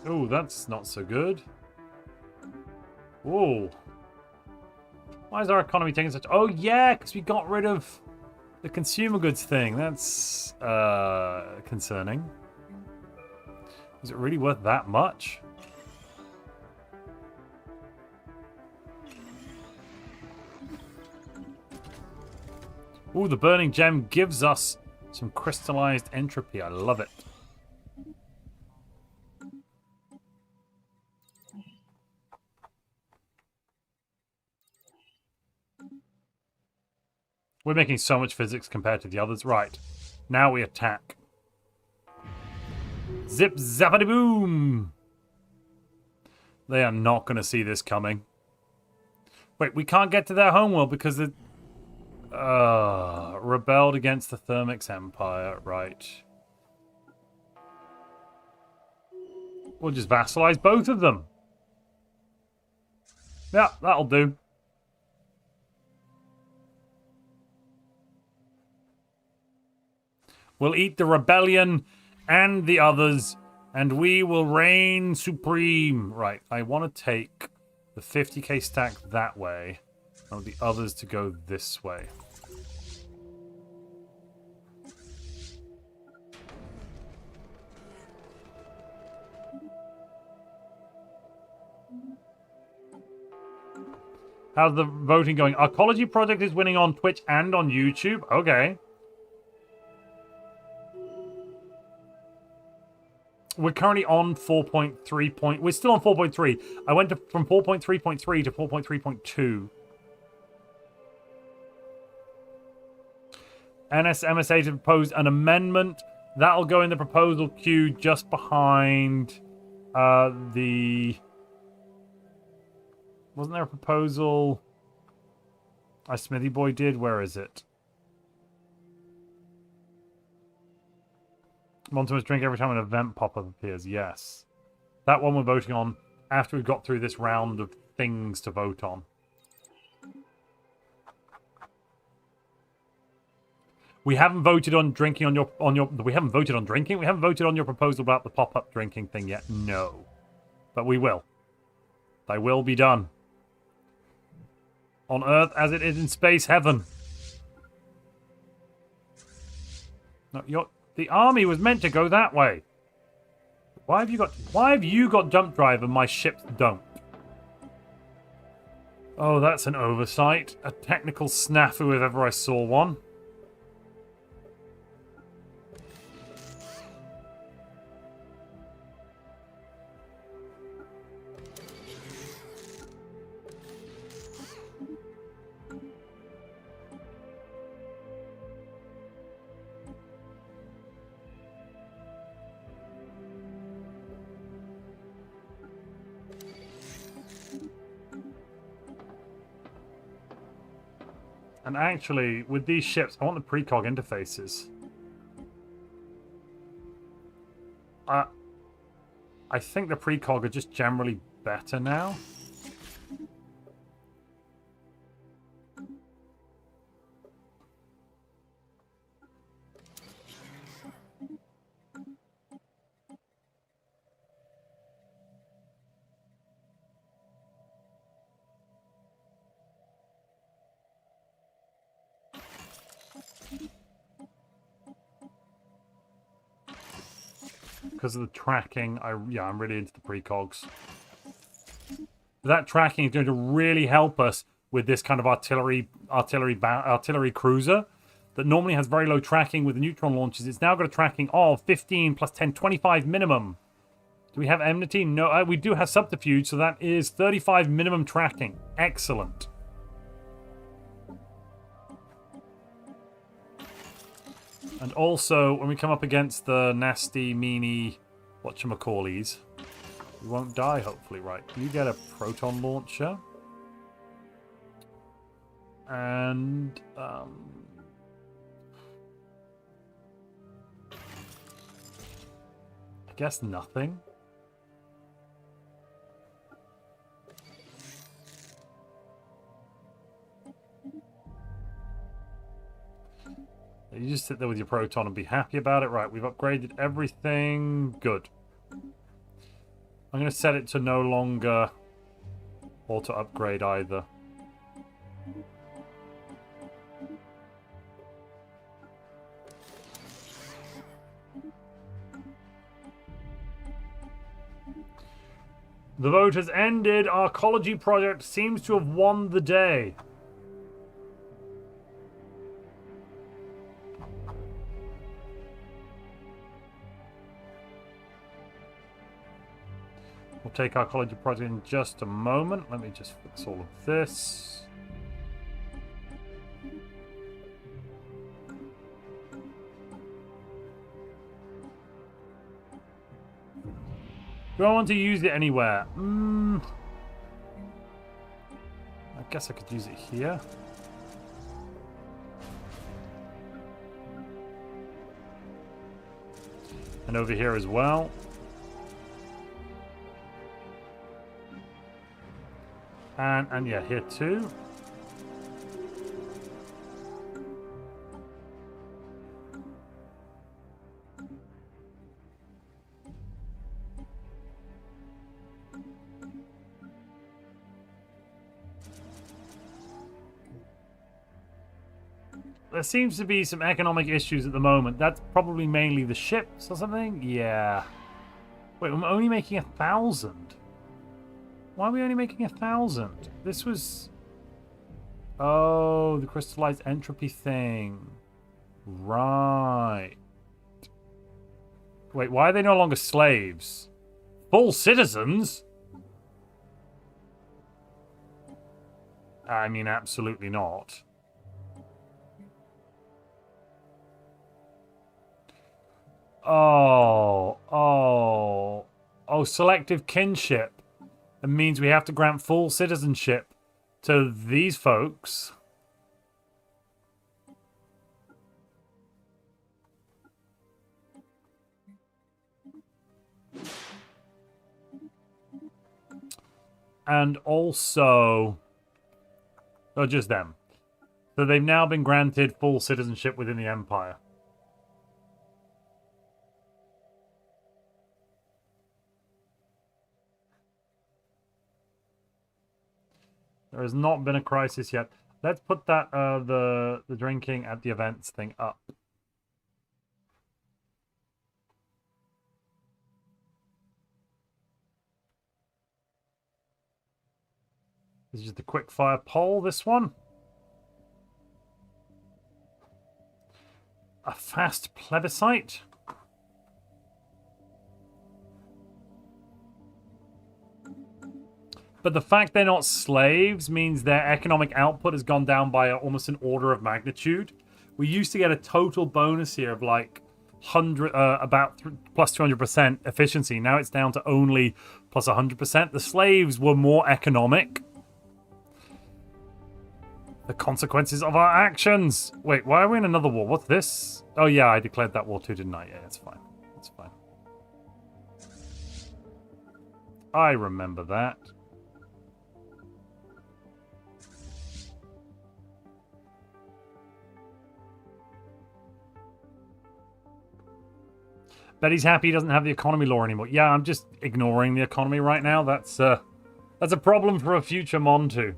Oh, that's not so good. Whoa. Why is our economy taking such... Oh, yeah, because we got rid of the consumer goods thing. That's concerning. Is it really worth that much? Ooh, the burning gem gives us some crystallized entropy. I love it. We're making so much physics compared to the others. Right. Now we attack. Zip zappity boom! They are not going to see this coming. Wait, we can't get to their homeworld because they rebelled against the Thermix Empire. Right. We'll just vassalize both of them. Yeah, that'll do. We'll eat the rebellion and the others, and we will reign supreme. Right, I want to take the 50k stack that way, and the others to go this way. How's the voting going? Arcology Project is winning on Twitch and on YouTube. Okay. We're currently on 4.3. We're still on 4.3. I went from 4.3.3 to 4.3.2. NSMSA to propose an amendment. That'll go in the proposal queue just behind the... Wasn't there a proposal a Smithy Boy did? Where is it? Montu must drink every time an event pop-up appears. Yes. That one we're voting on after we've got through this round of things to vote on. We haven't voted on drinking on your we haven't voted on drinking. We haven't voted on your proposal about the pop-up drinking thing yet. No. But we will. They will be done. On Earth as it is in space heaven. No, the army was meant to go that way. Why have you got jump drive and my ships don't? Oh, that's an oversight. A technical snafu if ever I saw one. And actually, with these ships, I want the precog interfaces. I think the precog are just generally better now. Because of the tracking, I'm really into the precogs. That tracking is going to really help us with this kind of artillery cruiser that normally has very low tracking with the neutron launches. It's now got a tracking of 15 plus 10, 25 minimum. Do we have enmity? No, we do have subterfuge, so that is 35 minimum tracking. Excellent. And also, when we come up against the nasty, meanie, whatchamacallies, we won't die, hopefully, right? You get a proton launcher. And, I guess nothing. You just sit there with your proton and be happy about it. Right, we've upgraded everything. Good. I'm going to set it to no longer auto upgrade either. The vote has ended. Our ecology project seems to have won the day. We'll take our ecology project in just a moment. Let me just fix all of this. Do I want to use it anywhere? I guess I could use it here. And over here as well. And yeah, here too. There seems to be some economic issues at the moment. That's probably mainly the ships or something? Yeah. Wait, I'm only making 1,000. Why are we only making 1,000? This was... Oh, the crystallized entropy thing. Right. Wait, why are they no longer slaves? Full citizens? I mean, absolutely not. Oh, selective kinship. It means we have to grant full citizenship to these folks. And also... Oh, just them. So they've now been granted full citizenship within the Empire. There has not been a crisis yet. Let's put that the drinking at the events thing up. This is just a quick fire poll, this one. A fast plebiscite. But the fact they're not slaves means their economic output has gone down by almost an order of magnitude. We used to get a total bonus here of like plus 200% efficiency. Now it's down to only plus 100%. The slaves were more economic. The consequences of our actions. Wait, why are we in another war? What's this? Oh yeah, I declared that war too, didn't I? Yeah, it's fine. It's fine. I remember that. Bet he's happy he doesn't have the economy law anymore. Yeah, I'm just ignoring the economy right now. That's a problem for a future Montu.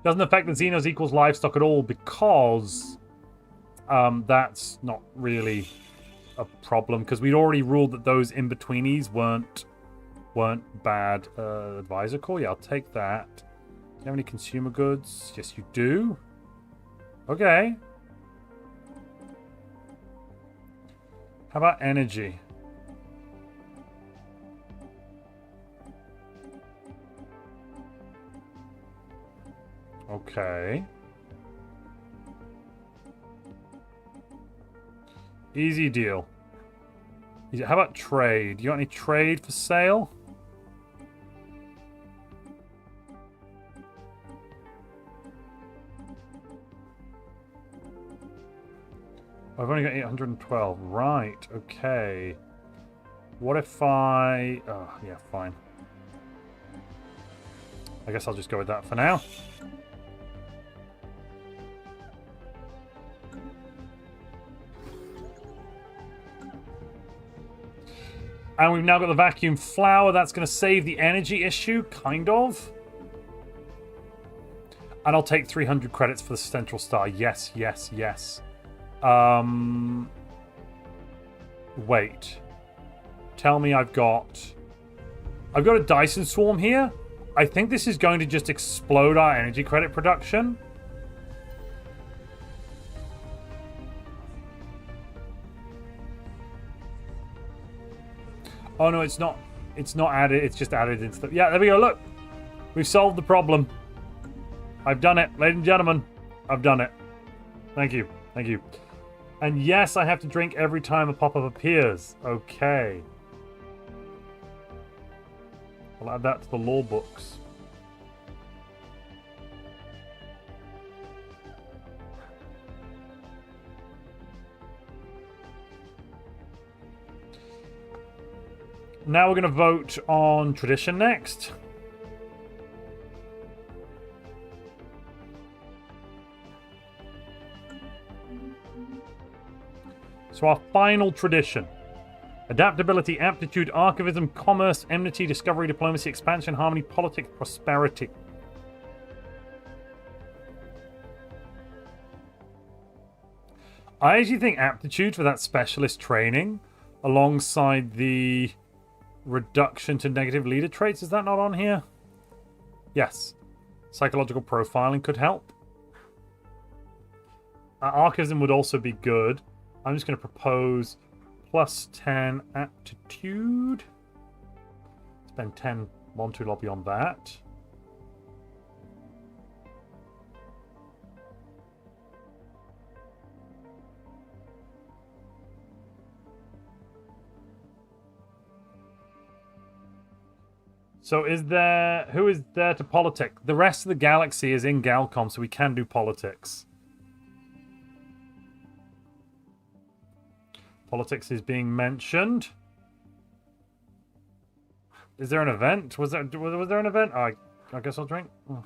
Doesn't affect the Xenos equals livestock at all because that's not really a problem because we'd already ruled that those in-betweenies weren't bad. Advisor core, yeah, I'll take that. Do you have any consumer goods? Yes, you do. Okay. How about energy? Okay. Easy deal. How about trade? You got any trade for sale? I've only got 812. Right, okay. What if I... Oh, yeah, fine. I guess I'll just go with that for now. And we've now got the vacuum flower. That's going to save the energy issue, kind of. And I'll take 300 credits for the central star. Yes, yes, yes. Wait. Tell me I've got a Dyson swarm here. I think this is going to just explode our energy credit production. Oh no, it's not. It's not added. It's just added in stuff. Yeah, there we go. Look, we've solved the problem. I've done it, ladies and gentlemen. I've done it. Thank you. Thank you. And yes, I have to drink every time a pop-up appears. Okay. I'll add that to the law books. Now we're going to vote on tradition next. So our final tradition. Adaptability, aptitude, archivism, commerce, enmity, discovery, diplomacy, expansion, harmony, politics, prosperity. I actually think aptitude for that specialist training alongside the reduction to negative leader traits. Is that not on here? Yes. Psychological profiling could help. Archivism would also be good. I'm just going to propose plus 10 aptitude. Spend 10 Montu lobby on that. So who is there to politic? The rest of the galaxy is in Galcom, so we can do politics. Politics is being mentioned. Is there an event? Was there an event? I guess I'll drink. Oh.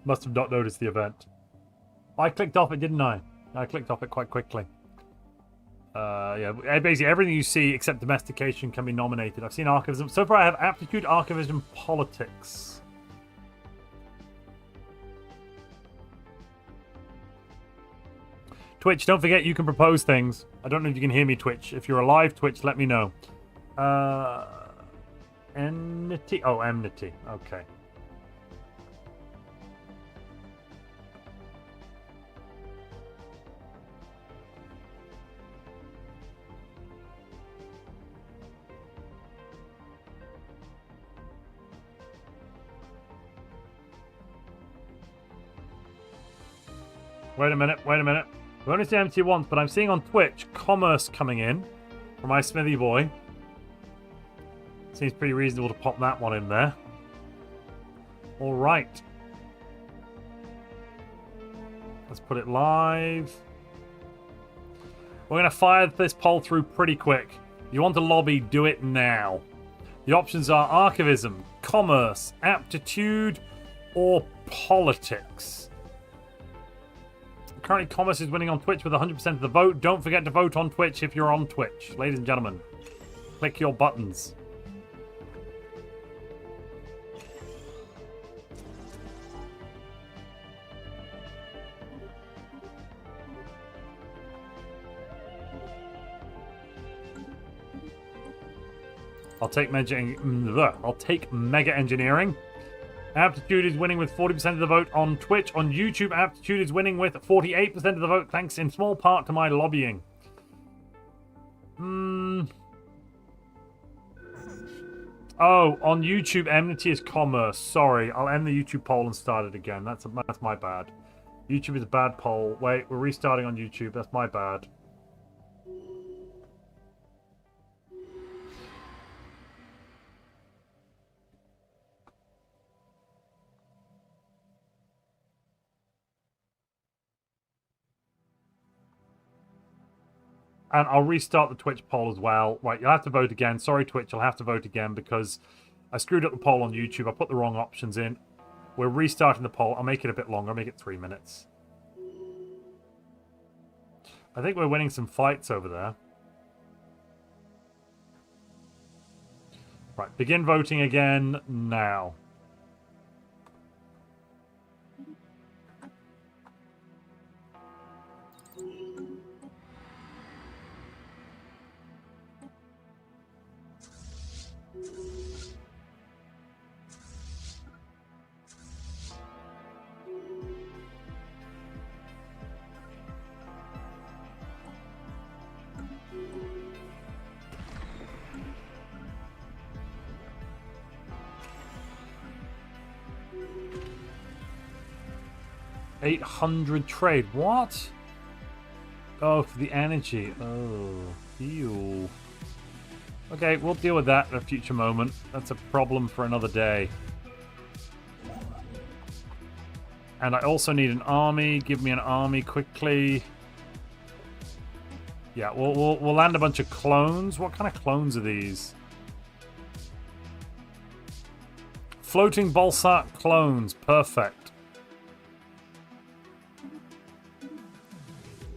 Must have not noticed the event. I clicked off it, didn't I? I clicked off it quite quickly. Yeah, basically everything you see except domestication can be nominated. I've seen archivism. So far I have aptitude, archivism, politics. Twitch, don't forget you can propose things. I don't know if you can hear me, Twitch. If you're alive, Twitch, let me know. Enmity. Oh, enmity. Okay. Wait a minute, wait a minute. We've only seen empty once, but I'm seeing on Twitch commerce coming in from my Smithy boy. Seems pretty reasonable to pop that one in there. All right. Let's put it live. We're going to fire this poll through pretty quick. If you want to lobby, do it now. The options are archivism, commerce, aptitude, or politics. Currently, commerce is winning on Twitch with 100% of the vote. Don't forget to vote on Twitch if you're on Twitch. Ladies and gentlemen, click your buttons. I'll take mega engineering. Aptitude is winning with 40% of the vote on Twitch. On YouTube, Aptitude is winning with 48% of the vote, thanks in small part to my lobbying. Oh, on YouTube, enmity is commerce. Sorry, I'll end the YouTube poll and start it again. That's my bad. YouTube is a bad poll. Wait, we're restarting on YouTube. That's my bad. And I'll restart the Twitch poll as well. Right, you'll have to vote again. Sorry, Twitch, you'll have to vote again because I screwed up the poll on YouTube. I put the wrong options in. We're restarting the poll. I'll make it a bit longer. I'll make it 3 minutes. I think we're winning some fights over there. Right, begin voting again now. $800 trade. What? Oh, for the energy. Oh, ew. Okay, we'll deal with that at a future moment. That's a problem for another day. And I also need an army. Give me an army quickly. Yeah, we'll land a bunch of clones. What kind of clones are these? Floating Balsat clones. Perfect.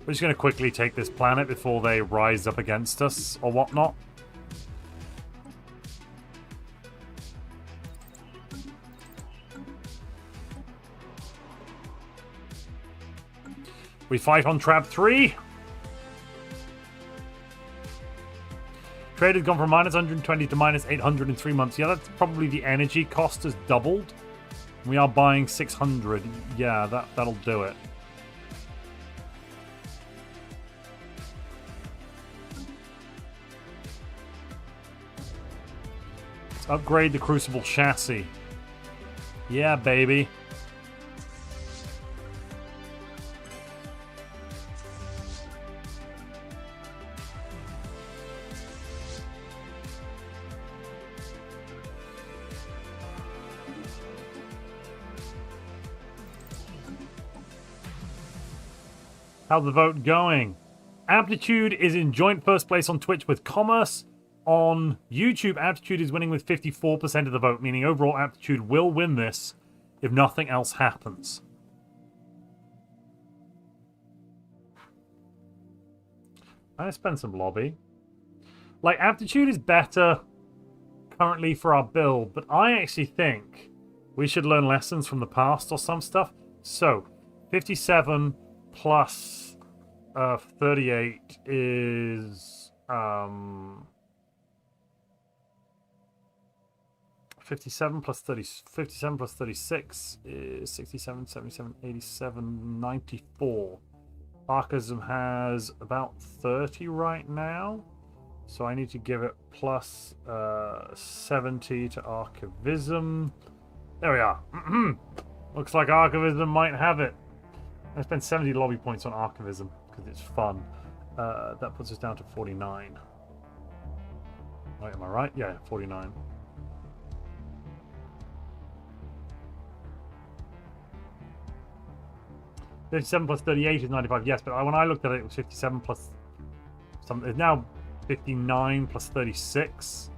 We're just going to quickly take this planet before they rise up against us or whatnot. We fight on Trap 3. Trade has gone from minus 120 to minus 800 in 3 months. Yeah, that's probably the energy cost has doubled. We are buying 600. Yeah, that'll do it. Let's upgrade the Crucible chassis. Yeah, baby. How's the vote going? Aptitude is in joint first place on Twitch with Commerce. On YouTube, Aptitude is winning with 54% of the vote, meaning overall Aptitude will win this if nothing else happens. I'm going to spend some lobby. Like, Aptitude is better currently for our build, but I actually think we should learn lessons from the past or some stuff. So, 57 plus 38 is 57 plus 30, 57 plus 36 is 67, 77, 87, 94. Archaism has about 30 right now, so I need to give it plus 70 to Archivism. There we are. Looks like Archivism might have it. I spent 70 lobby points on Archivism because it's fun. That puts us down to 49. Wait, am I right? Yeah, 49. $57 plus 38 is 95, yes, but when I looked at it, it was 57 plus something. It's now 59 plus 36.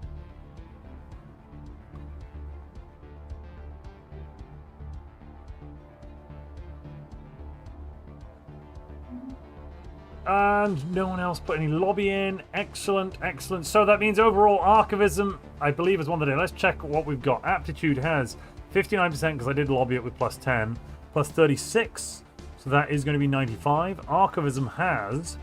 And no one else put any lobby in. Excellent, excellent. So that means overall Archivism, I believe, is one today. Let's check what we've got. Aptitude has 59% because I did lobby it with plus 10, plus 36. So that is going to be 95. Archivism has,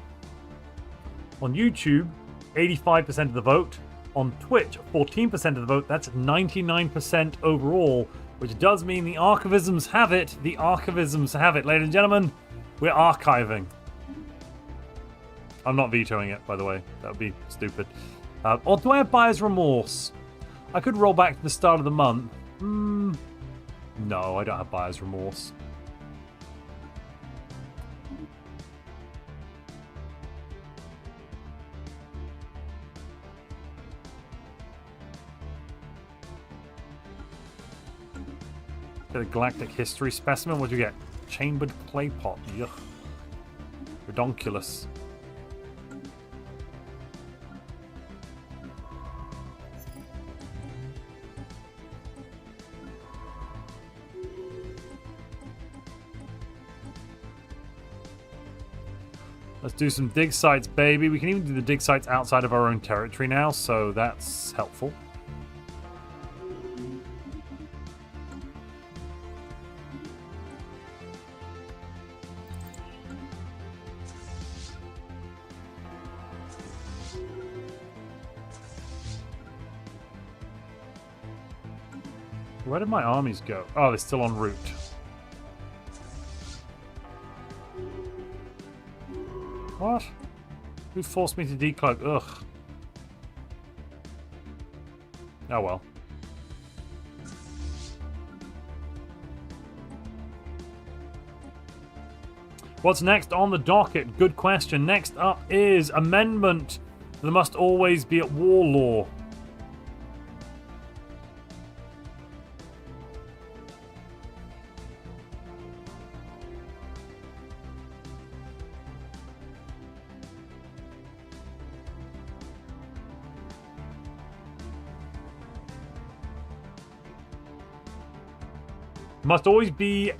on YouTube, 85% of the vote. On Twitch, 14% of the vote. That's 99% overall, which does mean the Archivisms have it. The Archivisms have it. Ladies and gentlemen, we're archiving. I'm not vetoing it, by the way. That would be stupid. Or do I have buyer's remorse? I could roll back to the start of the month. No, I don't have buyer's remorse. Get a galactic history specimen. What do you get? Chambered clay pot. Yuck. Redonkulous. Let's do some dig sites, baby. We can even do the dig sites outside of our own territory now, so that's helpful. Where did my armies go? Oh, they're still en route. What? Who forced me to decloak? Ugh. Oh well. What's next on the docket? Good question. Next up is amendment to the must always be at war law. Must always be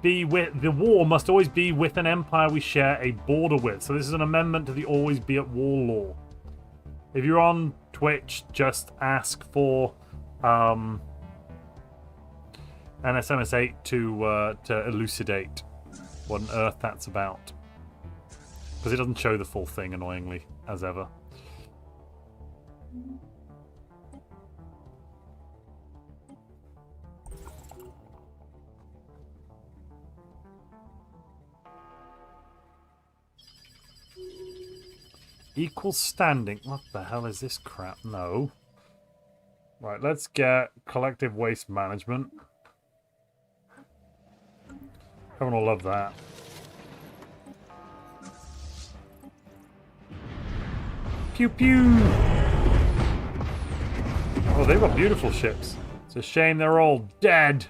with the war must always be with an empire we share a border with. So this is an amendment to the always be at war law. If you're on Twitch, just ask for NSMS8 to elucidate what on earth that's about, because it doesn't show the full thing, annoyingly, as ever. Equal standing. What the hell is this crap? No. Right, let's get collective waste management. Everyone will love that. Pew pew! Oh, they've got beautiful ships. It's a shame they're all dead.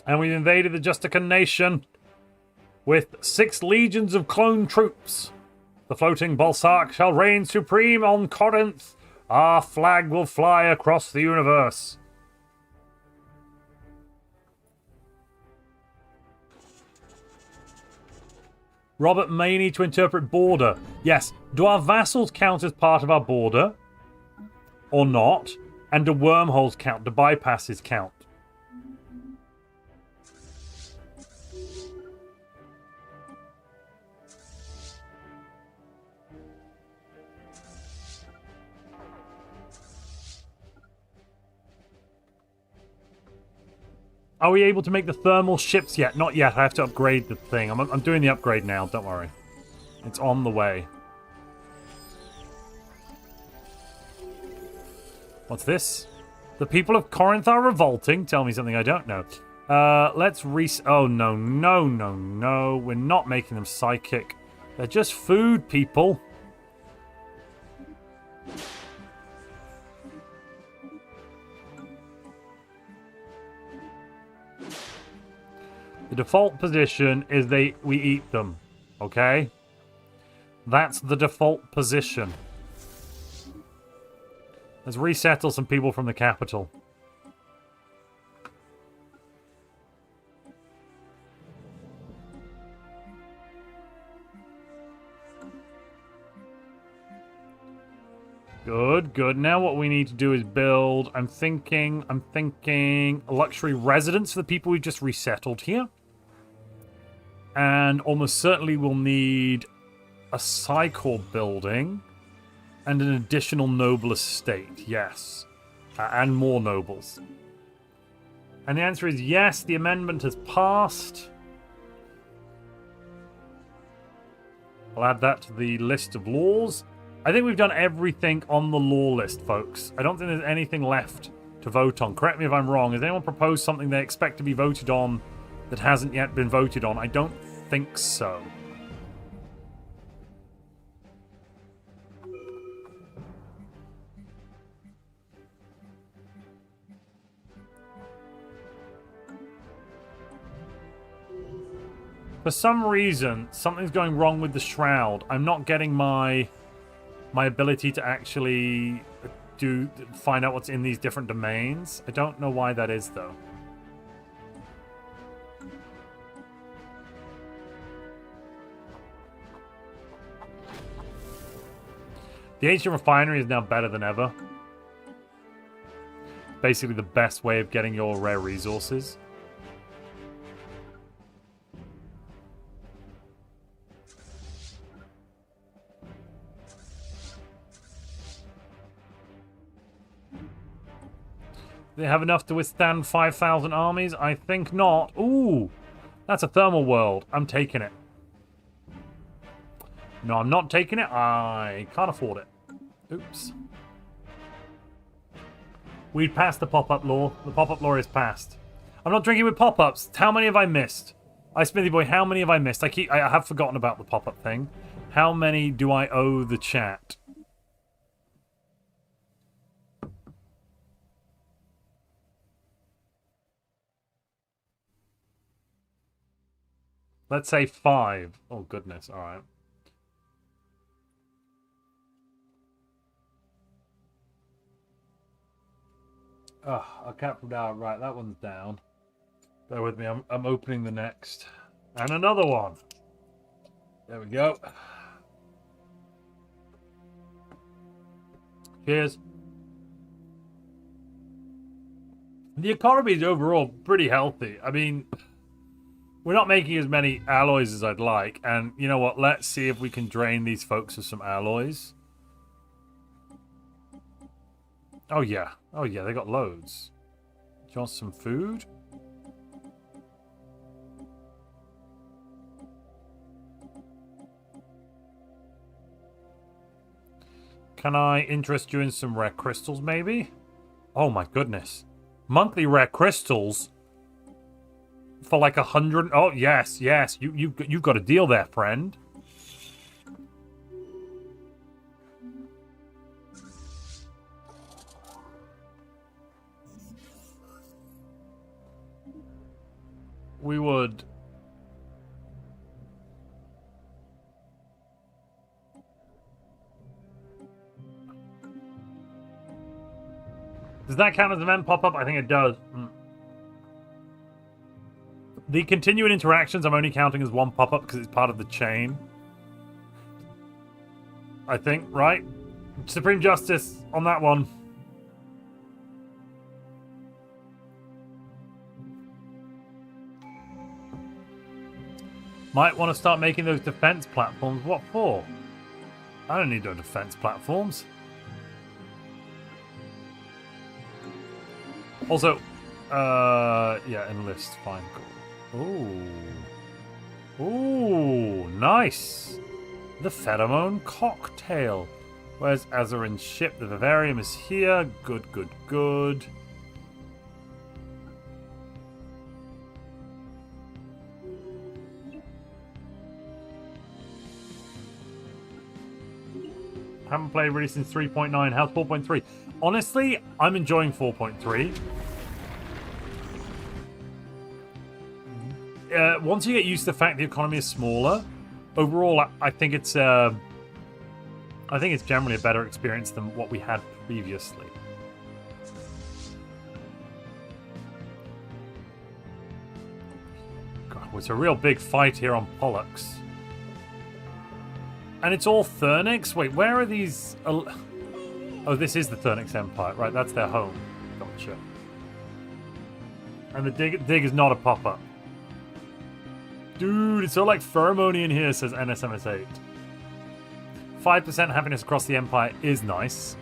And we've invaded the Justican nation with 6 legions of clone troops. The floating Balsac shall reign supreme on Corinth. Our flag will fly across the universe. Robert may need to interpret border. Yes. Do our vassals count as part of our border? Or not? And do wormholes count? Do bypasses count? Are we able to make the thermal ships yet? Not yet. I have to upgrade the thing. I'm doing the upgrade now. Don't worry. It's on the way. What's this? The people of Corinth are revolting. Tell me something I don't know. Let's oh, no, no, no, no. We're not making them psychic. They're just food people. The default position is we eat them, okay? That's the default position. Let's resettle some people from the capital. Good, good. Now what we need to do is build, I'm thinking a luxury residence for the people we just resettled here. And almost certainly we'll need a Psychor building and an additional noble estate, yes. And more nobles. And the answer is yes, the amendment has passed. I'll add that to the list of laws. I think we've done everything on the law list, folks. I don't think there's anything left to vote on. Correct me if I'm wrong. Has anyone proposed something they expect to be voted on that hasn't yet been voted on? I don't think so. For some reason, something's going wrong with the shroud. I'm not getting my ability to actually find out what's in these different domains. I don't know why that is, though. The ancient refinery is now better than ever. Basically the best way of getting your rare resources. They have enough to withstand 5,000 armies? I think not. Ooh, that's a thermal world. I'm taking it. No, I'm not taking it. I can't afford it. Oops. We'd passed the pop-up law. The pop-up law is passed. I'm not drinking with pop-ups. How many have I missed? Smithy Boy, how many have I missed? I have forgotten about the pop-up thing. How many do I owe the chat? Let's say 5. Oh, goodness. All right. Oh, I can't put down. Right, that one's down. Bear with me. I'm opening the next. And another one. There we go. Cheers. The economy is overall pretty healthy. I mean, we're not making as many alloys as I'd like. And you know what? Let's see if we can drain these folks of some alloys. Oh, yeah. Oh, yeah. They got loads. Do you want some food? Can I interest you in some rare crystals, maybe? Oh, my goodness. Monthly rare crystals? For like 100... Oh, yes, yes. You've got a deal there, friend. We would... Does that count as an event pop-up? I think it does. The continuing interactions I'm only counting as one pop-up because it's part of the chain. I think, right? Supreme Justice on that one. Might want to start making those defense platforms. What for? I don't need no defense platforms. Also, yeah, enlist, fine, cool. Ooh. Ooh, nice. The pheromone cocktail. Where's Azarin's ship? The Vivarium is here. Good, good, good. Haven't played really since 3.9. How's 4.3? Honestly, I'm enjoying 4.3. Once you get used to the fact the economy is smaller, overall, I think it's generally a better experience than what we had previously. God, it's a real big fight here on Pollux. And it's all Thernix? Wait, where are these... Oh, this is the Thernix Empire. Right, that's their home. Gotcha. And the dig is not a pop-up. Dude, it's all like pheromone in here, says NSMS8. 5% happiness across the Empire is nice.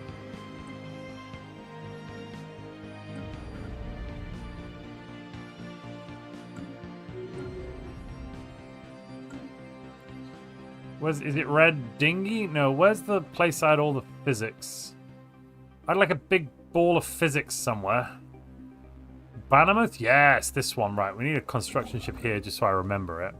Is it Red Dinghy? No, where's the place I had all the physics? I had like a big ball of physics somewhere. Bannermouth? Yes, this one. Right, we need a construction ship here just so I remember it.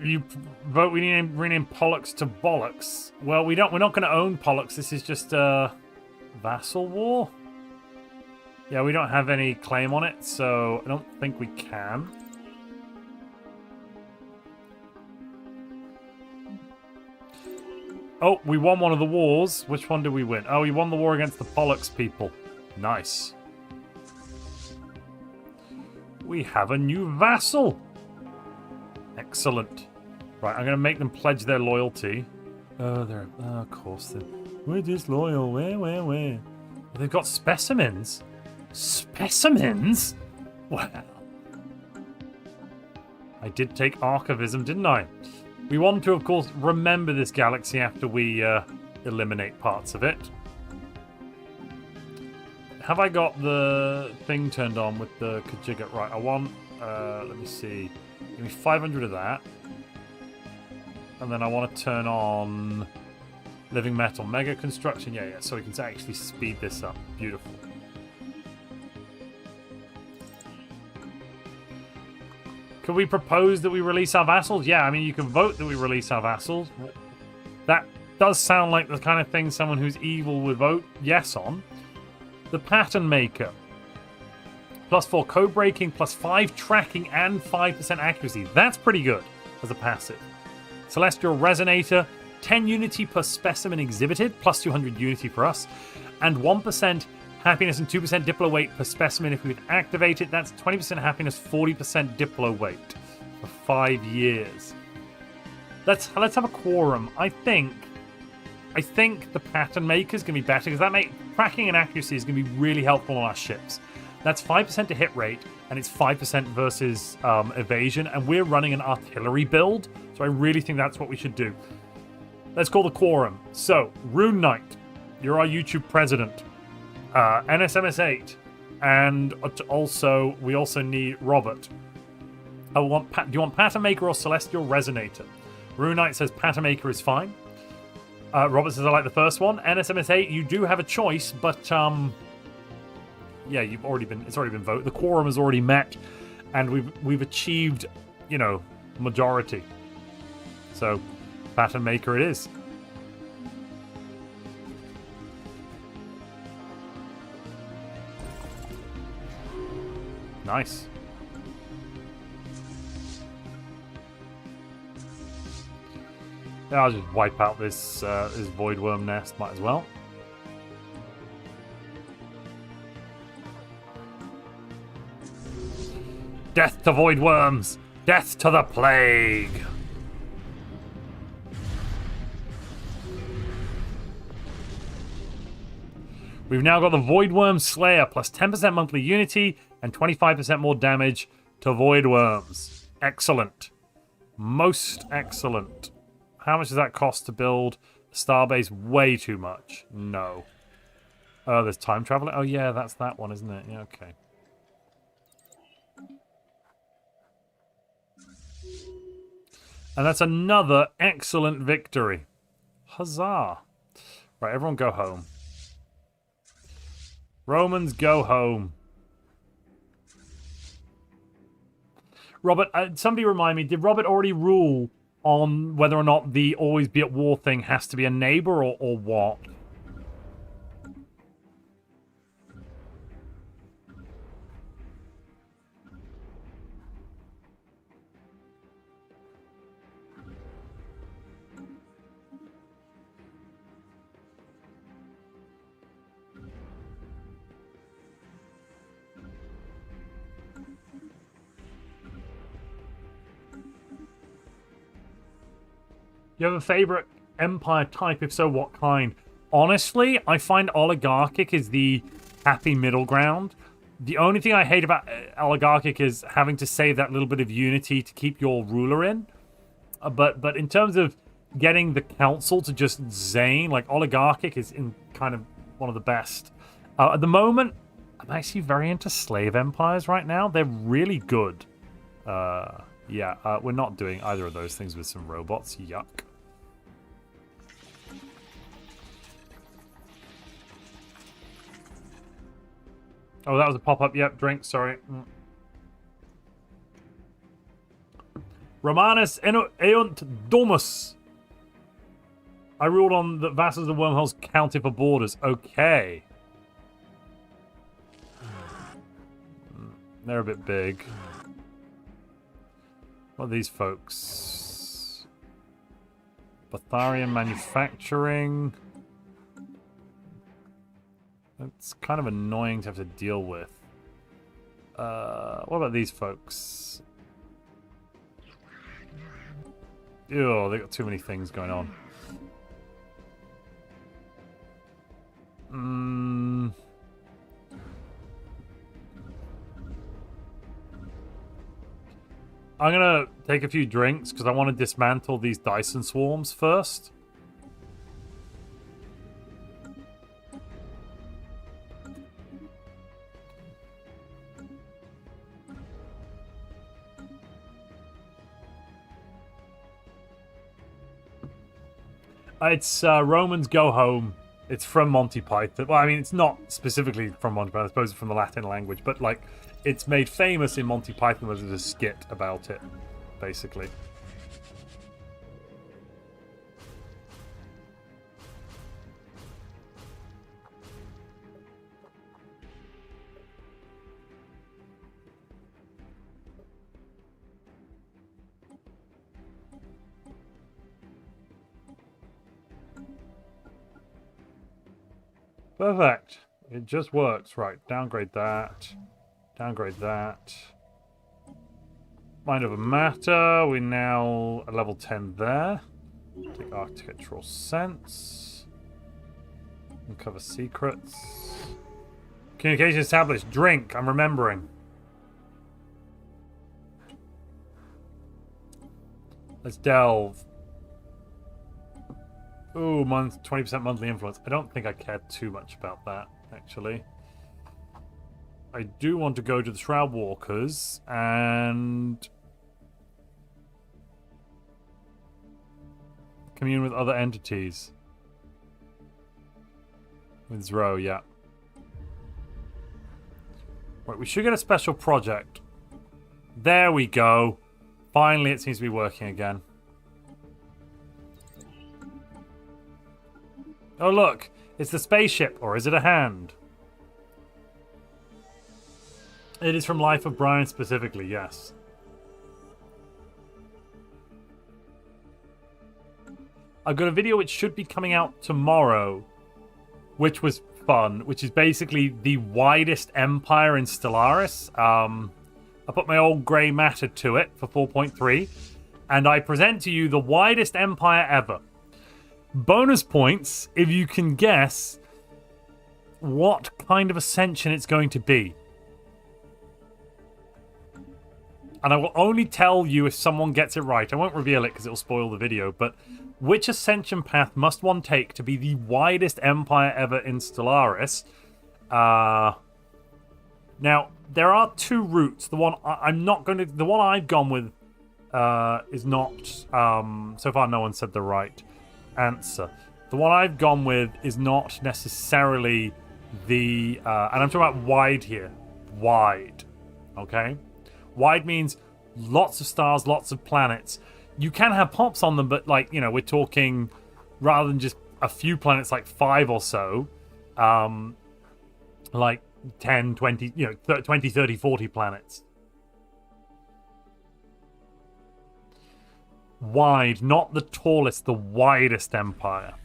You vote we need to rename Pollux to Bollocks. Well, we're not going to own Pollux. This is just a vassal war. Yeah, we don't have any claim on it, so I don't think we can. Oh, we won one of the wars. Which one did we win? Oh, we won the war against the Pollux people. Nice. We have a new vassal. Excellent. Right, I'm going to make them pledge their loyalty. Of course. We're disloyal. Where? They've got specimens. Specimens? Wow. I did take archivism, didn't I? We want to, of course, remember this galaxy after we eliminate parts of it. Have I got the thing turned on with the Kajiga? Right, I want... let me see. Give me 500 of that. And then I want to turn on Living Metal Mega Construction. Yeah, so we can actually speed this up. Beautiful. Could we propose that we release our vassals? Yeah, I mean, you can vote that we release our vassals. That does sound like the kind of thing someone who's evil would vote yes on. The Pattern Maker. +4 code breaking, +5 tracking, and 5% accuracy. That's pretty good as a passive. Celestial Resonator, 10 unity per specimen exhibited, +200 unity for us, and 1% happiness and 2% Diplo weight per specimen if we would activate it. That's 20% happiness, 40% Diplo weight for 5 years. Let's have a quorum. I think the Pattern Maker is going to be better because that tracking and accuracy is going to be really helpful on our ships. That's 5% to hit rate, and it's 5% versus evasion, and we're running an artillery build, so I really think that's what we should do. Let's call the quorum. So, Rune Knight, you're our YouTube president. NSMS8, and also we also need Robert. Do you want Pattern Maker or Celestial Resonator? Rune Knight says Pattern Maker is fine. Robert says I like the first one. NSMS8, you do have a choice, but yeah, it's already been voted. The quorum has already met, and we've achieved, majority. So, Pattern Maker it is. Nice. Yeah, I'll just wipe out this this void worm nest. Might as well. Death to void worms! Death to the plague! We've now got the Void Worm Slayer, plus 10% monthly unity and 25% more damage to void worms. Excellent. Most excellent. How much does that cost to build a starbase? Way too much. No. Oh, there's time travel. Oh, yeah, that's that one, isn't it? Yeah, okay. And that's another excellent victory. Huzzah. Right, everyone go home. Romans, go home. Robert, somebody remind me, did Robert already rule on whether or not the always be at war thing has to be a neighbor or what? You have a favorite empire type? If so, what kind? Honestly, I find oligarchic is the happy middle ground. The only thing I hate about oligarchic is having to save that little bit of unity to keep your ruler in. But in terms of getting the council to just zane, like oligarchic is in kind of one of the best. At the moment, I'm actually very into slave empires right now. They're really good. Yeah, we're not doing either of those things with some robots. Yuck. Oh, that was a pop-up. Yep, drink. Sorry. Romanus eunt domus. I ruled on that vassals and wormholes counted for borders. Okay. They're a bit big. What are these folks? Batharian manufacturing. It's kind of annoying to have to deal with. What about these folks? Ew, they got too many things going on. I'm gonna take a few drinks because I want to dismantle these Dyson swarms first. It's Romans Go Home. It's from Monty Python. Well, I mean, it's not specifically from Monty Python. I suppose it's from the Latin language. But, like, it's made famous in Monty Python. There's a skit about it, basically. Perfect. It just works. Right, downgrade that. Downgrade that. Mind over matter. We're now at level 10 there. Take architectural sense. Uncover secrets. Communication established. Drink. I'm remembering. Let's delve. Ooh, 20% monthly influence. I don't think I care too much about that, actually. I do want to go to the Shroud Walkers and commune with other entities. With Zro, yeah. Right, we should get a special project. There we go. Finally, it seems to be working again. Oh, look. It's the spaceship. Or is it a hand? It is from Life of Brian specifically, yes. I've got a video which should be coming out tomorrow, which was fun, which is basically the widest empire in Stellaris. I put my old grey matter to it for 4.3, and I present to you the widest empire ever. Bonus points if you can guess what kind of ascension it's going to be. And I will only tell you if someone gets it right. I won't reveal it because it'll spoil the video, but which ascension path must one take to be the widest empire ever in Stellaris? Now, there are two routes. The one the one I've gone with is not. So far, no one said the right answer. The one I've gone with is not necessarily the. And I'm talking about wide here. Wide. Okay? Wide means lots of stars, lots of planets. You can have pops on them, but, like, you know, we're talking rather than just a few planets, like 5 or so, like 10, 20, 20, 30, 40 planets. Wide, not the tallest, the widest empire.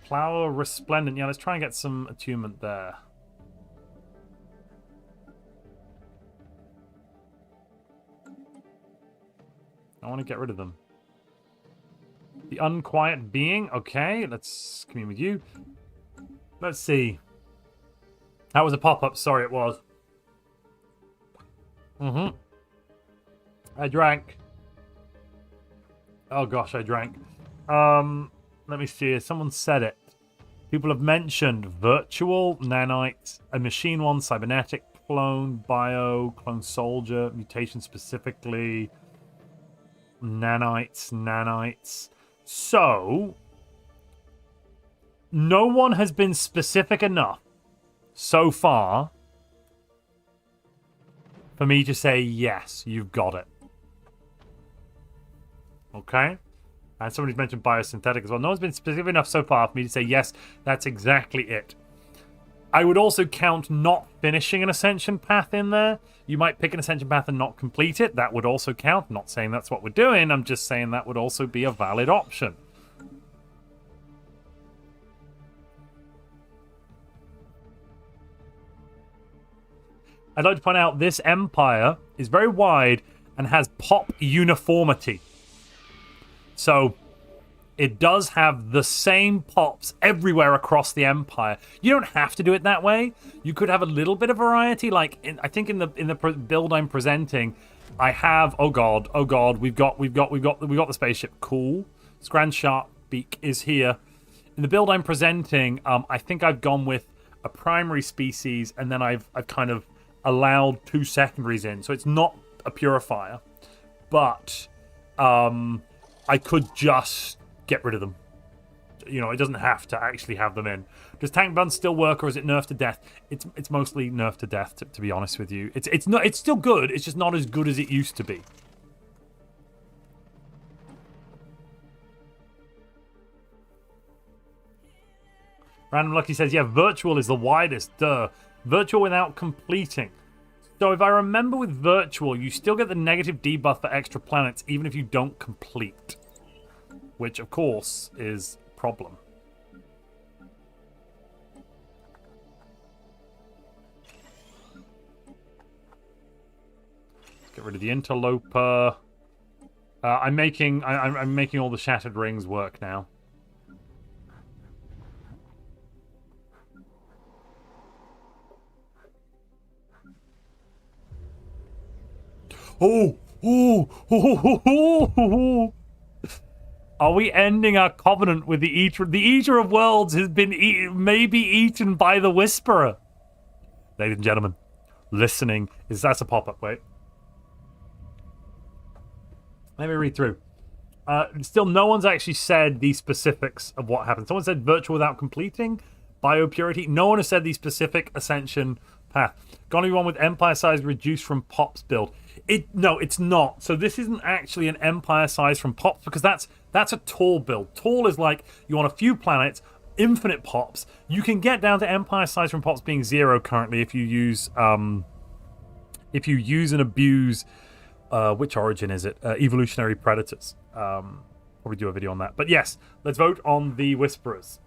Flower Resplendent. Yeah, let's try and get some attunement there. I want to get rid of them. The Unquiet Being. Okay, let's commune with you. Let's see. That was a pop-up. Sorry, it was. I drank. Oh, gosh, I drank. Let me see. Someone said it. People have mentioned virtual, nanite, a machine one, cybernetic, clone, bio, clone soldier, mutation specifically, nanites. So, no one has been specific enough so far for me to say, yes, you've got it. Okay? And somebody's mentioned biosynthetic as well. No one's been specific enough so far for me to say, yes, that's exactly it. I would also count not finishing an ascension path in there. You might pick an ascension path and not complete it. That would also count. I'm not saying that's what we're doing. I'm just saying that would also be a valid option. I'd like to point out this empire is very wide and has pop uniformity. So it does have the same pops everywhere across the empire. You don't have to do it that way. You could have a little bit of variety. Like I think in the build I'm presenting, I have oh god, we've got the spaceship. Cool. This Grand Shark Beak is here. In the build I'm presenting, I think I've gone with a primary species, and then I've kind of allowed 2 secondaries in. So it's not a purifier, but I could just get rid of them. You know, it doesn't have to actually have them in. Does tank buns still work, or is it nerfed to death? It's mostly nerfed to death, to be honest with you. It's still good. It's just not as good as it used to be. Random Lucky says, yeah, virtual is the widest. Duh. Virtual without completing. So if I remember with virtual, you still get the negative debuff for extra planets even if you don't complete. Which, of course, is a problem. Get rid of the interloper. I'm making all the shattered rings work now. Oh! Are we ending our covenant with the Eater? The Eater of Worlds has been maybe eaten by the Whisperer. Ladies and gentlemen, listening is... That's a pop-up, wait. Let me read through. Still, no one's actually said the specifics of what happened. Someone said virtual without completing, biopurity. No one has said the specific ascension path. Gonna be one with empire size reduced from pops build. No, it's not. So this isn't actually an empire size from pops, because that's a tall build. Tall is like you want a few planets, infinite pops. You can get down to empire size from pops being 0 currently if you use and abuse which origin is it? Evolutionary predators. Probably do a video on that. But yes, let's vote on the Whisperers.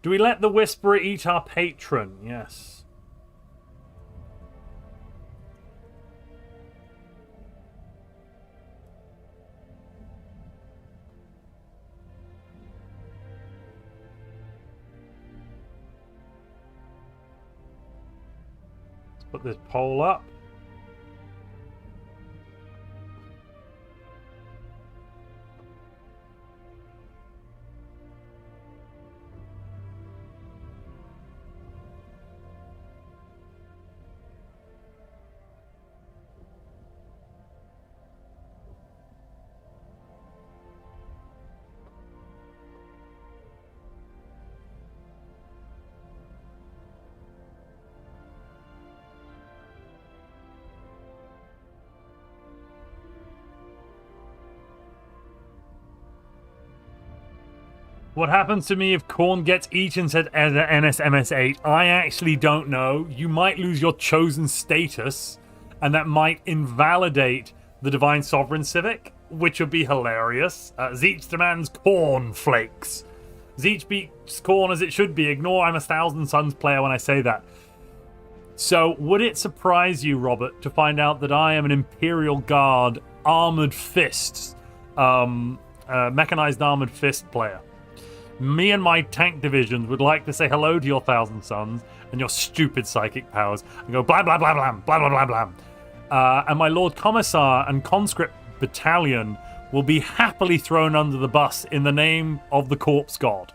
Do we let the Whisperer eat our patron? Yes. Let's put this poll up. What happens to me if Khorne gets eaten, said NSMS8? I actually don't know. You might lose your chosen status, and that might invalidate the Divine Sovereign Civic, which would be hilarious. Zeech demands Khorne flakes. Zeech beats Khorne as it should be. Ignore I'm a Thousand Suns player when I say that. So, would it surprise you, Robert, to find out that I am an Imperial Guard Armored Fists, mechanized Armored Fist player? Me and my tank divisions would like to say hello to your Thousand Suns and your stupid psychic powers and go blah blah blah blah blah blah blah blah. And my Lord Commissar and Conscript Battalion will be happily thrown under the bus in the name of the Corpse God.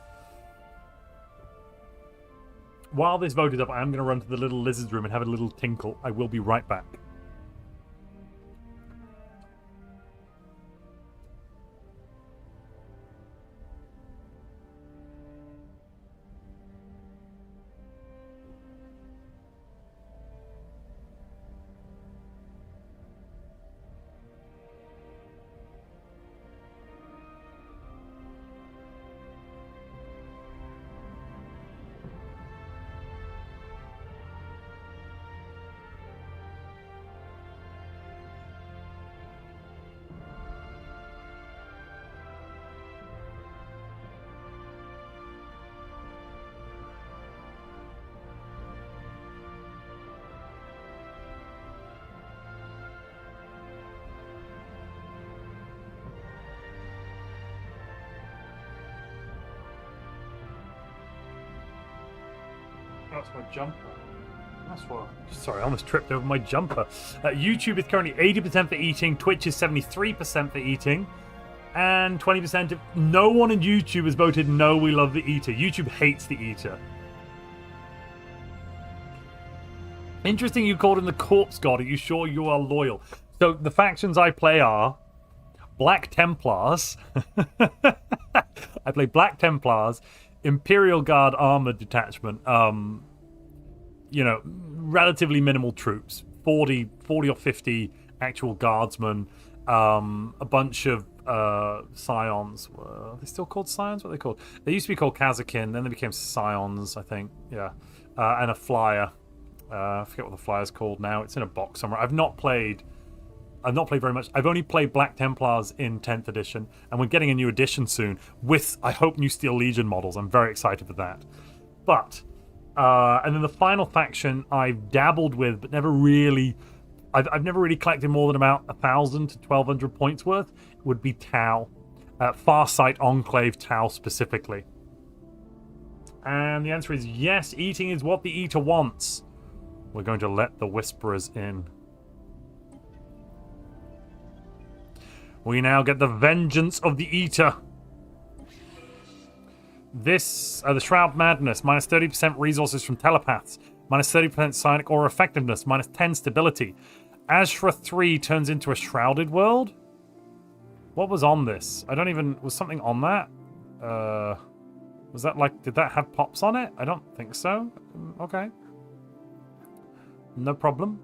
While this vote is up, I am going to run to the little lizard's room and have a little tinkle. I will be right back. That's my jumper. That's what. Sorry, I almost tripped over my jumper. YouTube is currently 80% for eating. Twitch is 73% for eating. And 20% of... No one in YouTube has voted no, we love the Eater. YouTube hates the Eater. Interesting you called him the Corpse God. Are you sure you are loyal? So the factions I play are Black Templars. I play Black Templars, Imperial Guard Armored Detachment. You know, relatively minimal troops. 40 or 50 actual guardsmen. A bunch of scions. Are they still called scions? What are they called? They used to be called Kazakin, then they became scions, I think. Yeah. And a flyer. I forget what the flyer's called now. It's in a box somewhere. I've not played very much. I've only played Black Templars in 10th edition, and we're getting a new edition soon with, I hope, new Steel Legion models. I'm very excited for that. But, and then the final faction I've dabbled with, but never really... I've never really collected more than about 1,000 to 1,200 points worth, would be Tau. Farsight Enclave Tau specifically. And the answer is yes, eating is what the Eater wants. We're going to let the Whisperers in. We now get the vengeance of the Eater. This, the Shroud Madness, minus 30% resources from telepaths, minus 30% psionic aura effectiveness, minus 10 stability. Ashra 3 turns into a shrouded world? What was on this? I don't even... Was something on that? Was that like... Did that have pops on it? I don't think so. Okay. No problem.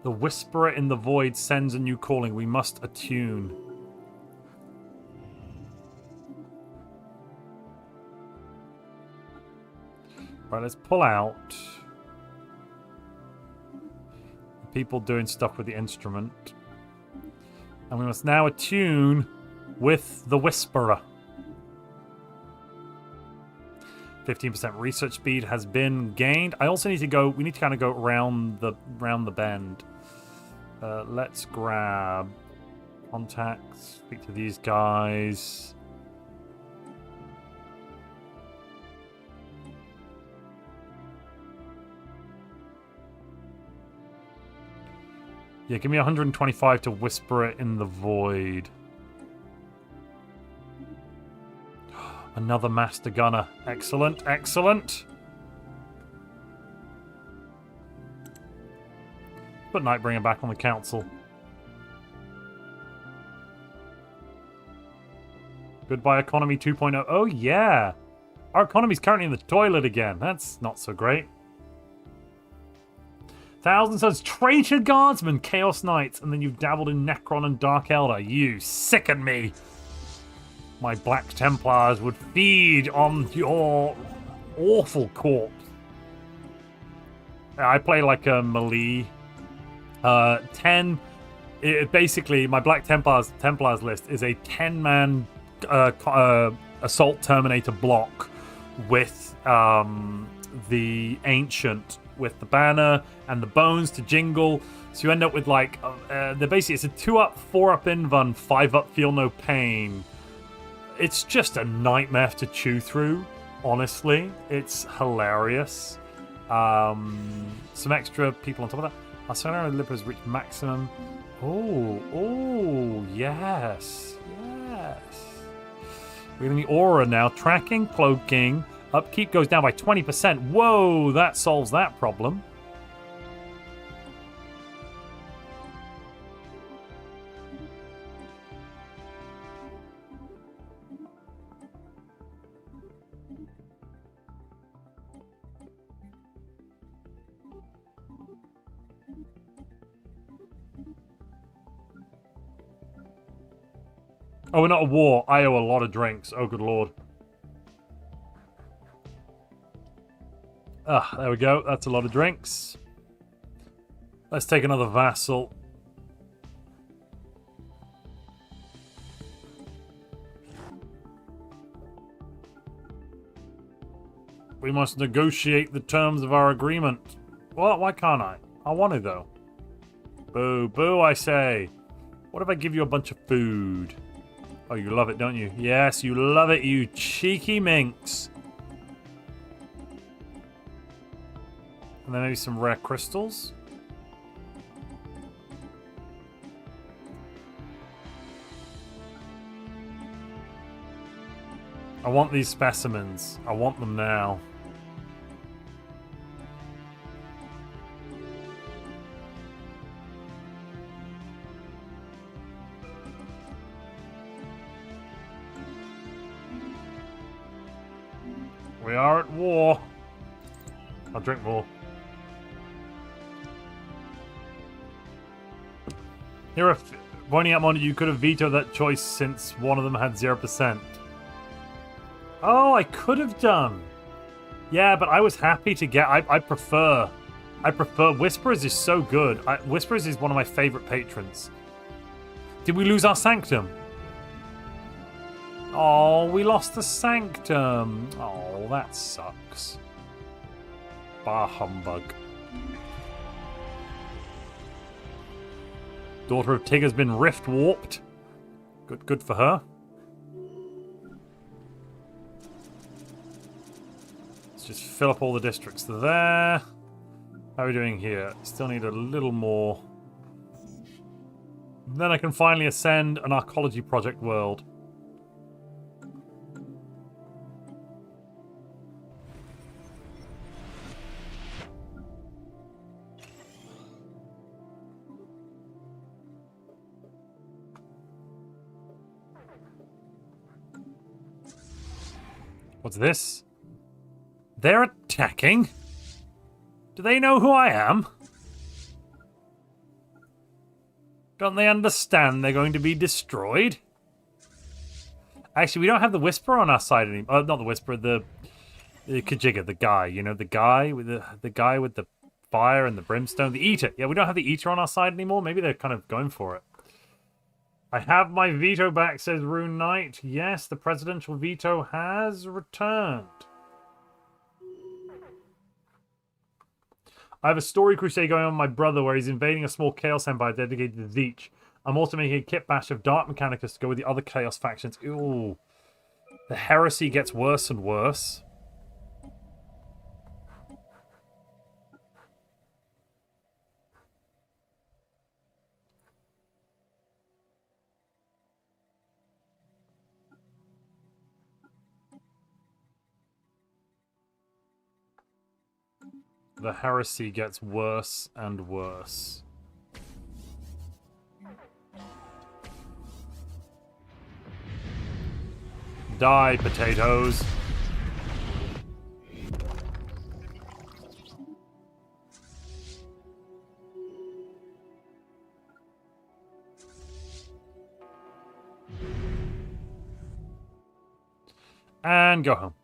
The Whisperer in the Void sends a new calling. We must attune. Right, let's pull out. People doing stuff with the instrument. And we must now attune with the Whisperer. 15% research speed has been gained. I also need to go... We need to kind of go around the bend. Let's grab contacts. Speak to these guys. Yeah, give me 125 to whisper it in the void. Another master gunner. Excellent, excellent. Put Nightbringer back on the council. Goodbye economy 2.0. Oh yeah! Our economy's currently in the toilet again. That's not so great. 1,000 Suns, Traitor Guardsmen, Chaos Knights, and then you've dabbled in Necron and Dark Elder. You sicken me! My Black Templars would feed on your awful corpse. I play like a melee. 10... basically, my Black Templars list is a 10-man Assault Terminator block with the Ancient, with the banner and the bones to jingle. So you end up with like they're basically, it's a 2-up, 4-up invuln, 5-up feel no pain. It's just a nightmare to chew through, honestly. It's hilarious. Some extra people on top of that. Our sonar Libras reach maximum. Oh, yes. We're getting the aura now. Tracking, cloaking. Upkeep goes down by 20%. Whoa, that solves that problem. Oh, we're not at war. I owe a lot of drinks. Oh, good lord. Ah, there we go. That's a lot of drinks. Let's take another vassal. We must negotiate the terms of our agreement. Well, why can't I? I want to, though. Boo, boo, I say. What if I give you a bunch of food? Oh, you love it, don't you? Yes, you love it, you cheeky minx. And then maybe some rare crystals. I want these specimens. I want them now. We are at war. I'll drink more. Here, pointing out, Montu, you could have vetoed that choice since one of them had 0%. Oh, I could have done. Yeah, but I was happy to get... I prefer... Whisperers is so good. Whisperers is one of my favorite patrons. Did we lose our Sanctum? Oh, we lost the Sanctum. Oh, that sucks. Bah humbug. Daughter of Tig has been rift warped. Good for her. Let's just fill up all the districts there. How are we doing here? Still need a little more. Then I can finally ascend an arcology project world. What's this? They're attacking? Do they know who I am? Don't they understand they're going to be destroyed? Actually, we don't have the Whisperer on our side anymore. Not the Whisperer, the Kajigga, the guy, you know, the guy with the fire and the brimstone, the eater. Yeah, we don't have the eater on our side anymore. Maybe they're kind of going for it. I have my veto back, says Rune Knight. Yes, the presidential veto has returned. I have a story crusade going on with my brother where he's invading a small chaos empire dedicated to Zeech. I'm also making a kit bash of Dark Mechanicus to go with the other chaos factions. Ooh. The heresy gets worse and worse. The heresy gets worse and worse. Die, potatoes. And go home.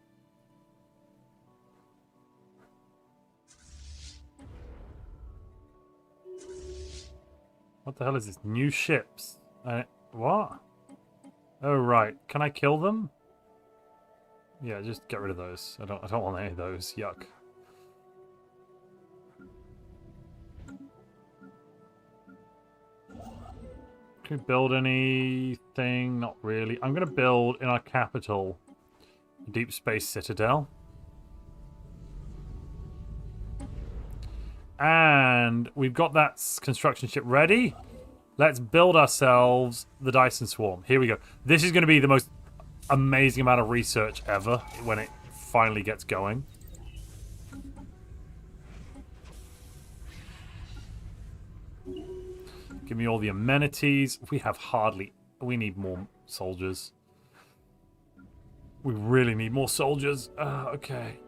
What the hell is this? New ships. What? Oh, right. Can I kill them? Yeah, just get rid of those. I don't want any of those. Yuck. Can we build anything? Not really. I'm going to build in our capital a deep space citadel. And we've got that construction ship ready. Let's build ourselves the Dyson Swarm. Here we go. This is going to be the most amazing amount of research ever when it finally gets going. Give me all the amenities. We have hardly... We need more soldiers. We really need more soldiers. Okay.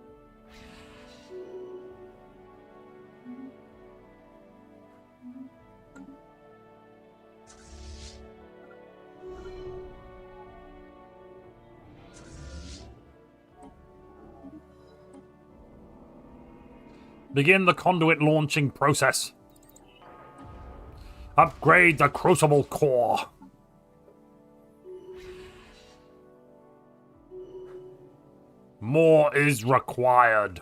Begin the conduit launching process. Upgrade the crucible core. More is required.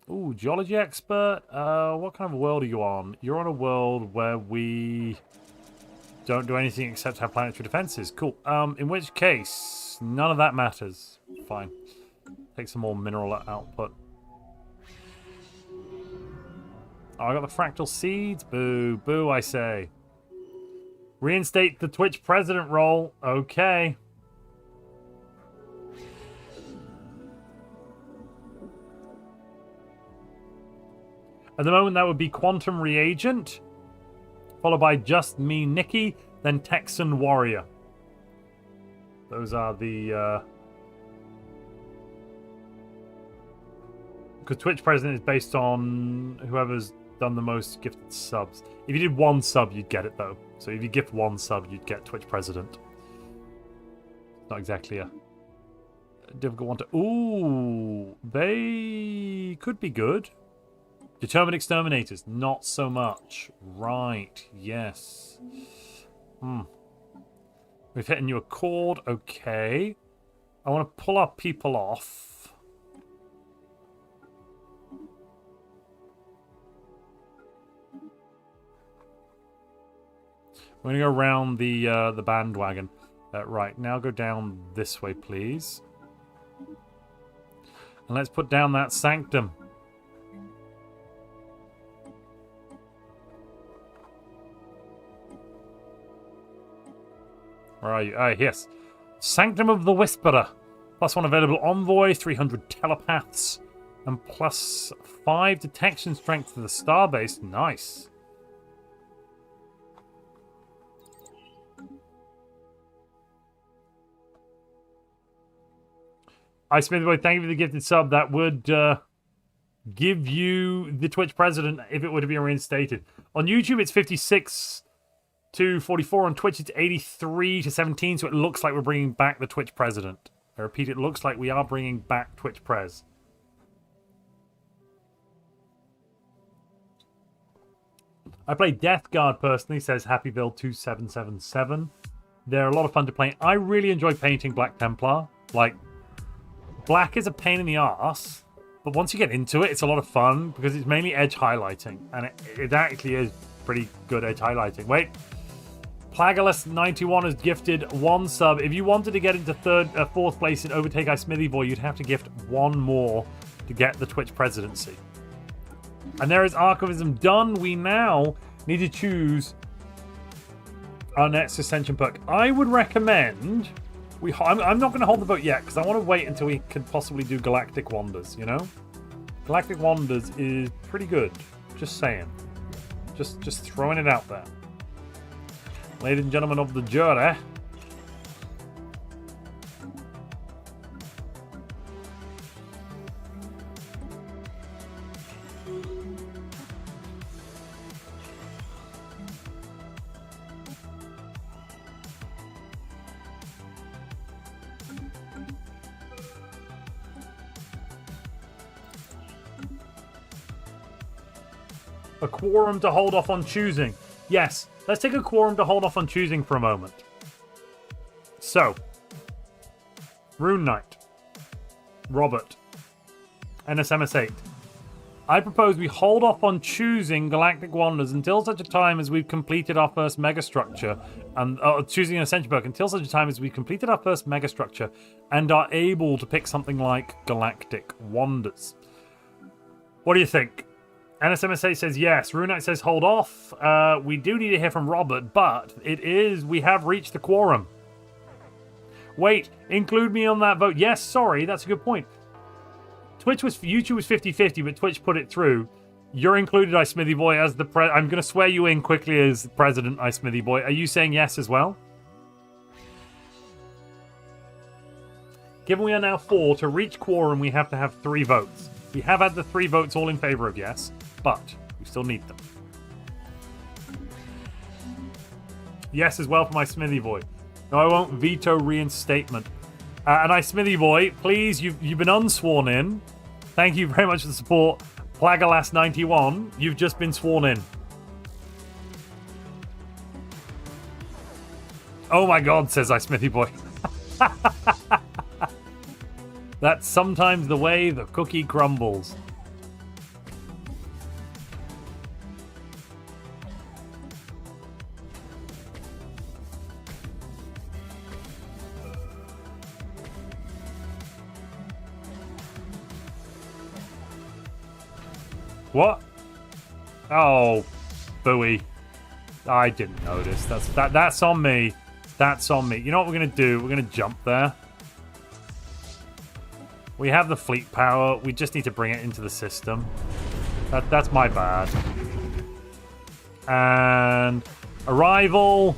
Ooh, geology expert. What kind of world are you on? You're on a world where we don't do anything except have planetary defenses. Cool. In which case, none of that matters. Fine. Take some more mineral output. Oh, I got the fractal seeds. Boo. Boo, I say. Reinstate the Twitch president role. Okay. At the moment, that would be Quantum Reagent, followed by Just Me Nikki, then Texan Warrior. Those are the... Because Twitch president is based on whoever's done the most gifted subs. If you did one sub, you'd get it, though. So if you gift one sub, you'd get Twitch president. Not exactly a difficult one to... Ooh, they could be good. Determined exterminators, not so much. Right, yes. We've hit a new accord, okay. I want to pull our people off. We're going to go around the bandwagon. Right, now go down this way, please. And let's put down that sanctum. Where are you? Ah, yes. Sanctum of the Whisperer. +1 available envoy, 300 telepaths, and +5 detection strength to the starbase. Nice. Ice Smith Boy, thank you for the gifted sub. That would give you the Twitch president if it were to be reinstated. On YouTube, it's 56 to 44. On Twitch, it's 83 to 17. So it looks like we're bringing back the Twitch president. I repeat, it looks like we are bringing back Twitch Prez. I play Death Guard personally, says HappyVille2777. They're a lot of fun to play. I really enjoy painting Black Templar. Like, black is a pain in the arse, but once you get into it, it's a lot of fun because it's mainly edge highlighting, and it actually is pretty good edge highlighting. Wait, Plagalus91 has gifted 1 sub. If you wanted to get into 4th place in Overtake I Smithy Boy, you'd have to gift 1 more to get the Twitch presidency. And there is Archivism done. We now need to choose our next Ascension perk. I would recommend... I'm not going to hold the vote yet, because I want to wait until we can possibly do Galactic Wonders, you know? Galactic Wonders is pretty good. Just saying. Just throwing it out there. Ladies and gentlemen of the jury... A quorum to hold off on choosing. Yes, let's take a quorum to hold off on choosing for a moment. So, Rune Knight, Robert, NSMS8. I propose we hold off on choosing Galactic Wonders until such a time as we've completed our first megastructure, and choosing an Ascension perk until such a time as we've completed our first megastructure and are able to pick something like Galactic Wonders. What do you think? NSMSA says yes. Rune Knight says hold off. We do need to hear from Robert, but we have reached the quorum. Wait, include me on that vote. Yes, sorry, that's a good point. YouTube was 50-50, but Twitch put it through. You're included, I Smithy Boy, as the I'm going to swear you in quickly as President, I Smithy Boy. Are you saying yes as well? Given we are now 4, to reach quorum, we have to have 3 votes. We have had the 3 votes all in favor of yes, but we still need them. Yes as well for my Smithy Boy. No, I won't veto reinstatement. And I Smithy Boy, please, you've been unsworn in. Thank you very much for the support. Plagalas91, you've just been sworn in. Oh my god, says I Smithy Boy. That's sometimes the way the cookie crumbles. What? Oh, booey. I didn't notice. That's on me. That's on me. You know what we're going to do? We're going to jump there. We have the fleet power. We just need to bring it into the system. That's my bad. And arrival.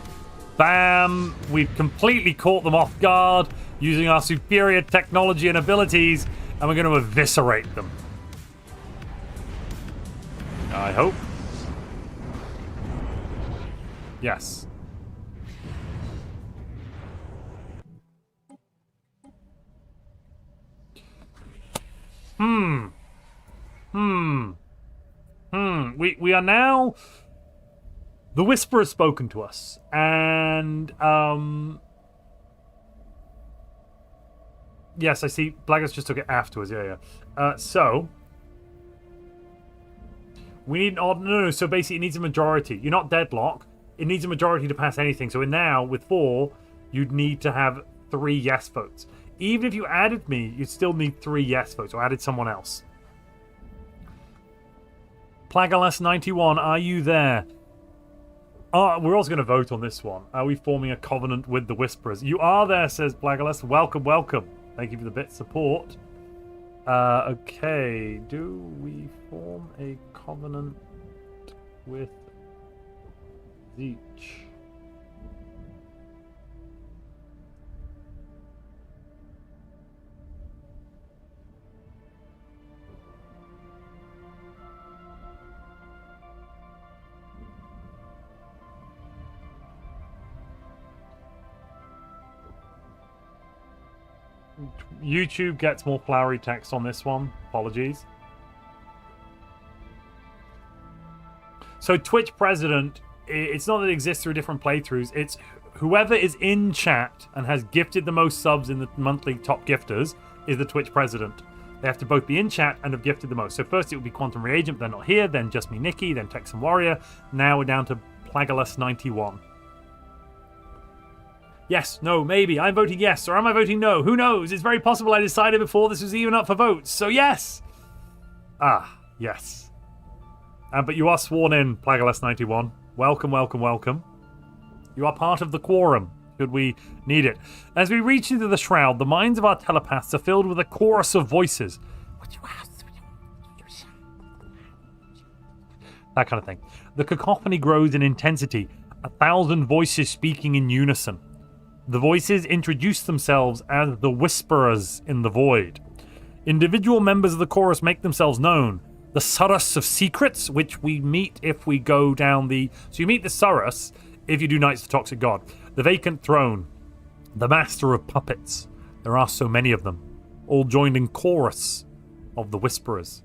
Bam. We've completely caught them off guard using our superior technology and abilities, and we're going to eviscerate them. I hope. Yes. We are now... The Whisper has spoken to us, and yes, I see. Blackers just took it afterwards. Yeah. So we need an odd. No. So basically, it needs a majority. You're not deadlock. It needs a majority to pass anything. So now with 4, you'd need to have 3 yes votes. Even if you added me, you'd still need 3 yes votes, or added someone else. Plagalas91, are you there? We're also going to vote on this one. Are we forming a covenant with the Whisperers? You are there, says Plagalas. Welcome, welcome. Thank you for the bit of support. Okay. Do we form a covenant with Zeech? YouTube gets more flowery text on this one. Apologies. So Twitch president, it's not that it exists through different playthroughs. It's whoever is in chat and has gifted the most subs in the monthly top gifters is the Twitch president. They have to both be in chat and have gifted the most. So first it would be Quantum Reagent, but they're not here. Then Just Me Nikki, then Texan Warrior. Now we're down to Plagalus91. Yes, no, maybe. I'm voting yes, or am I voting no? Who knows? It's very possible I decided before this was even up for votes. So yes. Ah, yes. But you are sworn in, Plagalus91. Welcome, welcome, welcome. You are part of the quorum, should we need it. As we reach into the shroud, the minds of our telepaths are filled with a chorus of voices. That kind of thing. The cacophony grows in intensity, 1,000 voices speaking in unison. The voices introduce themselves as the whisperers in the void. Individual members of the chorus make themselves known. The Surus of Secrets, which we meet if we go down the... So you meet the Surus if you do Knights of the Toxic God. The Vacant Throne. The Master of Puppets. There are so many of them. All joined in chorus of the Whisperers.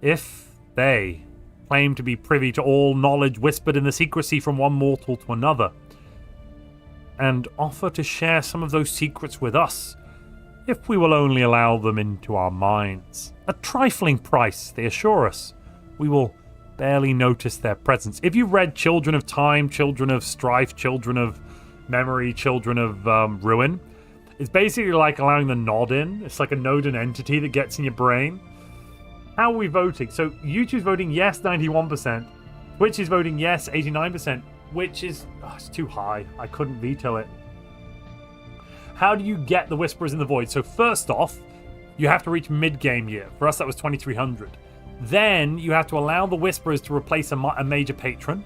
If they claim to be privy to all knowledge whispered in the secrecy from one mortal to another, and offer to share some of those secrets with us, if we will only allow them into our minds. A trifling price, they assure us. We will barely notice their presence. If you've read Children of Time, Children of Strife, Children of Memory, Children of Ruin, it's basically like allowing the nod in. It's like a node and entity that gets in your brain. How are we voting? So YouTube's voting yes, 91%. Twitch is voting yes, 89%. Which is... Oh, it's too high. I couldn't veto it. How do you get the Whisperers in the Void? So first off, you have to reach mid-game year. For us, that was 2300. Then you have to allow the Whisperers to replace a major patron.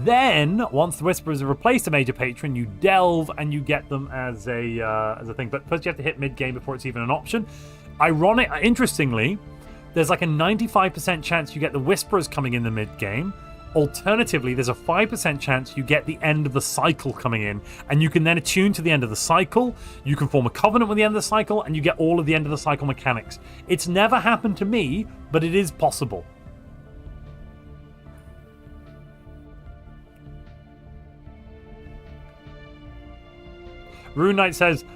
Then, once the Whisperers have replaced a major patron, you delve and you get them as a thing. But first you have to hit mid-game before it's even an option. Interestingly, there's like a 95% chance you get the Whisperers coming in the mid-game. Alternatively, there's a 5% chance you get the end of the cycle coming in, and you can then attune to the end of the cycle, you can form a covenant with the end of the cycle, and you get all of the end of the cycle mechanics. It's never happened to me, but it is possible. Rune Knight says,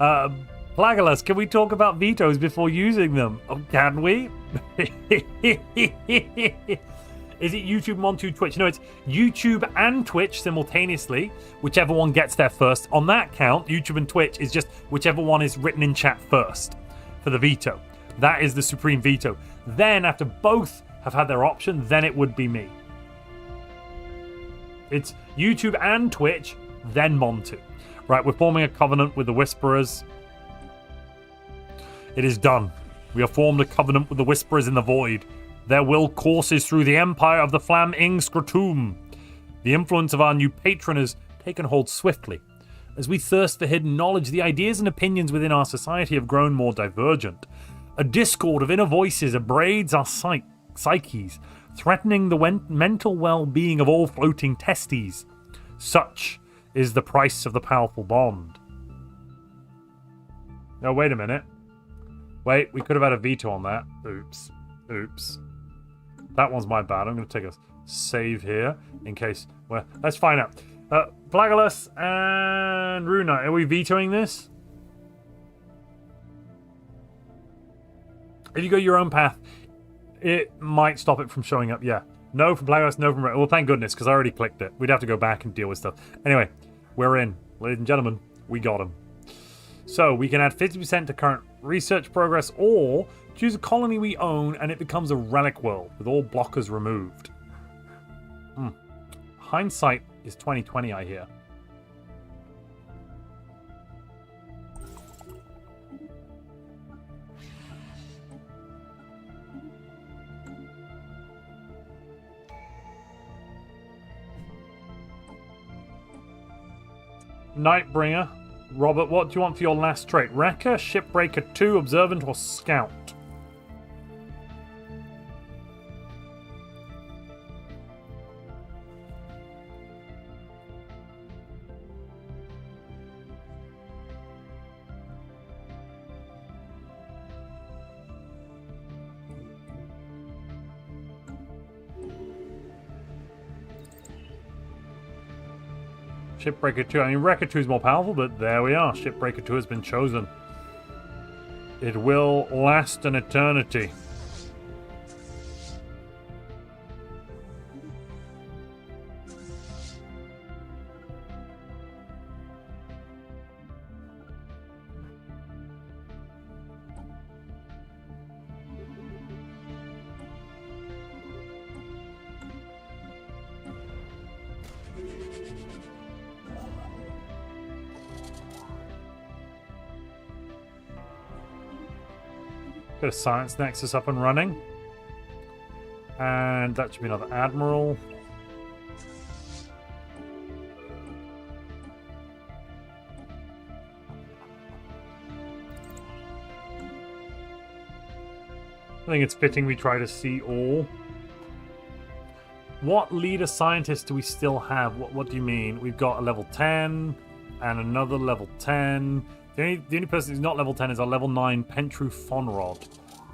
Plagalus, can we talk about vetoes before using them? Oh, can we? Is it YouTube, Montu, Twitch? No, it's YouTube and Twitch simultaneously, whichever one gets there first. On that count, YouTube and Twitch is just whichever one is written in chat first for the veto. That is the supreme veto. Then, after both have had their option, then it would be me. It's YouTube and Twitch, then Montu. Right, we're forming a covenant with the Whisperers. It is done. We have formed a covenant with the Whisperers in the Void. Their will courses through the empire of the Flam Ing'Scrot'umm. The influence of our new patron has taken hold swiftly. As we thirst for hidden knowledge, the ideas and opinions within our society have grown more divergent. A discord of inner voices abrades our psyches, threatening the mental well-being of all floating testes. Such is the price of the powerful bond. No, wait a minute. Wait, we could have had a veto on that. Oops. Oops. That one's my bad. I'm going to take a save here in case... Well, let's find out. Plagalus and Runa, are we vetoing this? If you go your own path, it might stop it from showing up. Yeah. No from Plagalus, no from... Well, thank goodness, because I already clicked it. We'd have to go back and deal with stuff. Anyway, we're in. Ladies and gentlemen, we got him. So, we can add 50% to current research progress, or choose a colony we own and it becomes a relic world with all blockers removed. Hindsight is 2020, I hear. Nightbringer. Robert, what do you want for your last trait? Wrecker, Shipbreaker 2, Observant, or Scout? Shipbreaker 2. I mean, Wrecker 2 is more powerful, but there we are. Shipbreaker 2 has been chosen. It will last an eternity. Got a science nexus up and running. And that should be another admiral. I think it's fitting we try to see all. What leader scientists do we still have? What do you mean? We've got a level 10 and another level 10. The only person who's not level 10 is our level 9 Pentru Fonrod,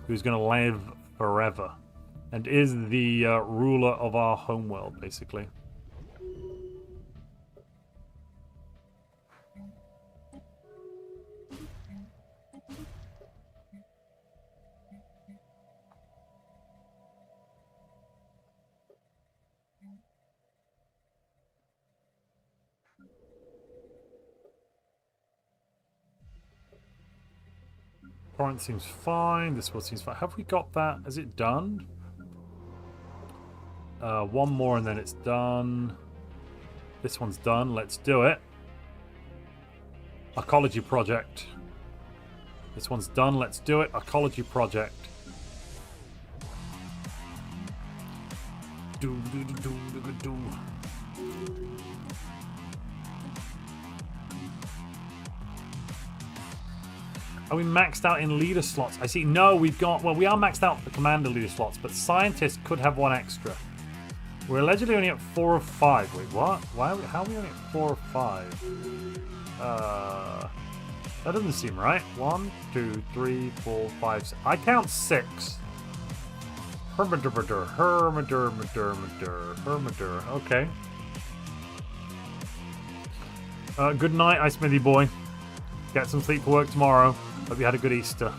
who's going to live forever. And is the ruler of our homeworld, basically. Current seems fine. This one seems fine. Have we got that? Is it done? One more and then it's done. This one's done. Let's do it. Ecology project. This one's done. Let's do it. Ecology project. Do do do do do do. Are we maxed out in leader slots? I see. No, we've got... Well, we are maxed out for commander leader slots, but scientists could have one extra. We're allegedly only at 4 of 5. Wait, what? Why? How are we only at 4 of 5? That doesn't seem right. 1, 2, 3, 4, 5, 6. I count 6. Hermadur. Okay. Good night, Ice Smithy boy. Get some sleep for work tomorrow. Hope you had a good Easter.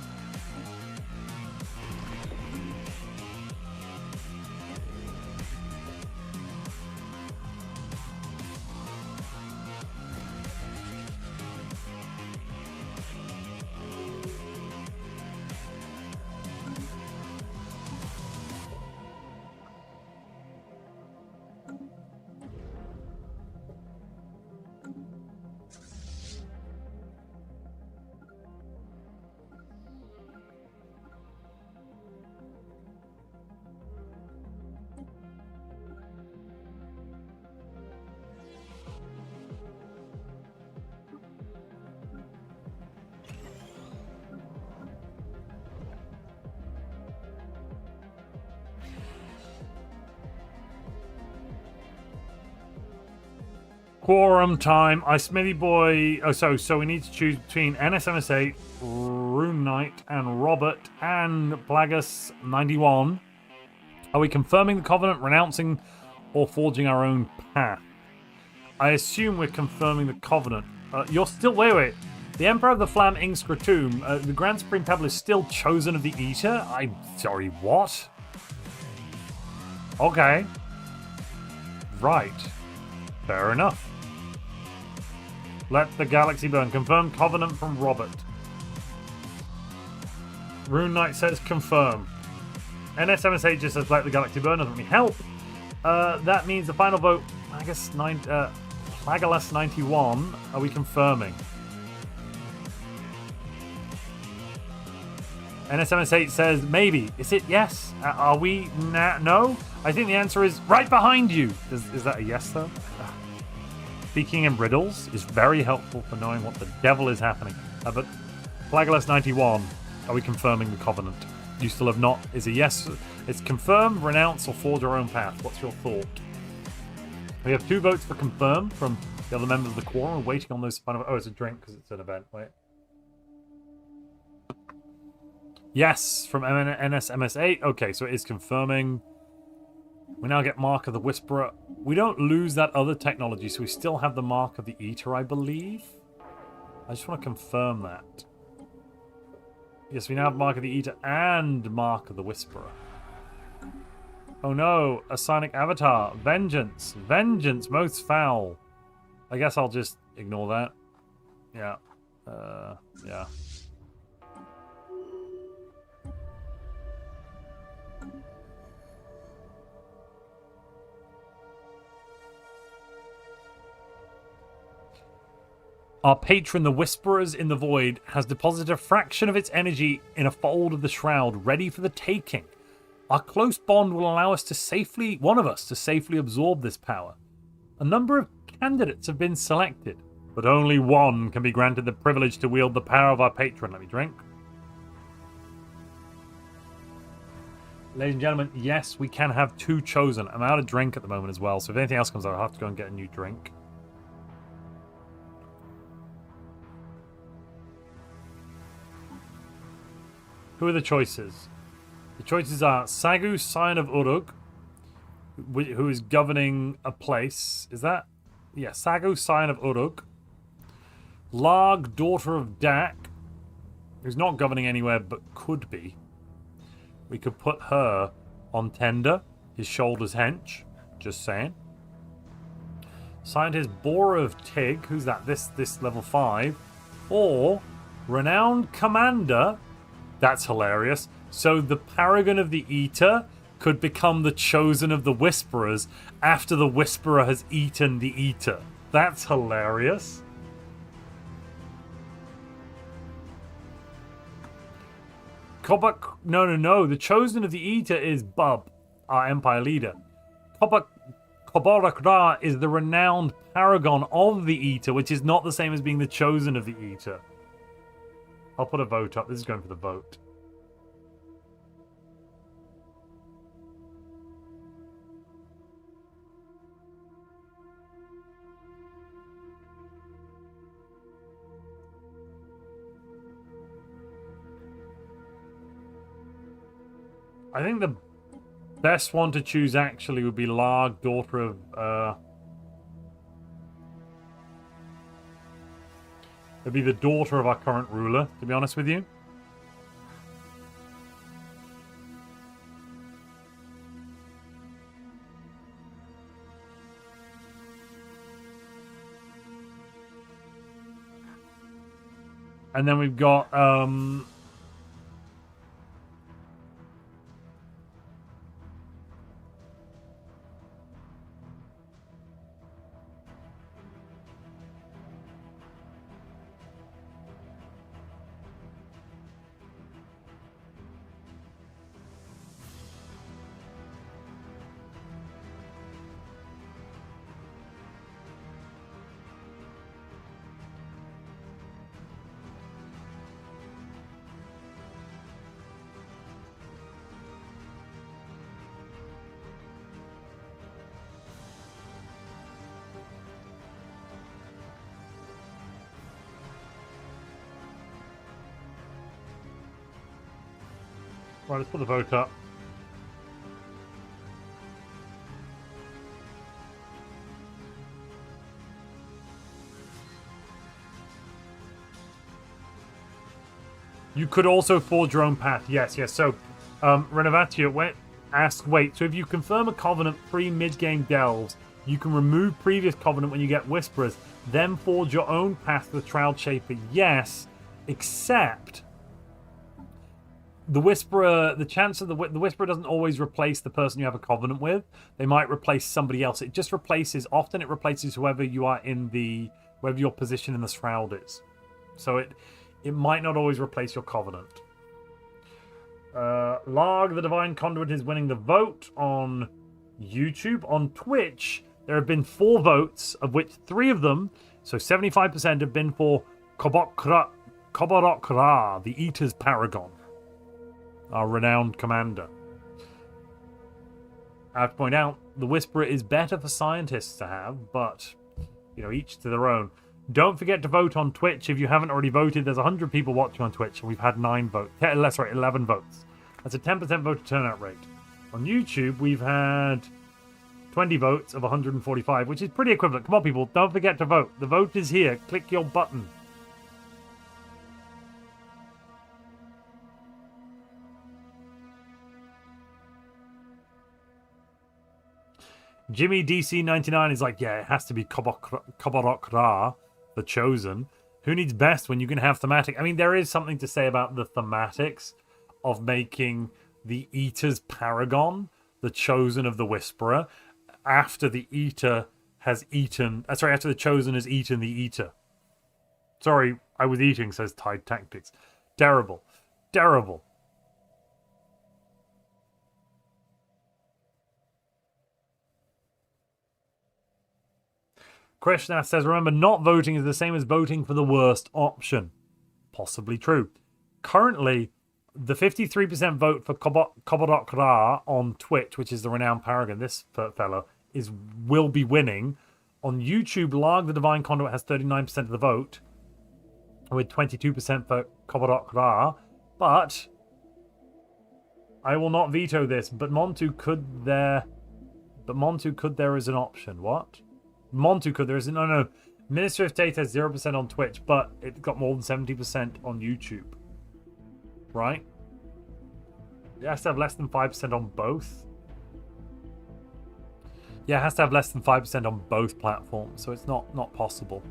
Quorum time. I Smithy boy. Oh, so we need to choose between NSMS8, Rune Knight, and Robert and Plagus 91. Are we confirming the covenant, renouncing, or forging our own path? I assume we're confirming the covenant. You're still wait. The Emperor of the Flam Ing'Scrot'umm, the Grand Supreme Overpebble is still chosen of the Eater. I'm sorry. What? Okay. Right. Fair enough. Let the galaxy burn. Confirm covenant from Robert. Rune Knight says confirm. NSMS8 just says let the galaxy burn. Doesn't really help. That means the final vote, I guess, Plagalus 91. Are we confirming? NSMS8 says maybe. Is it yes? Are we? No? I think the answer is right behind you. Is that a yes, though? Speaking in riddles is very helpful for knowing what the devil is happening. But Plagalus 91, are we confirming the covenant? You still have not. Is a yes. It's confirm, renounce, or forge our own path. What's your thought? We have 2 votes for confirm from the other members of the quorum. We're waiting on those final... Oh, it's a drink because it's an event. Wait. Yes, from NSMS8. Okay, so it is confirming. We now get Mark of the Whisperer. We don't lose that other technology, so we still have the Mark of the Eater, I believe. I just want to confirm that. Yes, we now have Mark of the Eater and Mark of the Whisperer. Oh no, a Psionic Avatar. Vengeance. Vengeance, most foul. I guess I'll just ignore that. Yeah. Yeah. Our patron, the Whisperers in the Void, has deposited a fraction of its energy in a fold of the shroud, ready for the taking. Our close bond will allow us to safely, one of us, to safely absorb this power. A number of candidates have been selected, but only one can be granted the privilege to wield the power of our patron. Let me drink. Ladies and gentlemen, yes, we can have two chosen. I'm out of drink at the moment as well, so if anything else comes out, I'll have to go and get a new drink. Who are the choices? The choices are Sagu, Scion of Uruk, who is governing a place. Is that? Yeah, Sagu, Scion of Uruk. Larg, daughter of Dak, who's not governing anywhere but could be. We could put her on Tender, his shoulders hench. Just saying. Scientist Bora of Tig, who's that? This level 5. Or Renowned Commander. That's hilarious. So the Paragon of the Eater could become the Chosen of the Whisperers after the Whisperer has eaten the Eater. That's hilarious. Kobak... No. The Chosen of the Eater is Bub, our Empire leader. Koborak Ra is the renowned Paragon of the Eater, which is not the same as being the Chosen of the Eater. I'll put a vote up. This is going for the vote. I think the best one to choose actually would be Larg, daughter of... It'd be the daughter of our current ruler, to be honest with you. And then we've got... Right, let's put the vote up. You could also forge your own path. Yes. So, Renovatio asks, wait, so if you confirm a covenant pre-mid-game delves, you can remove previous covenant when you get Whisperers, then forge your own path to the Shroud Shaper. Yes, except... The Whisperer, the chance of the Whisperer doesn't always replace the person you have a covenant with. They might replace somebody else. It just replaces, often it replaces whoever you are in the, wherever your position in the shroud is. So it might not always replace your covenant. Larg, the Divine Conduit, is winning the vote on YouTube. On Twitch, there have been 4 votes, of which 3 of them, so 75%, have been for Koborok Ra, the Eater's Paragon. Our renowned commander. I have to point out, the Whisperer is better for scientists to have, but, you know, each to their own. Don't forget to vote on Twitch if you haven't already voted. There's 100 people watching on Twitch, and we've had 11 votes. That's a 10% voter turnout rate. On YouTube, we've had 20 votes of 145, which is pretty equivalent. Come on, people, don't forget to vote. The vote is here. Click your button. Jimmy DC99 is like, yeah, it has to be Koborok Ra, the Chosen. Who needs best when you can have thematic? I mean, there is something to say about the thematics of making the Eater's Paragon, the Chosen of the Whisperer, after the Eater has eaten... sorry, after the Chosen has eaten the Eater. Sorry, I was eating, says Tide Tactics. Terrible. Terrible. Krishna says, remember, not voting is the same as voting for the worst option. Possibly true. Currently, the 53% vote for Koborok Ra on Twitch, which is the renowned paragon, this fellow, will be winning. On YouTube, Larg the Divine Conduit has 39% of the vote, with 22% for Koborok Ra. But I will not veto this. But Montu could there. But Montu could there is an option. What? Montu could there is no. Ministry of State has 0% on Twitch, but it got more than 70% on YouTube. Right? It has to have less than 5% on both. Yeah, it has to have less than 5% on both platforms, so it's not possible.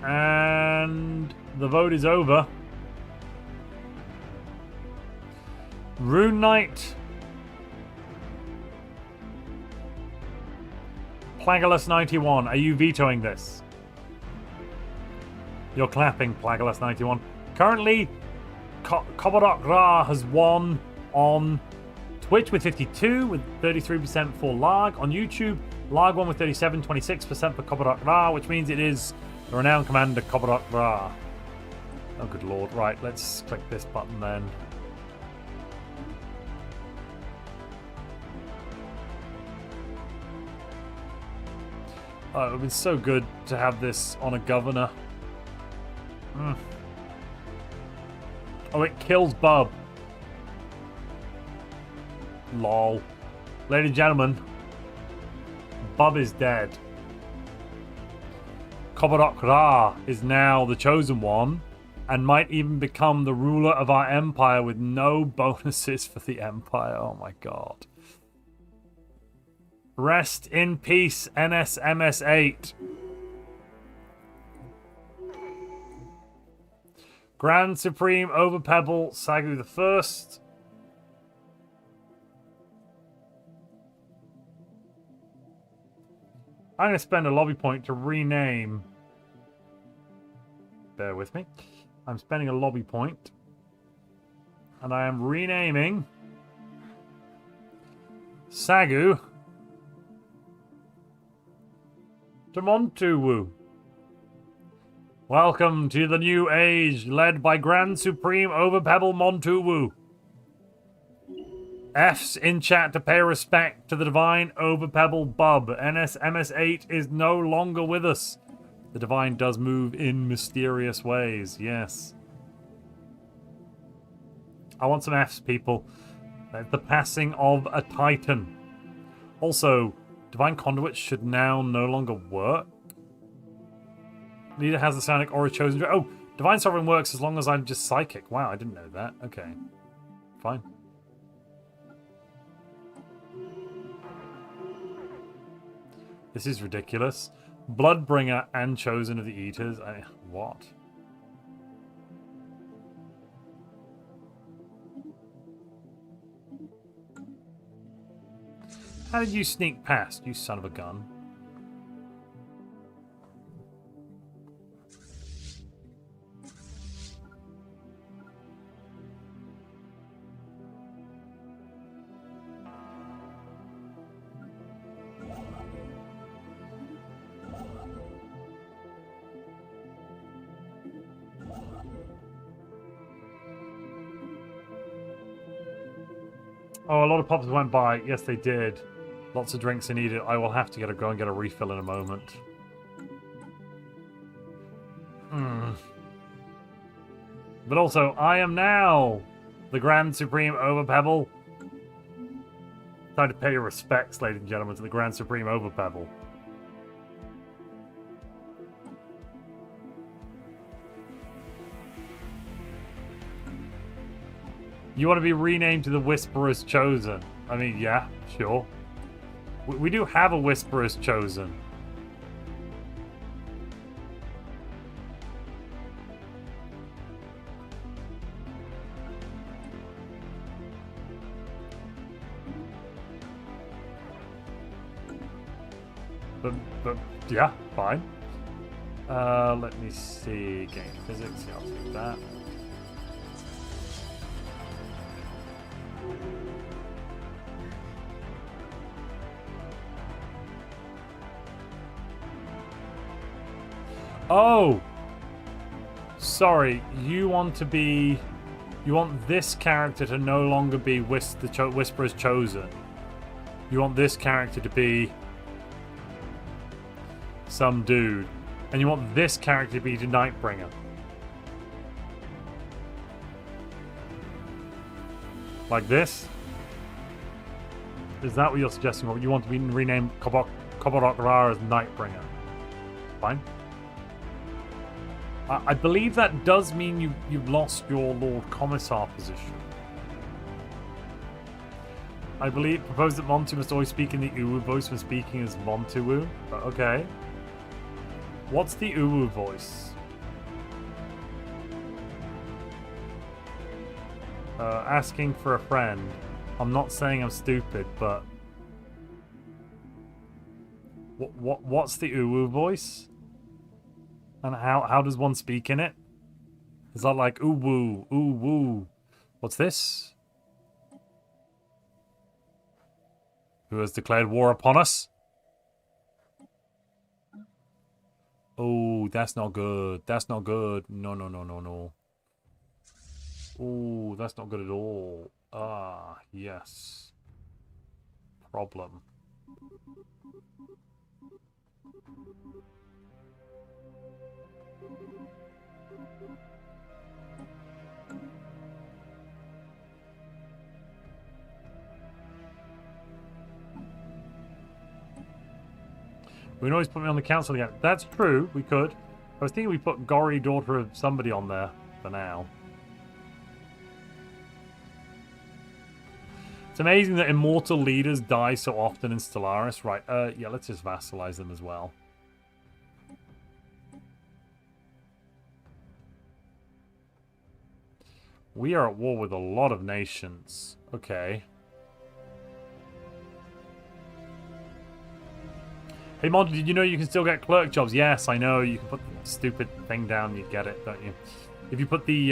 And the vote is over. Rune Knight. Plagalus 91, are you vetoing this? You're clapping, Plagalus 91. Currently, Koborok Ra has won on Twitch with 52, with 33% for Larg. On YouTube, Larg won with 37, 26% for Koborok Ra, which means it is the renowned commander Koborok Ra. Oh, good lord. Right, let's click this button then. Oh, it would be so good to have this on a governor. Oh, it kills Bub. Lol. Ladies and gentlemen, Bub is dead. Koborok Ra is now the chosen one and might even become the ruler of our empire with no bonuses for the empire. Oh my god. Rest in peace, NSMS8. Grand Supreme Overpebble Sagu the First. I'm going to spend a lobby point to rename. Bear with me. I'm spending a lobby point. And I am renaming Sagu to Montu. Welcome to the new age, led by Grand Supreme Overpebble Montu. F's in chat to pay respect to the divine Overpebble Bub. NSMS8 is no longer with us. The divine does move in mysterious ways, yes. I want some F's, people. The passing of a titan. Also, divine conduits should now no longer work. Leader has the sonic aura chosen. Oh, divine sovereign works as long as I'm just psychic. Wow, I didn't know that. Okay, fine. This is ridiculous. Bloodbringer and chosen of the eaters. What? How did you sneak past, you son of a gun? Oh, a lot of pops went by. Yes, they did. Lots of drinks are needed. I will have to go and get a refill in a moment. But also, I am now the Grand Supreme Overpebble. Time to pay your respects, ladies and gentlemen, to the Grand Supreme Overpebble. You want to be renamed to the Whisperer's Chosen? I mean, yeah, sure. We do have a Whisperer's Chosen. But yeah, fine. Let me see. Game physics, yeah, I'll do that. Oh! Sorry, you want this character to no longer be Whisperer's Chosen. You want this character to be some dude. And you want this character to be the Nightbringer. Like this? Is that what you're suggesting? Or you want to be renamed Kobodok Ra as Nightbringer? Fine. I believe that does mean you've lost your Lord Commissar position. I believe proposed that Montu must always speak in the Uwu voice when speaking as Montu. Okay. What's the Uwu voice? Asking for a friend. I'm not saying I'm stupid, but what's the Uwu voice? And how does one speak in it? Is that like ooh woo? What's this? Who has declared war upon us? Oh, that's not good. That's not good. No. Oh, that's not good at all. Ah, yes. Problem. We can always put me on the council again. That's true, we could. I was thinking we put Gori, daughter of somebody, on there for now. It's amazing that immortal leaders die so often in Stellaris. Right, yeah, let's just vassalize them as well. We are at war with a lot of nations. Okay. Hey, Montu, did you know you can still get clerk jobs? Yes, I know. You can put the stupid thing down, you get it, don't you? If you put the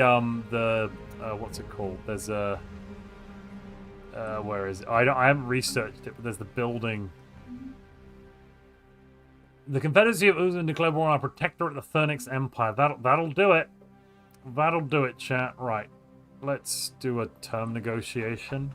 what's it called? There's a... where is it? I haven't researched it, but there's the building. The Confederacy of Uzun declared war on our protectorate, the Thernix Empire. That'll do it. That'll do it, chat. Right. Let's do a term negotiation.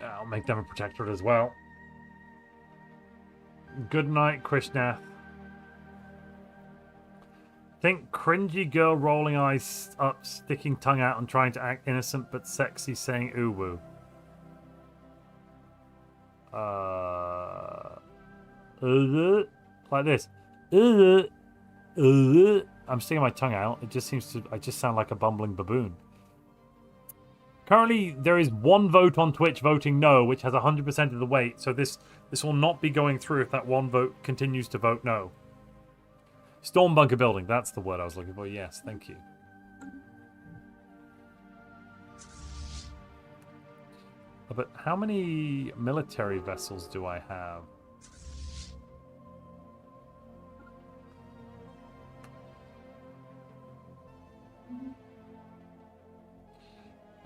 I'll make them a protectorate as well. Good night, Krishnath. Think cringy girl rolling eyes up, sticking tongue out and trying to act innocent but sexy, saying ooh woo. Like this. I'm sticking my tongue out. It just seems to... I just sound like a bumbling baboon. Currently, there is one vote on Twitch voting no, which has 100% of the weight, so this will not be going through if that one vote continues to vote no. Storm bunker building, that's the word I was looking for. Yes, thank you. But how many military vessels do I have?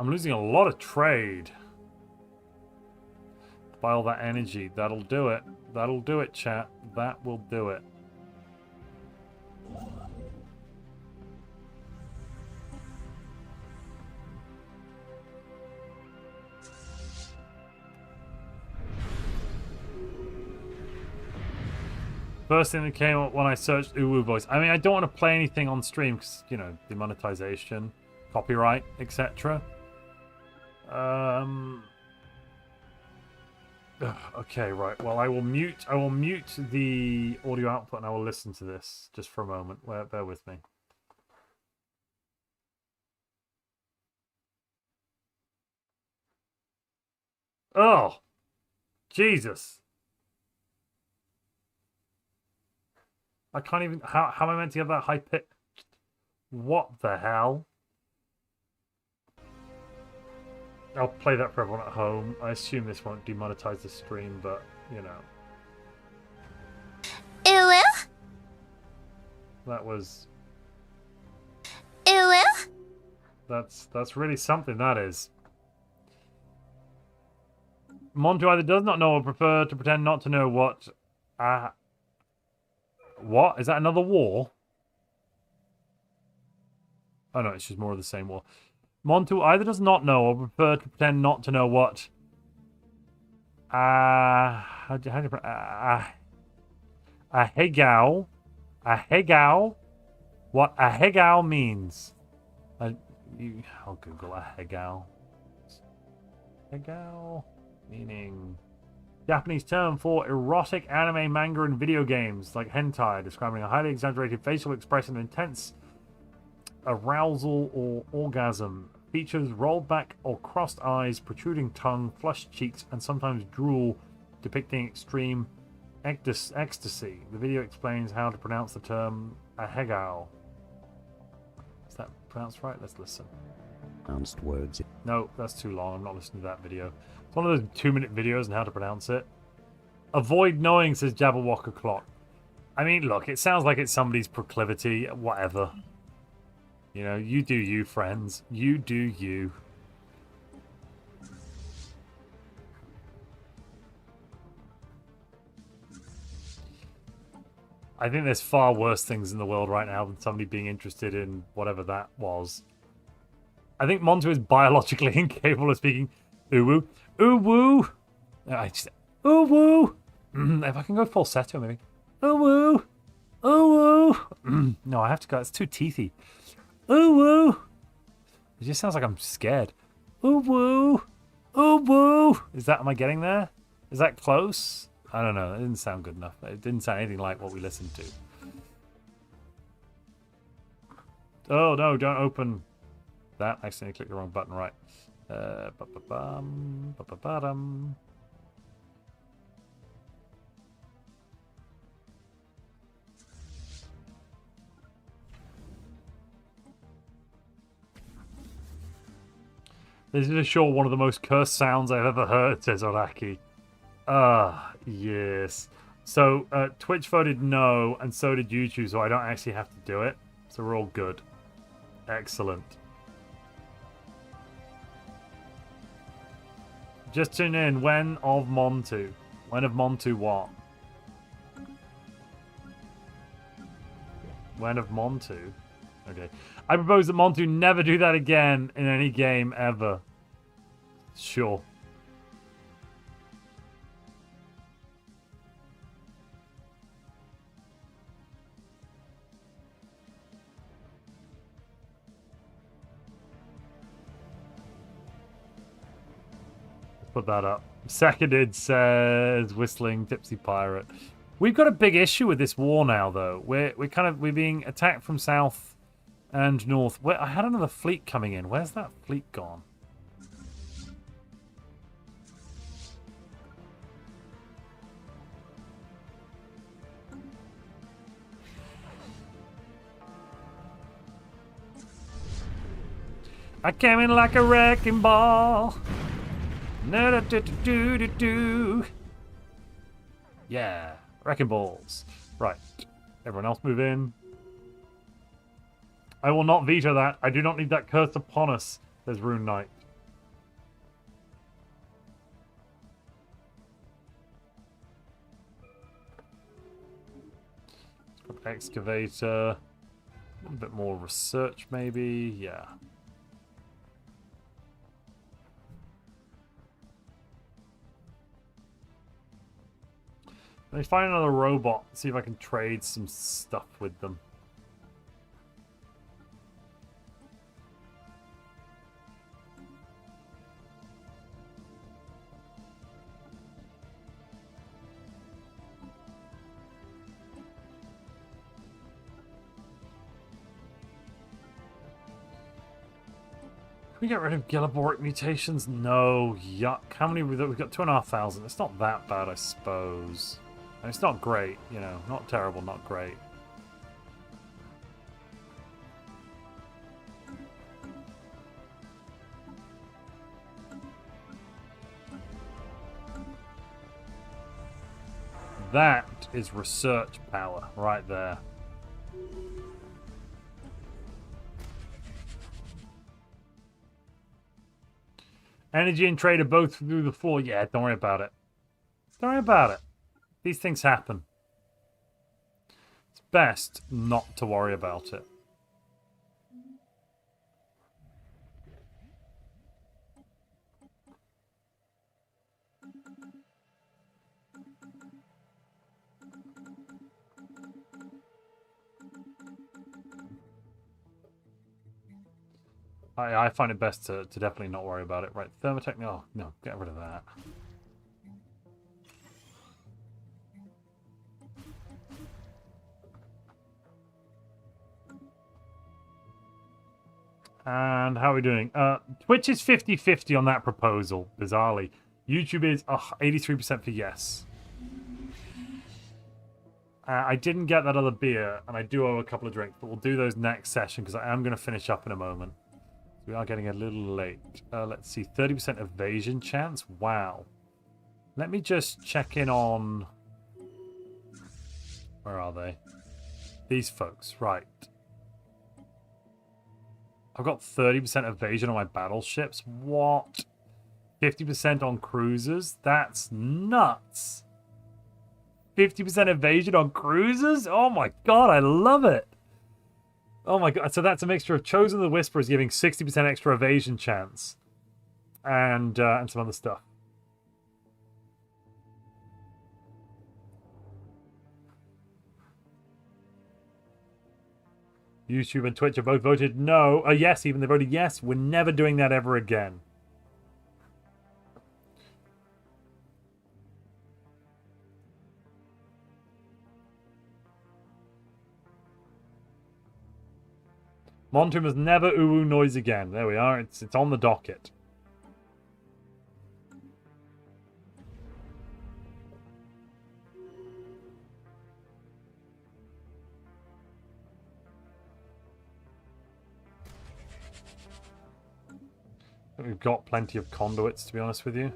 I'm losing a lot of trade. By all that energy. That'll do it. That'll do it, chat. That will do it. First thing that came up when I searched Uwu voice. I mean, I don't want to play anything on stream because, you know, demonetization, copyright, etc. Okay, right. Well, I will mute the audio output and I will listen to this just for a moment. Bear with me. Oh, Jesus. I can't even... How am I meant to get that high pitch? What the hell? I'll play that for everyone at home. I assume this won't demonetize the stream, but, you know. It will? That was... It will? That's really something, that is. Montu either does not know or prefer to pretend not to know what... What? Is that another war? Oh no, it's just more of the same war. Montu either does not know or prefer to pretend not to know what... how do you... a hegao. A hegao. What a hegao means. I'll Google a hegao. Hegao meaning... Japanese term for erotic anime, manga, and video games, like hentai, describing a highly exaggerated facial expression of intense arousal or orgasm. Features rolled back or crossed eyes, protruding tongue, flushed cheeks, and sometimes drool, depicting extreme ecstasy. The video explains how to pronounce the term ahegao. Is that pronounced right? Let's listen. Pronounced words. No, that's too long. I'm not listening to that video. It's one of those 2-minute videos on how to pronounce it. Avoid knowing, says Jabberwocker Clock. I mean, look, it sounds like it's somebody's proclivity. Whatever. You know, you do you, friends. You do you. I think there's far worse things in the world right now than somebody being interested in whatever that was. I think Montu is biologically incapable of speaking Uwu. Uwu! Uwu! If I can go falsetto, maybe. Uwu! Uwu! No, I have to go. It's too teethy. Uwu! It just sounds like I'm scared. Uwu! Uwu! Is that... Am I getting there? Is that close? I don't know. It didn't sound good enough. It didn't sound anything like what we listened to. Oh, no, don't open that. I accidentally clicked the wrong button, right. This is sure one of the most cursed sounds I've ever heard, says Oraki. Ah, yes. So, Twitch voted no, and so did YouTube, so I don't actually have to do it. So we're all good. Excellent. Just tune in. When of Montu? When of Montu what? When of Montu? Okay. I propose that Montu never do that again in any game ever. Sure. Put that up. Seconded, says Whistling Tipsy Pirate. We've got a big issue with this war now, though. We're being attacked from south and north. I had another fleet coming in. Where's that fleet gone? I came in like a wrecking ball. Yeah, wrecking balls. Right. Everyone else move in. I will not veto that. I do not need that curse upon us, says Rune Knight. excavator. A little bit more research, maybe. Yeah. Let me find another robot. See if I can trade some stuff with them. Can we get rid of Gilliboric mutations? No, yuck. How many? We've got 2,500. It's not that bad, I suppose. And it's not great, you know. Not terrible, not great. That is research power right there. Energy and trade are both through the floor. Yeah, don't worry about it. Don't worry about it. These things happen. It's best not to worry about it. I find it best to definitely not worry about it. Right, thermotech, no, get rid of that. And how are we doing? Twitch is 50-50 on that proposal, bizarrely. YouTube is 83% for yes. I didn't get that other beer, and I do owe a couple of drinks, but we'll do those next session because I am going to finish up in a moment. We are getting a little late. Let's see, 30% evasion chance? Wow. Let me just check in on... Where are they? These folks, right. I've got 30% evasion on my battleships. What? 50% on cruisers? That's nuts. 50% evasion on cruisers? Oh my god, I love it. Oh my god, so that's a mixture of Chosen the Whisperers giving 60% extra evasion chance. And some other stuff. YouTube and Twitch have both voted no. Yes, even they voted yes. We're never doing that ever again. Montu must never ooh noise again. There we are. It's on the docket. We've got plenty of conduits, to be honest with you.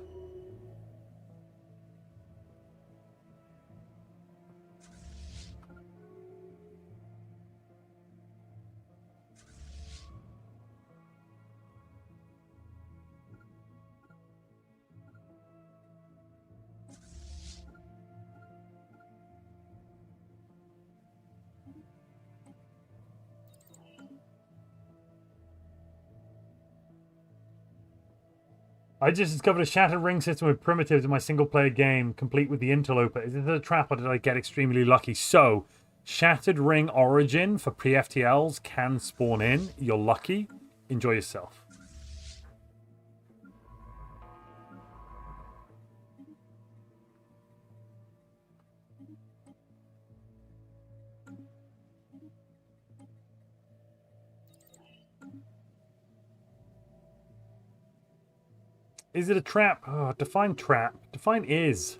I just discovered a shattered ring system with primitives in my single-player game, complete with the interloper. Is this a trap or did I get extremely lucky? So, shattered ring origin for pre-FTLs can spawn in. You're lucky. Enjoy yourself. Is it a trap? Oh, define trap. Define is.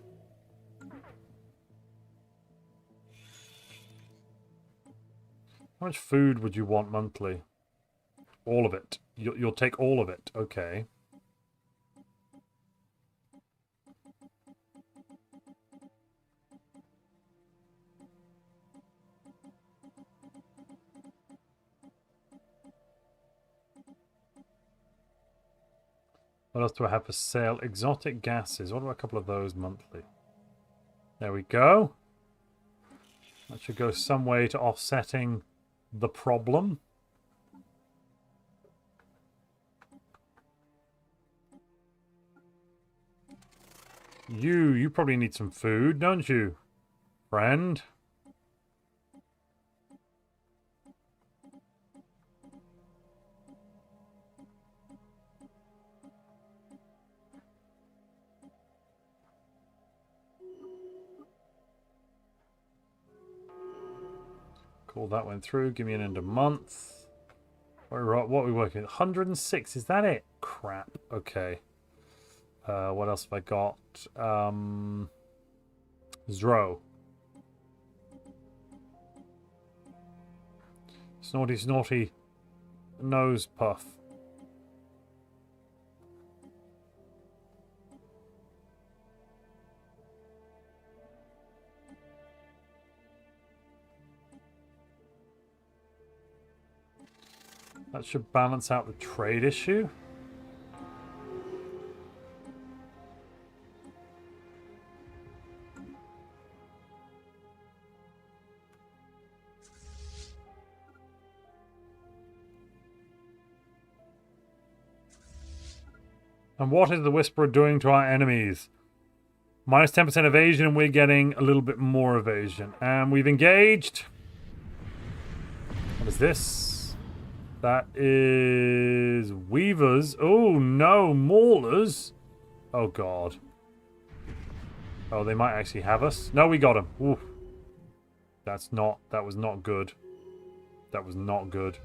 How much food would you want monthly? All of it. You'll take all of it. Okay. What else do I have for sale? Exotic gases. What about a couple of those monthly? There we go. That should go some way to offsetting the problem. You probably need some food, don't you, friend? Cool, that went through. Give me an end of month. What are we working with? 106, is that it? Crap. Okay. What else have I got? Zro. Snorty nose puff. That should balance out the trade issue. And what is the Whisperer doing to our enemies? Minus 10% evasion, and we're getting a little bit more evasion. And we've engaged. What is this? That is Weavers. Oh no, Maulers. Oh god. Oh, they might actually have us. No, we got them. Oof. That was not good. That was not good.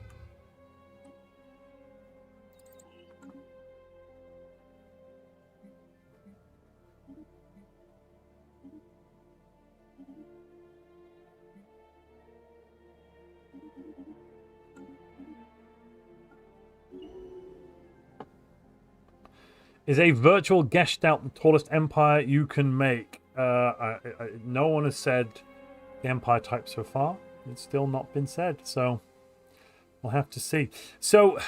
Is a virtual Gestalt the tallest empire you can make? No one has said the empire type so far. It's still not been said, so we'll have to see. So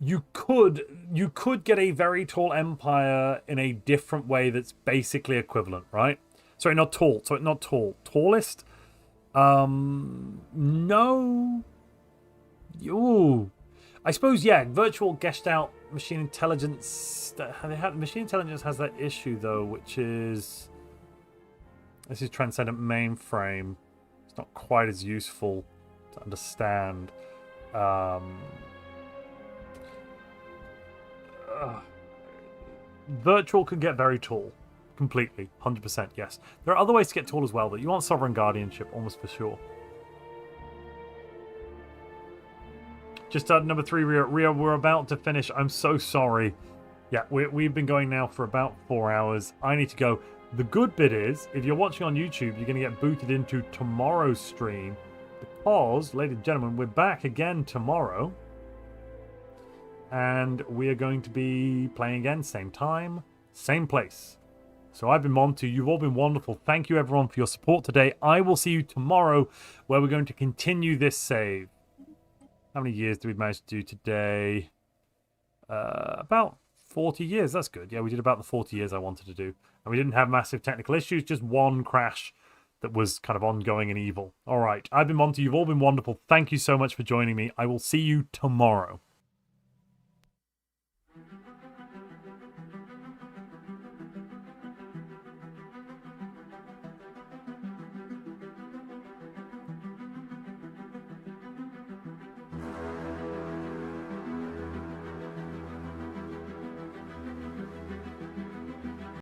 you could get a very tall empire in a different way that's basically equivalent, right? Sorry, not tall. Sorry, not tall. Tallest? No. Ooh. I suppose, yeah, virtual Gestalt machine intelligence. Machine intelligence has that issue, though, which is... This is transcendent mainframe. It's not quite as useful to understand. Virtual could get very tall. Completely. 100%, yes. There are other ways to get tall as well, but you want Sovereign Guardianship, almost for sure. Just number 3, Rio, we're about to finish. I'm so sorry. Yeah, we've been going now for about 4 hours. I need to go. The good bit is, if you're watching on YouTube, you're going to get booted into tomorrow's stream. Because, ladies and gentlemen, we're back again tomorrow. And we are going to be playing again, same time, same place. So I've been Montu. You've all been wonderful. Thank you, everyone, for your support today. I will see you tomorrow, where we're going to continue this save. How many years did we manage to do today? About 40 years. That's good. Yeah, we did about the 40 years I wanted to do. And we didn't have massive technical issues, just one crash that was kind of ongoing and evil. All right. I've been Monty. You've all been wonderful. Thank you so much for joining me. I will see you tomorrow.